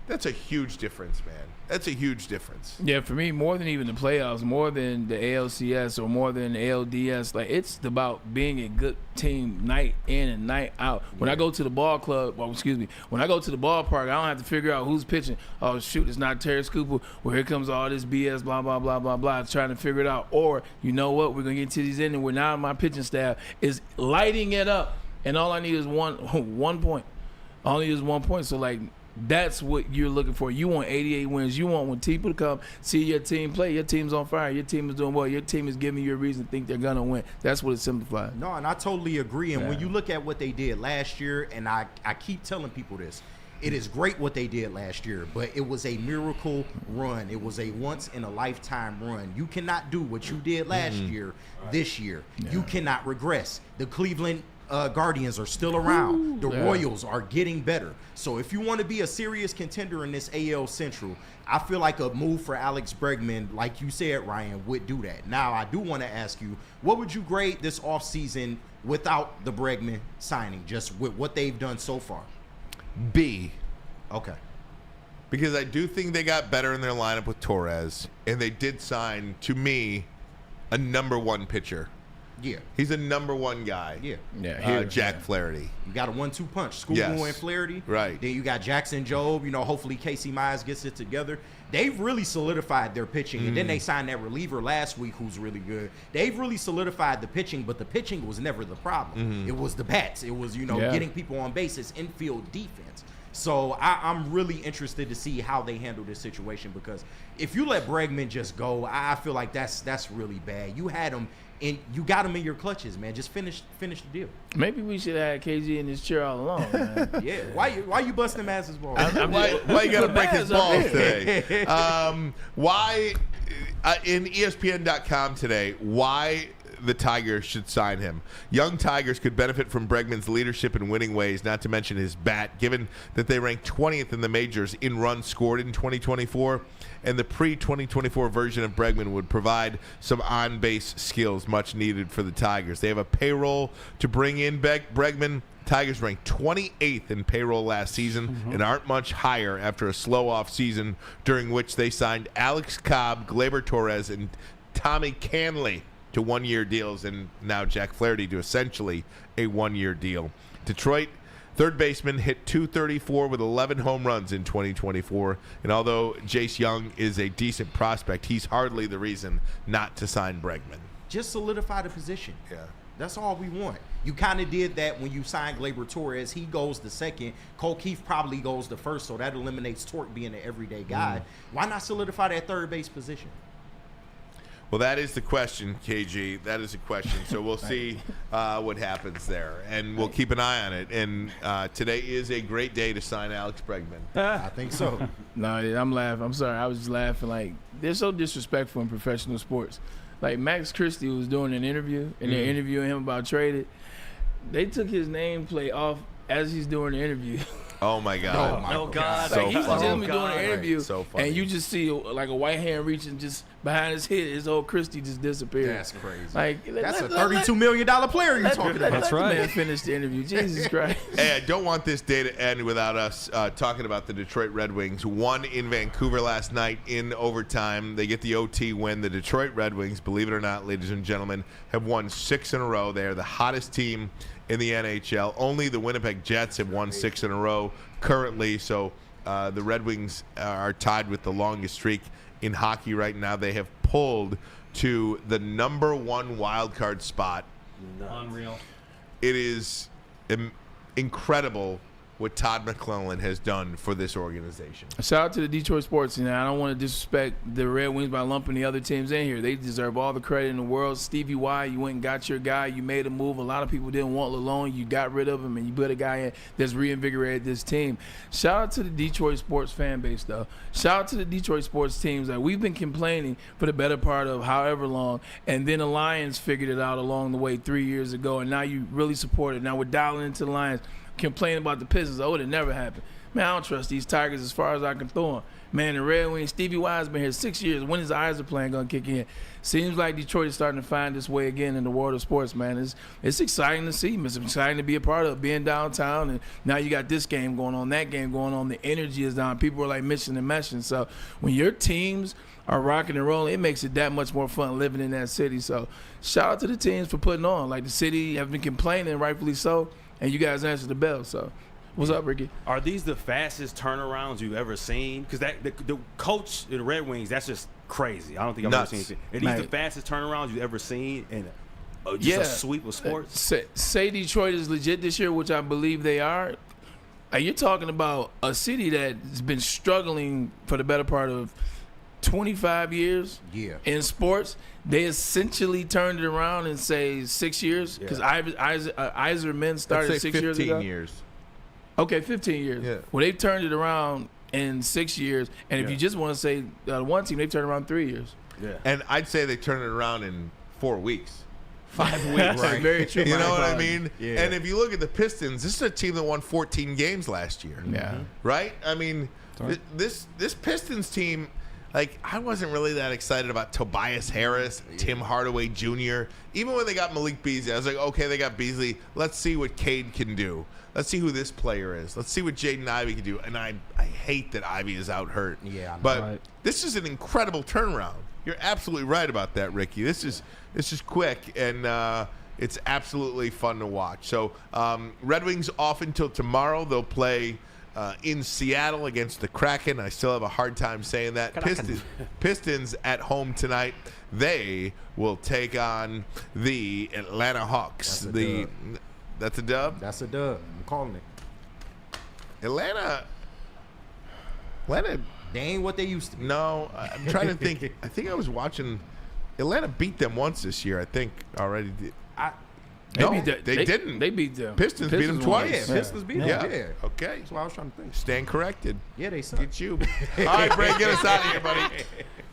That's a huge difference, man. That's a huge difference.
Yeah, for me, more than even the playoffs, more than the ALCS or more than the ALDS, like, it's about being a good team night in and night out. When I go to the ball club, when I go to the ballpark, I don't have to figure out who's pitching. Oh, shoot, it's not Terry Cooper. Well, here comes all this BS, blah, blah, blah, blah, blah, trying to figure it out. Or, you know what, we're going to get to these innings where now my pitching staff is lighting it up, and all I need is one point. All I need is 1 point. So, like, that's what you're looking for. You want 88 wins. You want when people to come see your team play. Your team's on fire. Your team is doing well. Your team is giving you a reason to think they're going to win. That's what it simplifies.
No, and I totally agree. And when you look at what they did last year, and I keep telling people this, it is great what they did last year, but it was a miracle run. It was a once-in-a-lifetime run. You cannot do what you did last year this year. Yeah. You cannot regress. The Cleveland Guardians are still around. The Royals are getting better. So if you want to be a serious contender in this AL Central, I feel like a move for Alex Bregman, like you said, Ryan, would do that. Now, I do want to ask you, what would you grade this offseason without the Bregman signing, just with what they've done so far?
B.
Okay.
Because I do think they got better in their lineup with Torres, and they did sign, to me, a number one pitcher.
Yeah.
He's a number one guy.
Yeah.
Jack Flaherty.
You got a 1-2 punch. Schoolboy and Flaherty.
Right.
Then you got Jackson Jobe. Hopefully Casey Myles gets it together. They've really solidified their pitching. And then they signed that reliever last week who's really good. They've really solidified the pitching, but the pitching was never the problem. It was the bats. It was, getting people on base. It's infield defense. So I'm really interested to see how they handle this situation, because if you let Bregman just go, I feel like that's really bad. You had him you got him in your clutches, man. Just finish the deal.
Maybe we should have had KG in his chair all along, man.
Yeah. Why you busting Maz's balls?
Why you got to break his balls today? Why in ESPN.com today? Why the Tigers should sign him? Young Tigers could benefit from Bregman's leadership and winning ways, not to mention his bat, given that they ranked 20th in the majors in runs scored in 2024, and the pre-2024 version of Bregman would provide some on-base skills much needed for the Tigers. They have a payroll to bring in Bregman. Tigers ranked 28th in payroll last season and aren't much higher after a slow off season during which they signed Alex Cobb, Gleyber Torres, and Tommy Canley to one-year deals, and now Jack Flaherty to essentially a one-year deal. Detroit third baseman hit .234 with 11 home runs in 2024, and although Jace Young is a decent prospect, he's hardly the reason not to sign Bregman.
Just solidify the position.
Yeah.
That's all we want. You kind of did that when you signed Gleyber Torres. He goes the second. Cole Keith probably goes the first, so that eliminates Torque being an everyday guy. Why not solidify that third base position?
Well, that is the question, KG. That is a question. So we'll see what happens there, and we'll keep an eye on it. And today is a great day to sign Alex Bregman.
I think so.
No, I'm laughing. I'm sorry. I was just laughing. Like, they're so disrespectful in professional sports. Like, Max Christie was doing an interview, and they're interviewing him about traded. They took his nameplate off as he's doing the interview.
Oh my God!
Oh God!
Like,
So
he's legitimately
funny.
doing an interview,
So funny.
and you just see like a white hand reaching just behind his head. His old Christie just disappeared.
That's crazy.
Like,
That's a $32 million player you're talking about.
That's right. Man, finish the interview. Jesus Christ.
Hey, I don't want this day to end without us talking about the Detroit Red Wings. Won in Vancouver last night in overtime. They get the OT win. The Detroit Red Wings, believe it or not, ladies and gentlemen, have won 6 in a row. They are the hottest team in the NHL. Only the Winnipeg Jets have won 6 in a row currently. So the Red Wings are tied with the longest streak in hockey right now. They have pulled to the number 1 wild card spot.
Unreal.
It is incredible what Todd McClellan has done for this organization.
Shout out to the Detroit sports team. I don't want to disrespect the Red Wings by lumping the other teams in here. They deserve all the credit in the world. Stevie Y, you went and got your guy. You made a move. A lot of people didn't want Lalone. You got rid of him, and you put a guy in that's reinvigorated this team. Shout out to the Detroit sports fan base, though. Shout out to the Detroit sports teams. Like, we've been complaining for the better part of however long, and then the Lions figured it out along the way 3 years ago, and now you really support it. Now we're dialing into the Lions. Complaining about the Pistons. Oh, it never happened. Man, I don't trust these Tigers as far as I can throw them. Man, the Red Wings, Stevie Y has been here 6 years. When his eyes are playing going to kick in? Seems like Detroit is starting to find its way again in the world of sports, man. It's exciting to see. It's exciting to be a part of being downtown. And now you got this game going on, that game going on. The energy is down. People are like missing and meshing. So when your teams are rocking and rolling, it makes it that much more fun living in that city. So shout out to the teams for putting on. Like, the city have been complaining, rightfully so. And you guys answered the bell. So, what's up, Ricky?
Are these the fastest turnarounds you've ever seen? Because the coach of the Red Wings, that's just crazy. I don't think I've ever seen anything. Are these the fastest turnarounds you've ever seen in just a sweep of sports?
Say Detroit is legit this year, which I believe they are. You're talking about a city that's been struggling for the better part of 25 years in sports. They essentially turned it around in, say, 6 years, because Iserman started 6 years ago.
15 years.
Okay, 15 years.
Yeah.
Well, they've turned it around in 6 years, and if you just want to say one team, they've turned around 3 years.
Yeah.
And I'd say they turned it around in 4 weeks.
5 weeks. Right. Very true.
You know what I mean?
Yeah.
And if you look at the Pistons, this is a team that won 14 games last year.
Yeah.
Right? I mean, this Pistons team, like, I wasn't really that excited about Tobias Harris, Tim Hardaway Jr. Even when they got Malik Beasley, I was like, okay, they got Beasley. Let's see what Cade can do. Let's see who this player is. Let's see what Jaden Ivey can do. And I hate that Ivey is out hurt.
Yeah, I know.
But this is an incredible turnaround. You're absolutely right about that, Ricky. This is quick, and it's absolutely fun to watch. So Red Wings off until tomorrow. They'll play in Seattle against the Kraken. I still have a hard time saying that. Pistons at home tonight. They will take on the Atlanta Hawks. That's a dub?
That's a dub. I'm calling it.
Atlanta.
They ain't what they used to be.
No, I'm trying to think. I think I was watching. Atlanta beat them once this year, I think, already. They didn't.
They beat them.
Pistons beat them twice.
Yeah, Pistons beat them. Yeah.
Okay.
That's what I was trying to think.
Stand corrected.
Yeah, they suck.
Get you. All right, Bray, get us out of here, buddy.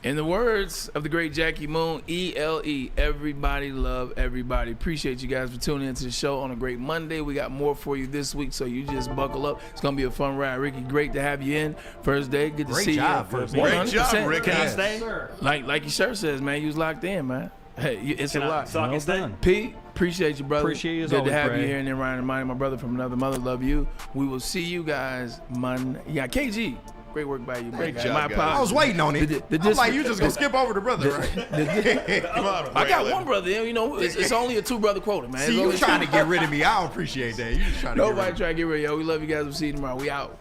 In the words of the great Jackie Moon, ELE, everybody love everybody. Appreciate you guys for tuning into the show on a great Monday. We got more for you this week, so you just buckle up. It's going to be a fun ride. Ricky, great to have you in. First day, good to see you.
Great job, Ricky.
Can I stay?
Like your shirt says, man, you was locked in, man. Hey, it's a lot.
So I can stay?
Pete, appreciate you, brother.
Appreciate you as
Good
always,
to have
Bray.
you here. And then Ryan and Monty, my brother from another mother, love you. We will see you guys Monday. Yeah, KG. Great work by you.
Great
guys.
job,
My
guys.
apologies.
I was waiting on it. I'm like, you just gonna skip over the brother, right?
Come on,
I got
Braylon.
one brother. You know, it's only a two-brother quota, man.
See, you trying to get rid of me. I don't appreciate that. You just trying to
Nobody trying to get rid of you. We love you guys. We'll see you tomorrow. We out.